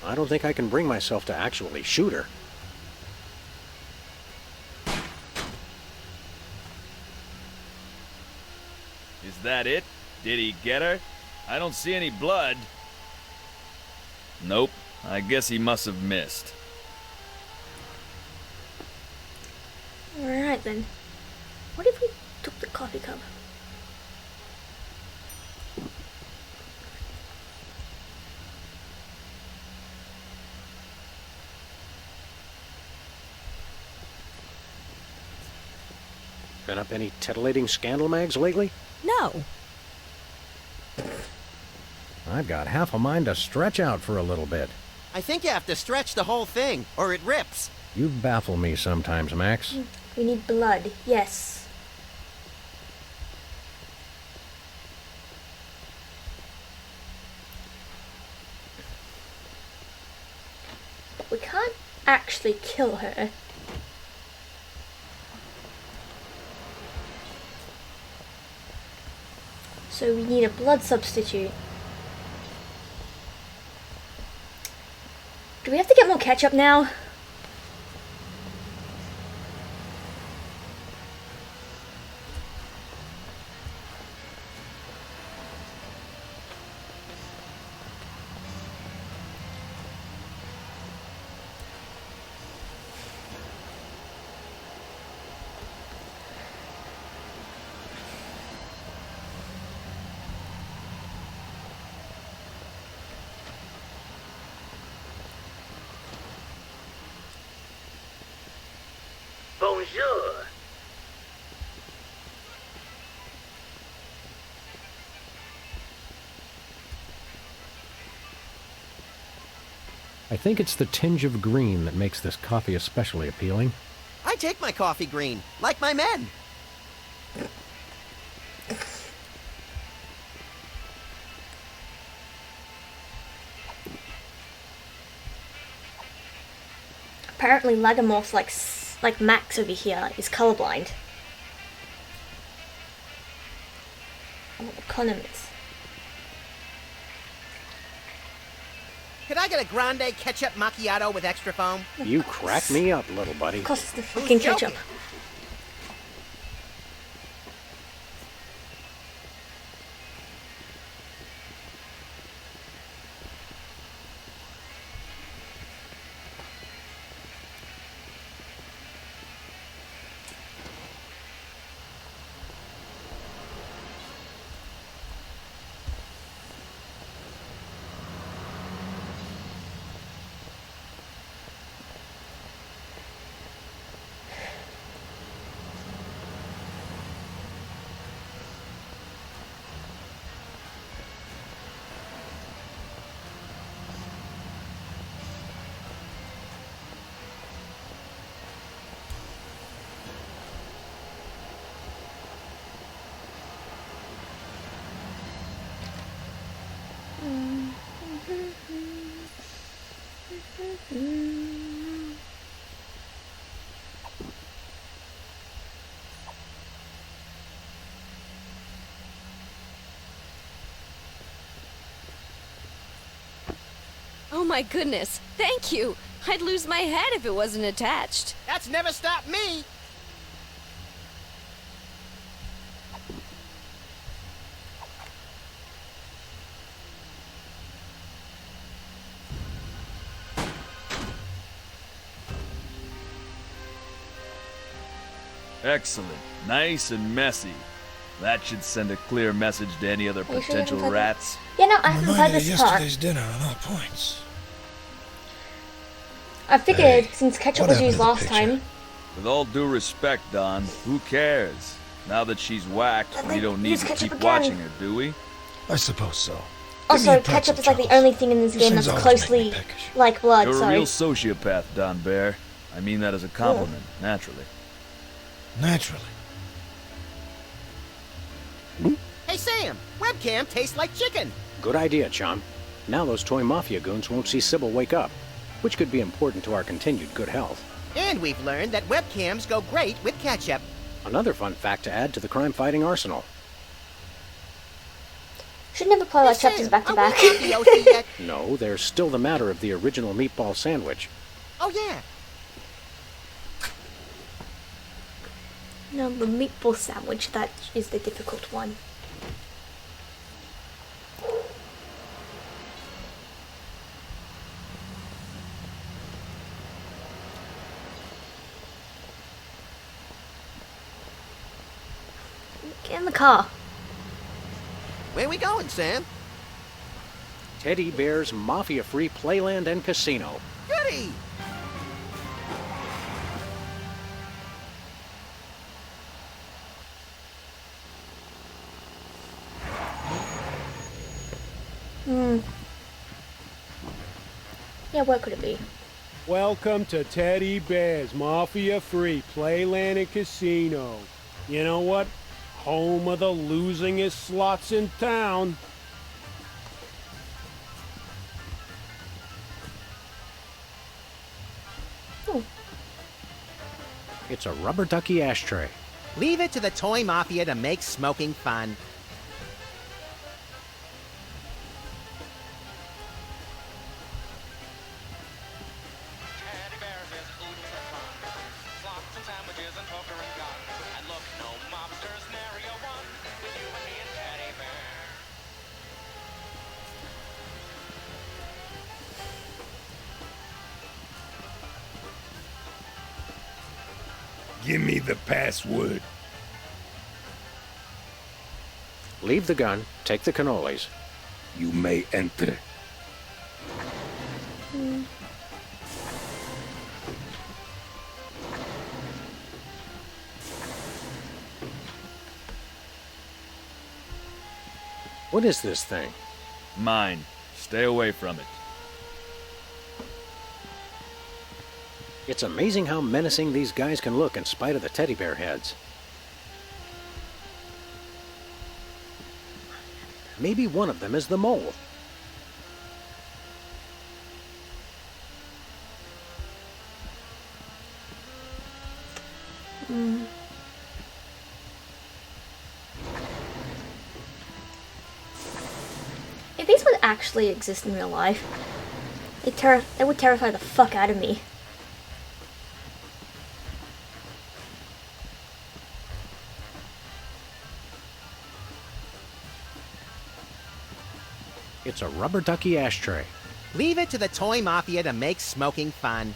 I don't think I can bring myself to actually shoot her. Is that it? Did he get her? I don't see any blood. Nope. I guess he must have missed. Alright then. What if we took the coffee cup? Been up any titillating scandal mags lately? No. I've got half a mind to stretch out for a little bit. I think you have to stretch the whole thing, or it rips. You baffle me sometimes, Max. We need blood, yes. But we can't actually kill her. So we need a blood substitute. Do we have to get more ketchup now? Bonjour. I think it's the tinge of green that makes this coffee especially appealing. I take my coffee green, like my men. Apparently Lagamorph's like Max over here is colorblind. Oh, economists. Could I get a grande ketchup macchiato with extra foam? You crack me up, little buddy. Costs the fucking ketchup. my goodness. Thank you. I'd lose my head if it wasn't attached. That's never stopped me. Excellent. Nice and messy. That should send a clear message to any other Are you sure you potential haven't played rats. Yeah, no, I haven't played this part. Yesterday's dinner on all points. I figured since ketchup was used last time. With all due respect, Don, who cares? Now that she's whacked, we don't need use to ketchup keep again. watching her, do we? I suppose so. Also, ketchup is like the only thing in this game that's closely like blood, You're so. a real sociopath, Don Bear. I mean that as a compliment, naturally. Naturally. Hey, Sam, webcam tastes like chicken. Good idea, chum. Now those toy mafia goons won't see Sybil wake up, which could be important to our continued good health. And we've learned that webcams go great with ketchup. Another fun fact to add to the crime-fighting arsenal. Should never play like chapters back to back. No, there's still the matter of the original meatball sandwich. Oh, yeah. No, the meatball sandwich, that is the difficult one. Get in the car. Where we going, Sam? Teddy Bear's mafia-free playland and casino. Goody! Yeah, where could it be? Welcome to Teddy Bear's Mafia-Free Playland and Casino. You know what? Home of the losingest slots in town. It's a rubber ducky ashtray. Leave it to the toy mafia to make smoking fun. Give me the password. Leave the gun, take the cannolis. You may enter. What is this thing? Mine. Stay away from it. It's amazing how menacing these guys can look in spite of the teddy bear heads. Maybe one of them is the mole. If these would actually exist in real life, they would terrify the fuck out of me. It's a rubber ducky ashtray. Leave it to the toy mafia to make smoking fun.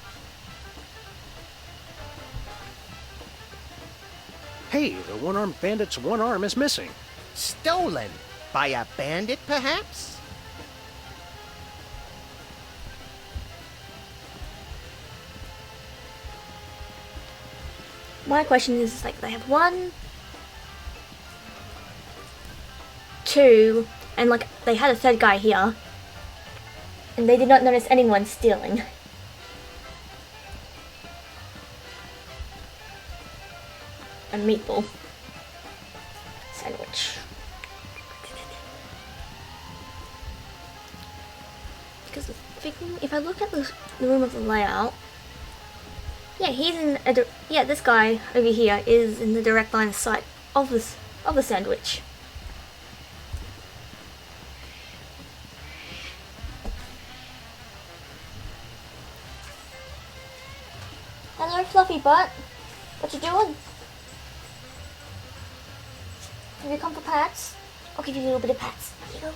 Hey, the one-armed bandit's one arm is missing. Stolen by a bandit, perhaps? My question is, like, they have 1, 2, and like they had a third guy here, and they did not notice anyone stealing. A meatball sandwich. Because if I look at the room of the layout, yeah, he's in a this guy over here is in the direct line of sight of the sandwich. Fluffy butt. What you doing? Have you come for pats? I'll give you a little bit of pats. Here you go.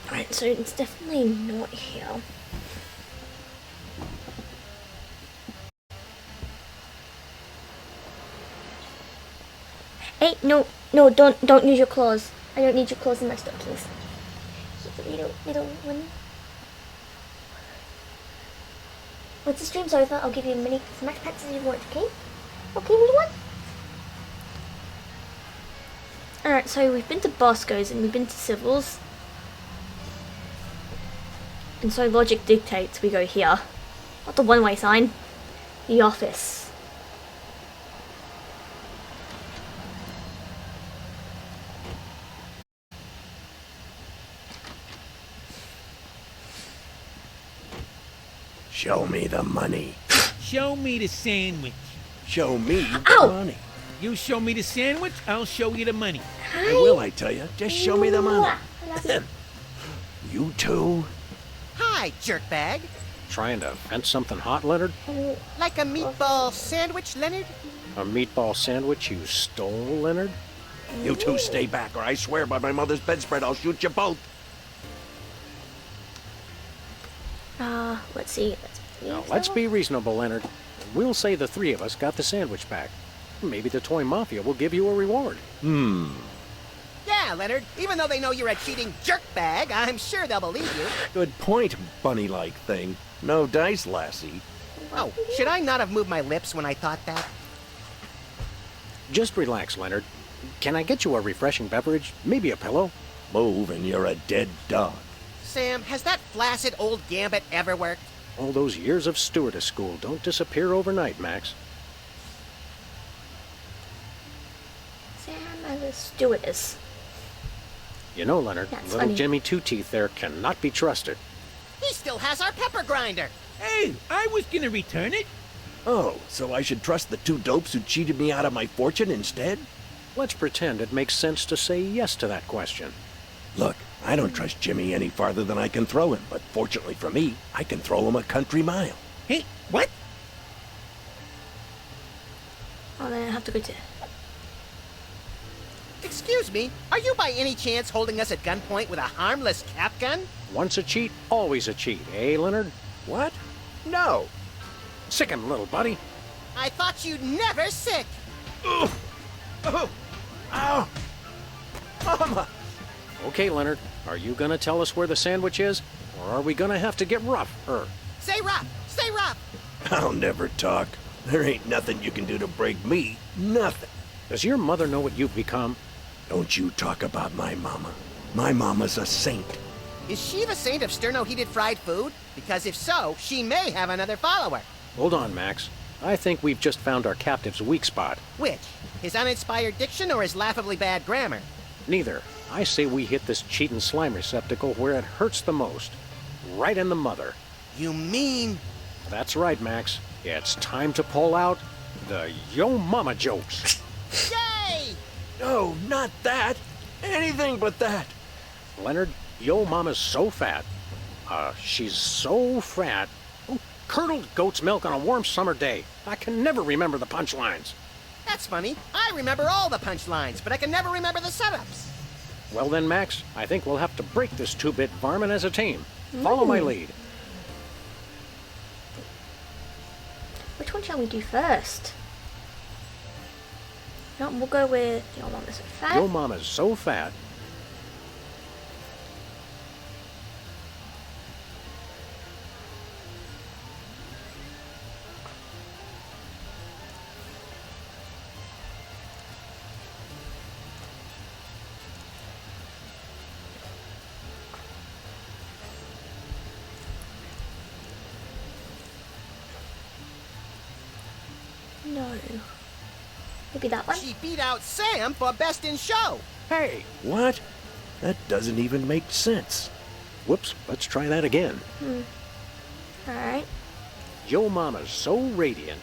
Alright, so it's definitely not here. Hey, no, don't use your claws. I don't need your claws in my stockings. Little one. What's the stream sofa? I'll give you as much pets as you want, okay? Okay, little one? Alright, so we've been to Bosco's and we've been to Civil's. And so logic dictates we go here. Not the one-way sign. The office. Show me the money. Show me the sandwich. Show me the money. You show me the sandwich, I'll show you the money. I will, I tell you. Just show me the money. You too? Hi, jerkbag. Trying to vent something hot, Leonard? Like a meatball sandwich, Leonard? A meatball sandwich you stole, Leonard? You two stay back, or I swear by my mother's bedspread I'll shoot you both. Let's see. Now, let's be reasonable, Leonard. We'll say the three of us got the sandwich back. Maybe the Toy Mafia will give you a reward. Yeah, Leonard. Even though they know you're a cheating jerkbag, I'm sure they'll believe you. Good point, bunny-like thing. No dice, lassie. Oh, should I not have moved my lips when I thought that? Just relax, Leonard. Can I get you a refreshing beverage? Maybe a pillow? Move and you're a dead dog. Sam, has that flaccid old gambit ever worked? All those years of stewardess school don't disappear overnight, Max. Sam as a stewardess. You know, Leonard, That's little funny. Jimmy Two-Teeth there cannot be trusted. He still has our pepper grinder. Hey, I was gonna return it. Oh, so I should trust the two dopes who cheated me out of my fortune instead? Let's pretend it makes sense to say yes to that question. Look, I don't trust Jimmy any farther than I can throw him, but fortunately for me, I can throw him a country mile. Hey, what? Oh, then I have to go to... Excuse me, are you by any chance holding us at gunpoint with a harmless cap gun? Once a cheat, always a cheat, eh, Leonard? What? No. Sick him, little buddy. I thought you'd never sick. Oh! Ow! Mama! Okay, Leonard, are you gonna tell us where the sandwich is? Or are we gonna have to get rough, Say rough! Say rough! I'll never talk. There ain't nothing you can do to break me. Nothing. Does your mother know what you've become? Don't you talk about my mama. My mama's a saint. Is she the saint of sterno-heated fried food? Because if so, she may have another follower. Hold on, Max. I think we've just found our captive's weak spot. Which? His uninspired diction or his laughably bad grammar? Neither. I say we hit this cheatin' slime receptacle where it hurts the most. Right in the mother. You mean... That's right, Max. It's time to pull out the Yo Mama jokes. Yay! No, not that. Anything but that. Leonard, Yo Mama's so fat. She's so fat. Oh, curdled goat's milk on a warm summer day. I can never remember the punchlines. That's funny. I remember all the punchlines, but I can never remember the setups. Well then, Max, I think we'll have to break this two-bit varmint as a team. Follow my lead. Which one shall we do first? No, we'll go with Your Mama's So Fat. Yo Mama's so fat. No. Maybe that one? She beat out Sam for Best in Show. Hey! What? That doesn't even make sense. Whoops, let's try that again. Alright. Yo Mama's so radiant.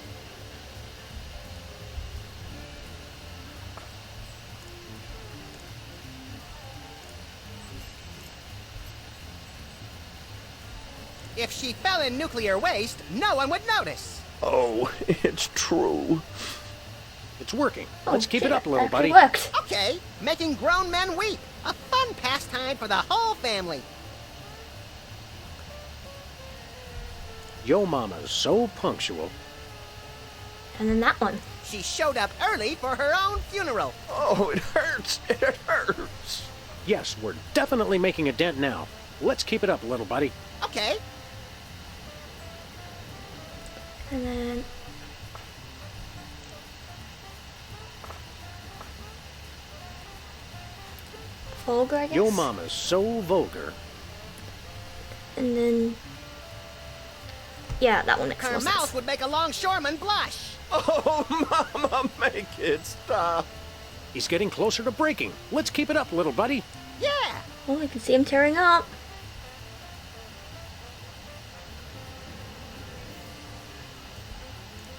If she fell in nuclear waste, no one would notice. Oh, it's true. It's working. Let's keep it up, little actually buddy. worked. Okay, making grown men weep. A fun pastime for the whole family. Yo mama's so punctual. And then that one. She showed up early for her own funeral. Oh, it hurts. It hurts. Yes, we're definitely making a dent now. Let's keep it up, little buddy. Okay. And then... vulgar, I guess? Yo mama's so vulgar. And then... yeah, that one makes Her more sense. mouth would make a longshoreman blush. Oh, Mama, make it stop. He's getting closer to breaking. Let's keep it up, little buddy. Yeah. Oh, I can see him tearing up.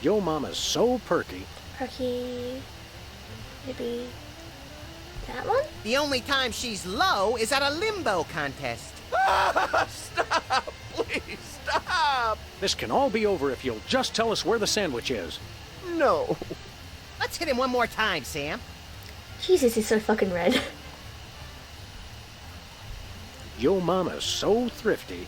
Yo mama's so perky. Perky... maybe... that one? The only time she's low is at a limbo contest. Stop! Please, stop! This can all be over if you'll just tell us where the sandwich is. No. Let's hit him one more time, Sam. Jesus, he's so fucking red. Yo mama's so thrifty.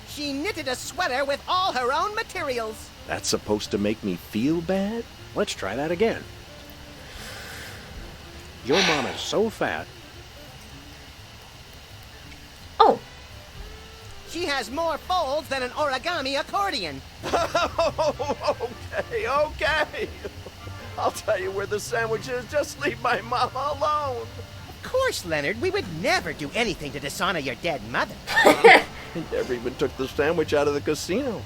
She knitted a sweater with all her own materials. That's supposed to make me feel bad? Let's try that again. Yo mama's so fat. Oh. She has more folds than an origami accordion. Okay. I'll tell you where the sandwich is. Just leave my mama alone. Of course, Leonard. We would never do anything to dishonor your dead mother. He never even took the sandwich out of the casino.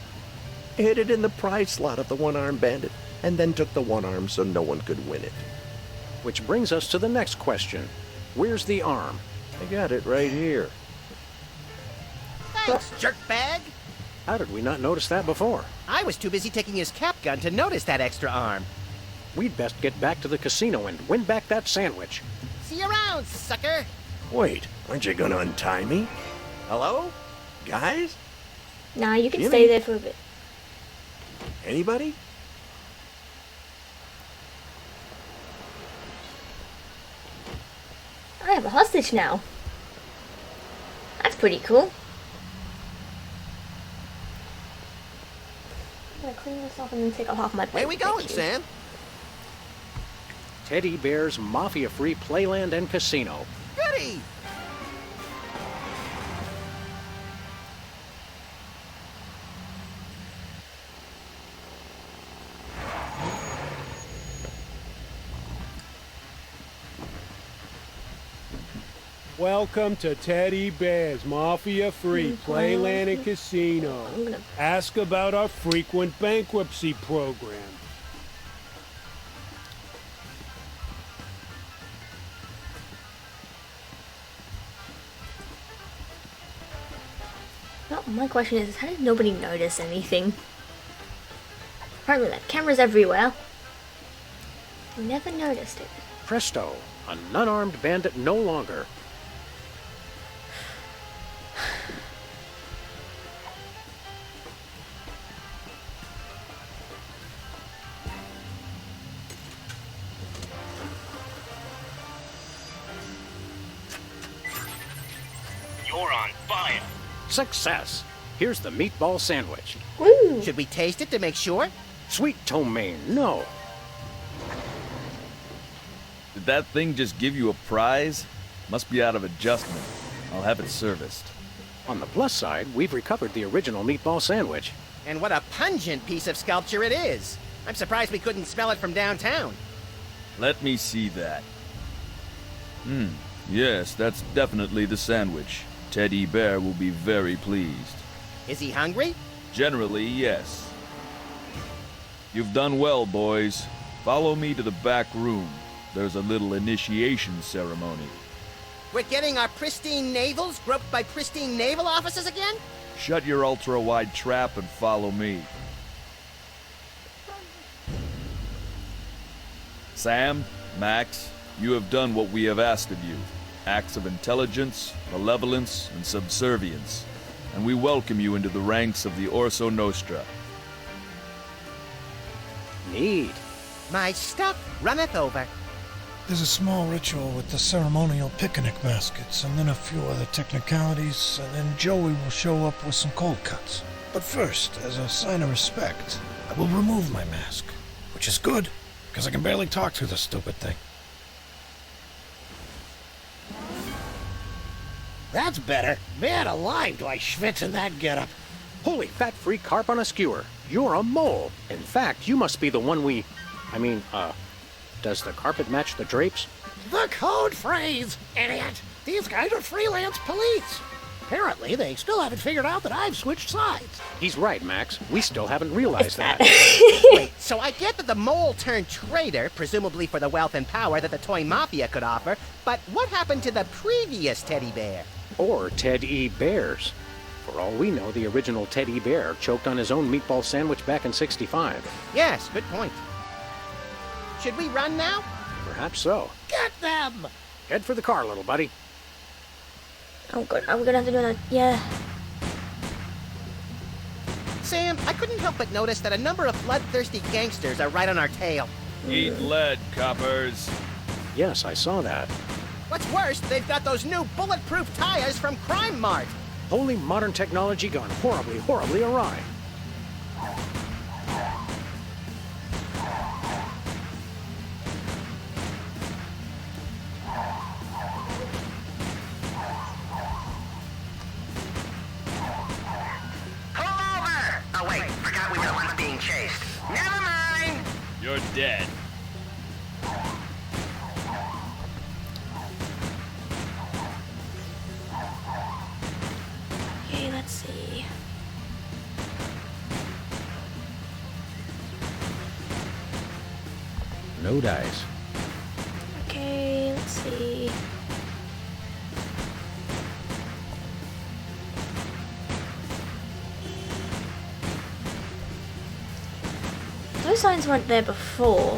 Hid it in the prize slot of the one-armed bandit, and then took the one arm so no one could win it. Which brings us to the next question. Where's the arm? I got it right here. Thanks, jerkbag. How did we not notice that before? I was too busy taking his cap gun to notice that extra arm. We'd best get back to the casino and win back that sandwich. See you around, sucker. Wait, aren't you gonna untie me? Hello? Guys? Nah, you can Jimmy? stay there for a bit. Anybody? I have a hostage now. That's pretty cool. I'm gonna clean this off and then take off half my Where we going, Sam? Teddy Bear's mafia-free playland and casino. Goody! Welcome to Teddy Bear's Mafia-Free Playland and Casino. Ask about our frequent bankruptcy program. Well, my question is, how did nobody notice anything? Apparently, that camera's everywhere. Never noticed it. Presto, an unarmed bandit no longer. You're on fire. Success! Here's the meatball sandwich. Woo! Should we taste it to make sure? Sweet ptomaine, no. Did that thing just give you a prize? Must be out of adjustment. I'll have it serviced. On the plus side, we've recovered the original meatball sandwich. And what a pungent piece of sculpture it is. I'm surprised we couldn't smell it from downtown. Let me see that. Yes, that's definitely the sandwich. Teddy Bear will be very pleased. Is he hungry? Generally, yes. You've done well, boys. Follow me to the back room. There's a little initiation ceremony. We're getting our pristine navels groped by pristine naval officers again? Shut your ultra-wide trap and follow me. Sam, Max, you have done what we have asked of you. acts of intelligence, malevolence, and subservience, and we welcome you into the ranks of the Orso Nostra. Neat. My stuff runneth over. There's a small ritual with the ceremonial picnic baskets, and then a few other technicalities, and then Joey will show up with some cold cuts. But first, as a sign of respect, I will remove my mask. Which is good, because I can barely talk through the stupid thing. That's better. Man alive, do I schwitz in that getup. Holy fat-free carp on a skewer. You're a mole. In fact, you must be the one does the carpet match the drapes? The code phrase, idiot. These guys are freelance police. Apparently, they still haven't figured out that I've switched sides. He's right, Max. We still haven't realized that. Wait, so I get that the mole turned traitor, presumably for the wealth and power that the toy mafia could offer, but what happened to the previous teddy bear? Or Ted E. Bears. For all we know, the original Ted E. Bear choked on his own meatball sandwich back in '65. Yes, good point. Should we run now? Perhaps so. Get them! Head for the car, little buddy. Oh god, are we gonna have to do that? Yeah. Sam, I couldn't help but notice that a number of bloodthirsty gangsters are right on our tail. Eat lead, coppers. Yes, I saw that. What's worse, they've got those new bulletproof tires from Crime Mart. Holy modern technology gone horribly, horribly awry. Oh wait, forgot we were the ones being chased. Never mind! You're dead. Okay, let's see. No dice. Okay, let's see. Those signs weren't there before.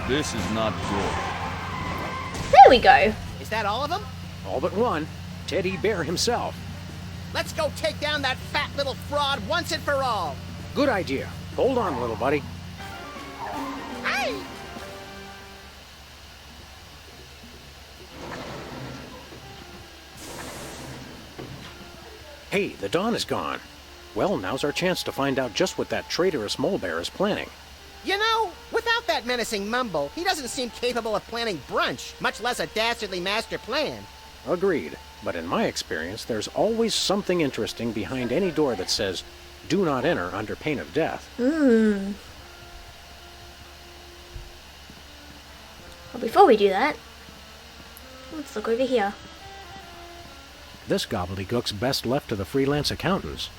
This is not good. There we go. Is that all of them? All but one. Ted E. Bear himself. Let's go take down that fat little fraud once and for all. Good idea. Hold on, little buddy. Hey! Hey, the dawn is gone. Well, now's our chance to find out just what that traitorous mole bear is planning. You know, without that menacing mumble, he doesn't seem capable of planning brunch, much less a dastardly master plan. Agreed. But in my experience, there's always something interesting behind any door that says, "Do not enter under pain of death." Well, before we do that, let's look over here. This gobbledygook's best left to the freelance accountants.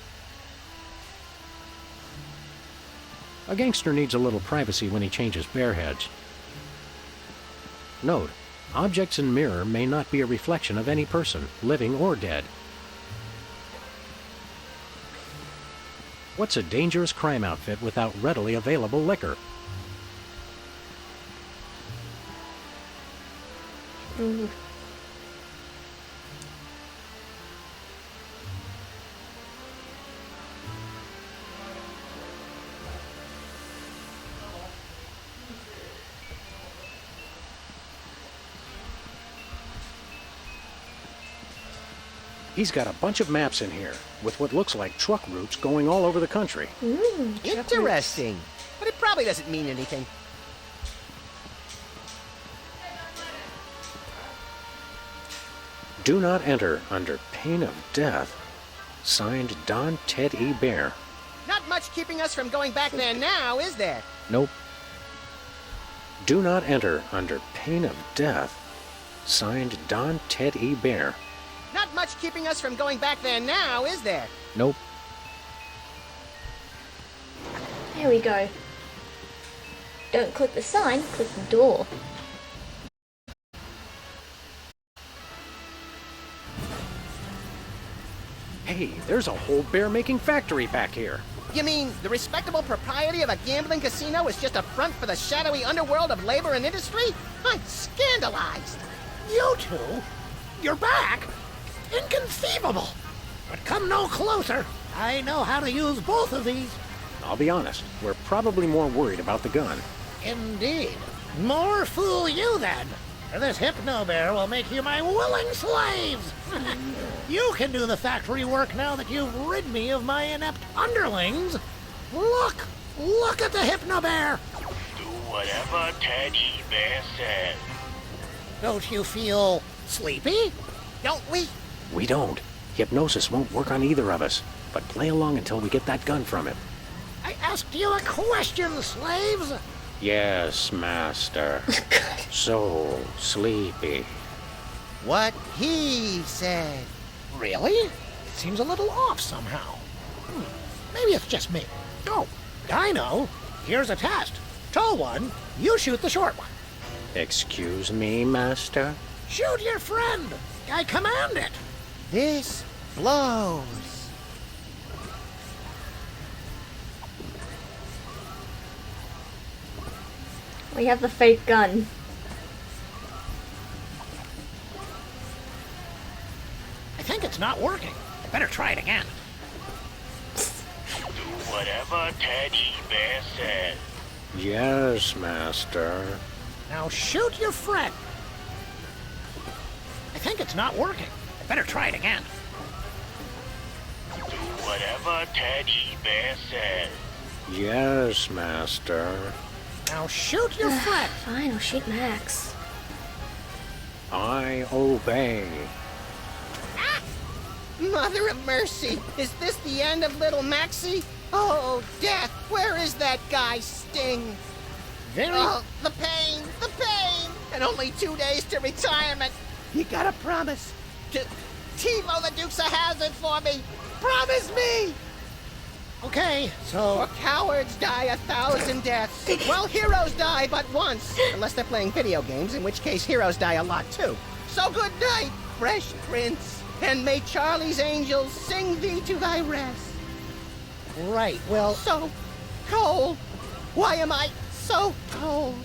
A gangster needs a little privacy when he changes bear heads. Note, objects in mirror may not be a reflection of any person, living or dead. What's a dangerous crime outfit without readily available liquor? He's got a bunch of maps in here, with what looks like truck routes going all over the country. Interesting. But it probably doesn't mean anything. Do not enter under pain of death. Signed, Don Ted E. Bear. Not much keeping us from going back there now, is there? Nope. Do not enter under pain of death. Signed, Don Ted E. Bear. Not much keeping us from going back there now, is there? Nope. There we go. Don't click the sign, click the door. Hey, Hey, there's a whole bear-making factory back here. You mean the respectable propriety of a gambling casino is just a front for the shadowy underworld of labor and industry? I'm scandalized. You two? You're back? Inconceivable. But come no closer. I know how to use both of these. I'll be honest, we're probably more worried about the gun. Indeed. More fool you then. For this hypno-bear will make you my willing slaves. You can do the factory work now that you've rid me of my inept underlings. Look at the hypno-bear. Do whatever Teddy Bear says. Don't you feel sleepy? Don't we? We don't. Hypnosis won't work on either of us. But play along until we get that gun from him. I asked you a question, slaves. Yes, master. So sleepy. What he said. Really? Seems a little off somehow. Maybe it's just me. Oh, I know. Here's a test. Tall one, you shoot the short one. Excuse me, master? Shoot your friend. I command it. This blows. We have the fake gun. I think it's not working. I better try it again. Do whatever Teddy Bear says. Yes, master. Now shoot your friend. I think it's not working. I better try it again. Do whatever Teddy Bear says. Yes, master. Now shoot your friend. Fine, I'll shoot Max. I obey. Mother of mercy! Is this the end of little Maxie? Oh, death! Where is that guy, Sting? Oh, the pain! The pain! And only 2 days to retirement! You gotta promise to TiVo the Dukes of Hazzard for me! Promise me! Okay, so... Or cowards die 1,000 deaths. Well, heroes die but once. Unless they're playing video games, in which case heroes die a lot too. So good night, Fresh Prince. And may Charlie's angels sing thee to thy rest. Right, well... So cold. Why am I so cold?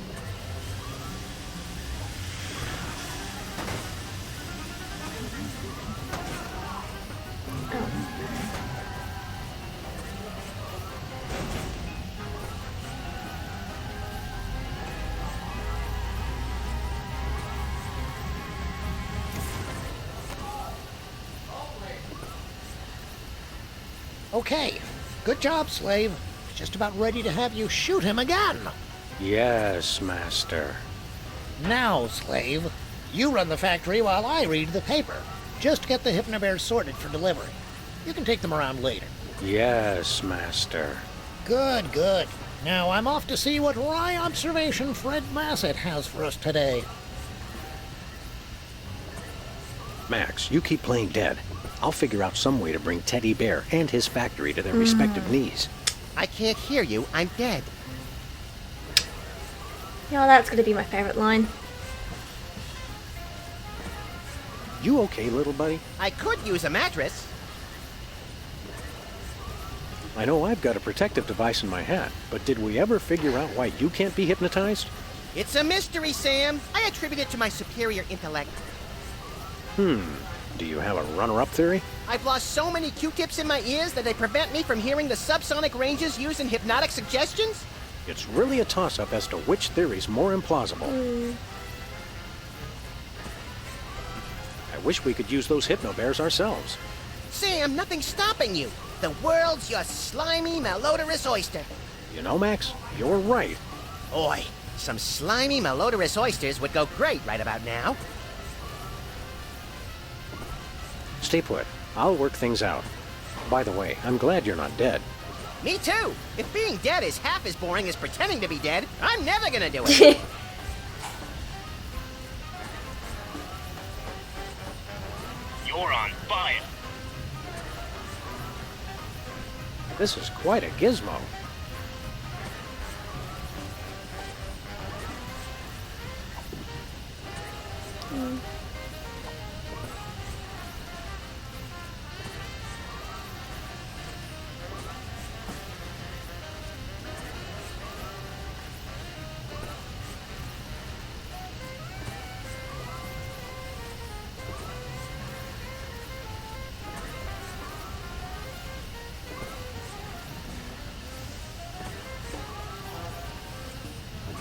Okay, good job, slave. Just about ready to have you shoot him again. Yes, master. Now, slave, you run the factory while I read the paper. Just get the hypnobears sorted for delivery. You can take them around later. Yes, master. Good, good. Now I'm off to see what wry observation Fred Massett has for us today. Max, you keep playing dead. I'll figure out some way to bring Teddy Bear and his factory to their respective knees. I can't hear you. I'm dead. You know, that's gonna be my favorite line. You okay, little buddy? I could use a mattress. I know I've got a protective device in my hat, but did we ever figure out why you can't be hypnotized? It's a mystery, Sam. I attribute it to my superior intellect. Do you have a runner-up theory? I've lost so many Q-tips in my ears that they prevent me from hearing the subsonic ranges used in hypnotic suggestions? It's really a toss-up as to which theory's more implausible. I wish we could use those hypno-bears ourselves. Sam, nothing's stopping you. The world's your slimy, malodorous oyster. You know, Max, you're right. Oi, some slimy, malodorous oysters would go great right about now. Stay put. I'll work things out. By the way, I'm glad you're not dead. Me too. If being dead is half as boring as pretending to be dead, I'm never gonna do it. You're on fire. This is quite a gizmo.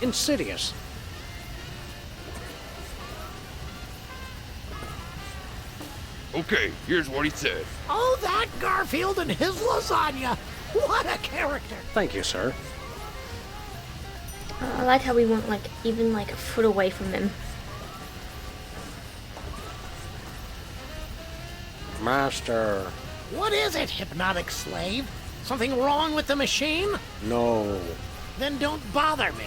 Insidious. Okay, here's what he said. Oh, that Garfield and his lasagna! What a character! Thank you, sir. I like how we weren't like even like a foot away from them. Master. What is it, hypnotic slave? Something wrong with the machine? No. Then don't bother me.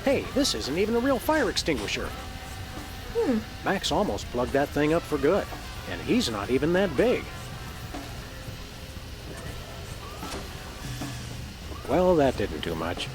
Hey, this isn't even a real fire extinguisher. Max almost plugged that thing up for good, and he's not even that big. Well, that didn't do much.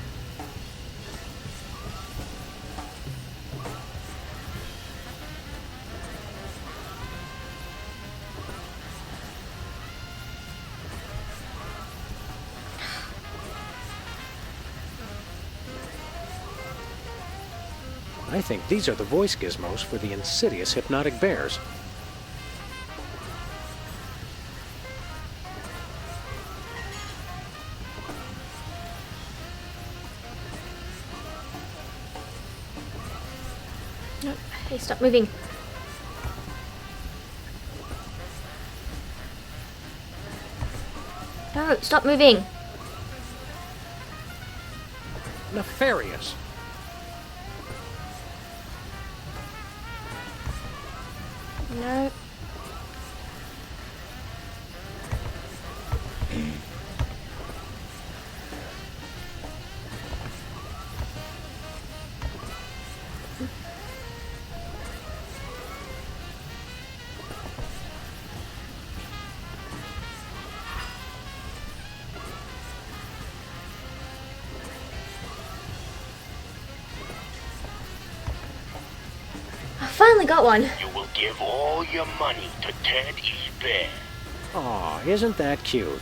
I think these are the voice gizmos for the insidious hypnotic bears. No, hey, stop moving. No, stop moving. Nefarious. No. I finally got one. You will give all your money to Ted E. Bear. Aw, isn't that cute?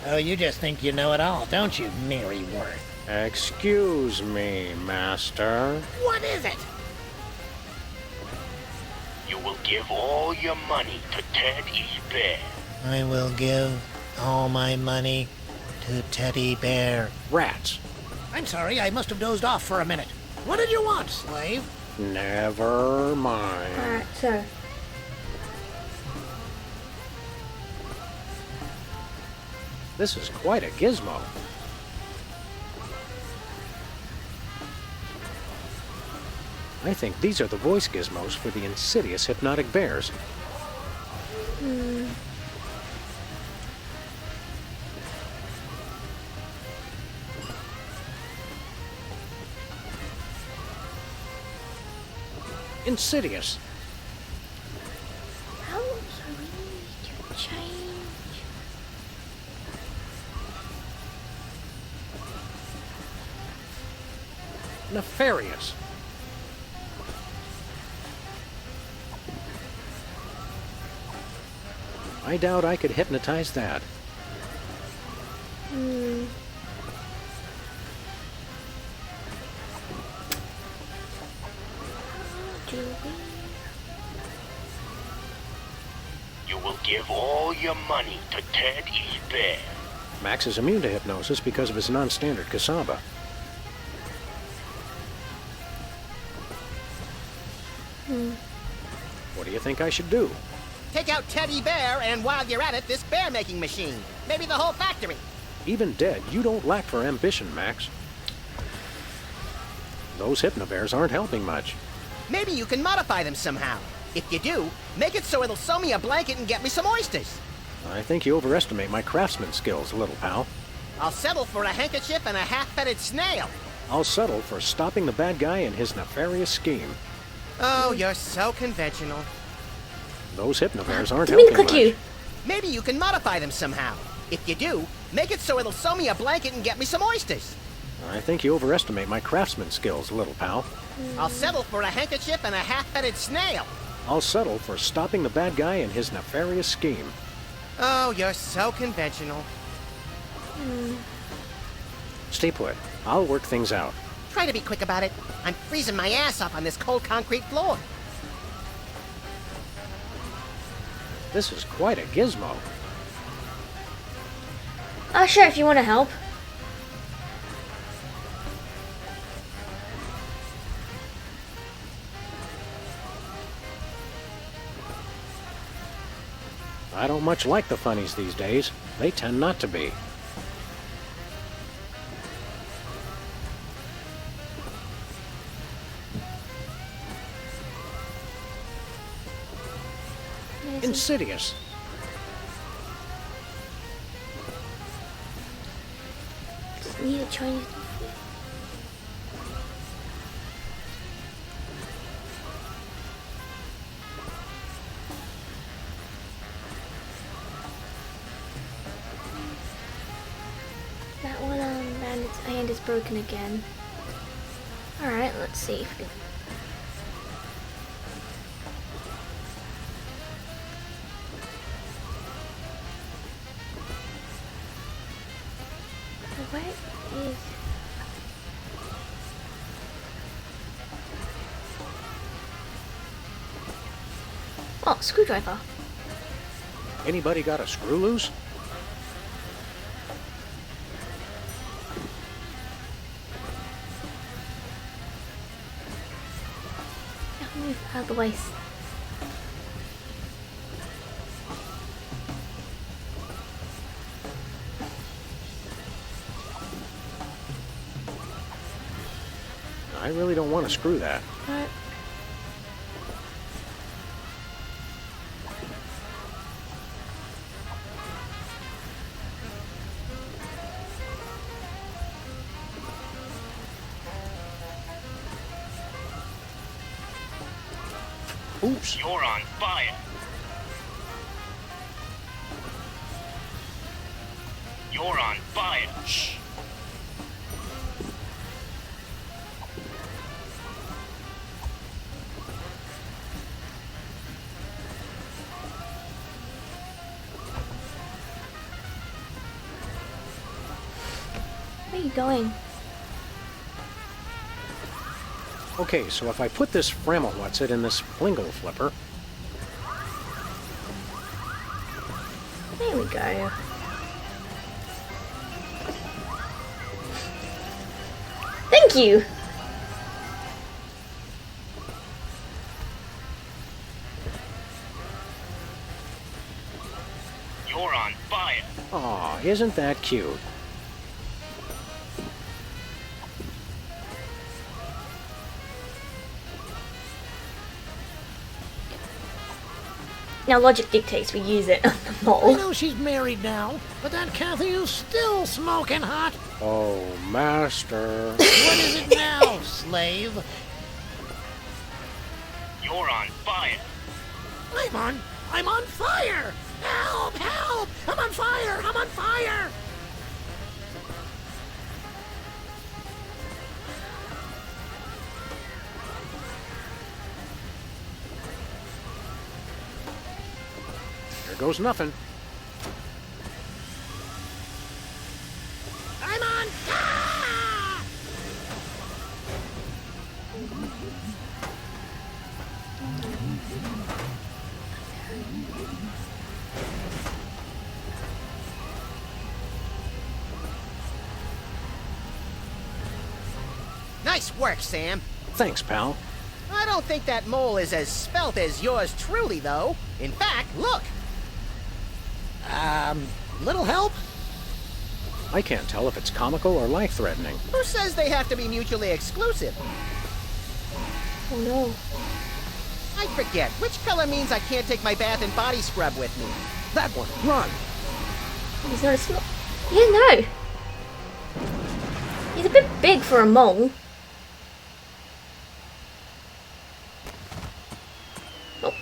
Oh, you just think you know it all, don't you, Mary Worth? Excuse me, Master. What is it? You will give all your money to Ted E. Bear. I will give all my money to Teddy Bear. Rats. I'm sorry, I must have dozed off for a minute. What did you want, slave? Never mind. Alright, so. This is quite a gizmo. I think these are the voice gizmos for the insidious hypnotic bears. Insidious. How so we need to change? Nefarious. I doubt I could hypnotize that. You will give all your money to Ted E. Bear. Max is immune to hypnosis because of his non-standard cassava. What do you think I should do? Take out Teddy Bear, and while you're at it, this bear-making machine. Maybe the whole factory. Even dead, you don't lack for ambition, Max. Those hypnobears aren't helping much. Maybe you can modify them somehow. If you do, make it so it'll sew me a blanket and get me some oysters. I think you overestimate my craftsman skills, little pal. I'll settle for a handkerchief and a half-fetted snail. I'll settle for stopping the bad guy in his nefarious scheme. Oh, you're so conventional. Those hypnobears aren't Didn't mean to helping click much. you. Maybe you can modify them somehow. If you do, make it so it'll sew me a blanket and get me some oysters. I think you overestimate my craftsman skills, little pal. I'll settle for a handkerchief and a half-fetted snail. I'll settle for stopping the bad guy in his nefarious scheme. Oh, you're so conventional. Stay put. I'll work things out. Try to be quick about it. I'm freezing my ass off on this cold concrete floor. This is quite a gizmo. Sure, if you want to help. I don't much like the funnies these days. They tend not to be. Insidious. Just need a Chinese. That one and its hand is broken again. Alright, let's see if we... What is... Oh, screwdriver. Anybody got a screw loose? Move out of the way. I really don't want to screw that. Alright. Oops. You're on fire. You're on fire. Shh. Where are you going? Okay, so if I put this Framel-What's-It in this Blingo flipper... There we go. Thank you! You're on fire. Aw, isn't that cute? Now logic dictates we use it on the I mole. know she's married now, but that Kathy is still smoking hot. Oh, master. What is it now, slave? You're on fire. I'm on fire! Help, help! I'm on fire! I'm on fire! There goes nothing. I'm on fire! Nice work, Sam. Thanks, pal. I don't think that mole is as svelte as yours truly, though. In fact, look. Little help? I can't tell if it's comical or life-threatening. Who says they have to be mutually exclusive? Oh no. I forget. Which color means I can't take my bath and body scrub with me? That one, run! He's not a small... Yeah, no. He's a bit big for a mole. Oh.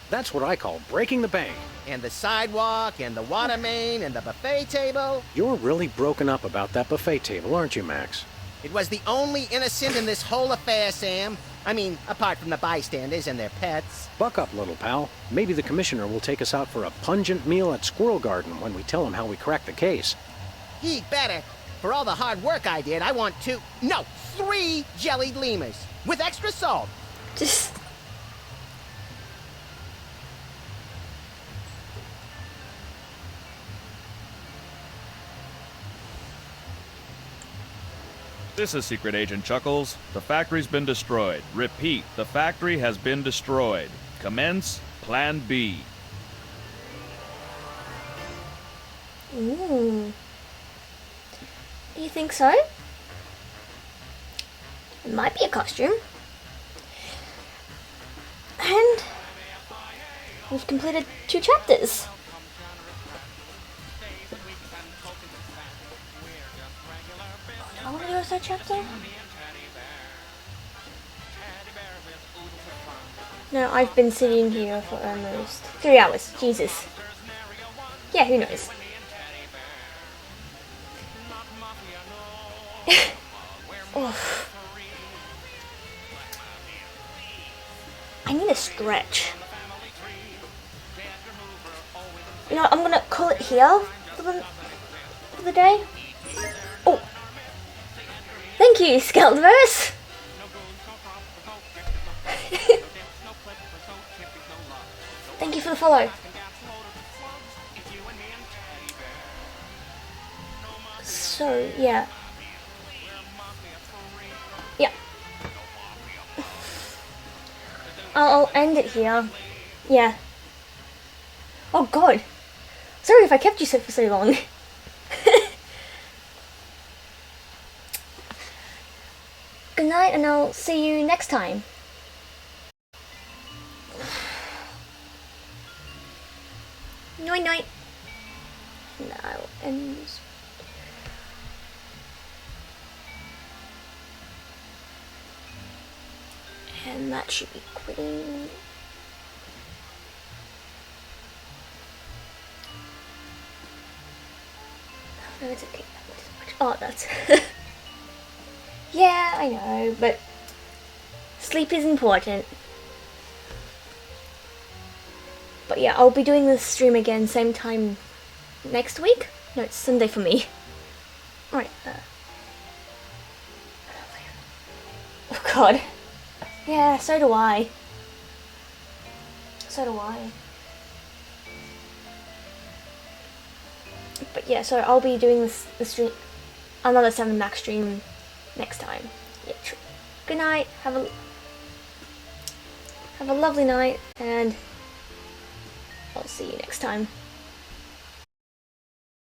That's what I call breaking the bank. And the sidewalk, and the water main, and the buffet table. You're really broken up about that buffet table, aren't you, Max? It was the only innocent in this whole affair, Sam. I mean, apart from the bystanders and their pets. Buck up, little pal. Maybe the commissioner will take us out for a pungent meal at Squirrel Garden when we tell him how we cracked the case. He better. For all the hard work I did, I want 3 jellied lemurs. With extra salt. Just... This is Secret Agent Chuckles. The factory's been destroyed. Repeat, the factory has been destroyed. Commence Plan B. Ooh. You think so? It might be a costume. And we've completed 2 chapters. I want to do a third chapter. No, I've been sitting here for almost 3 hours. Jesus. Yeah, who knows? Oh. I need a stretch. You know what, I'm gonna call it here for the day. Oh. Thank you, Skeletonverse! Thank you for the follow. So, yeah. Yeah. I'll end it here. Yeah. Oh god. Sorry if I kept you so for so long. Good night, and I'll see you next time. Night night. Now ends. And that should be quitting. No, it's okay. Oh, that's. Yeah, I know, but sleep is important. But yeah, I'll be doing this stream again same time next week. No, it's Sunday for me. Alright. Oh god. Yeah, so do I. So do I. But yeah, so I'll be doing the stream, another 7 Max stream next time. Yeah, true. Good night. Have a lovely night, and I'll see you next time.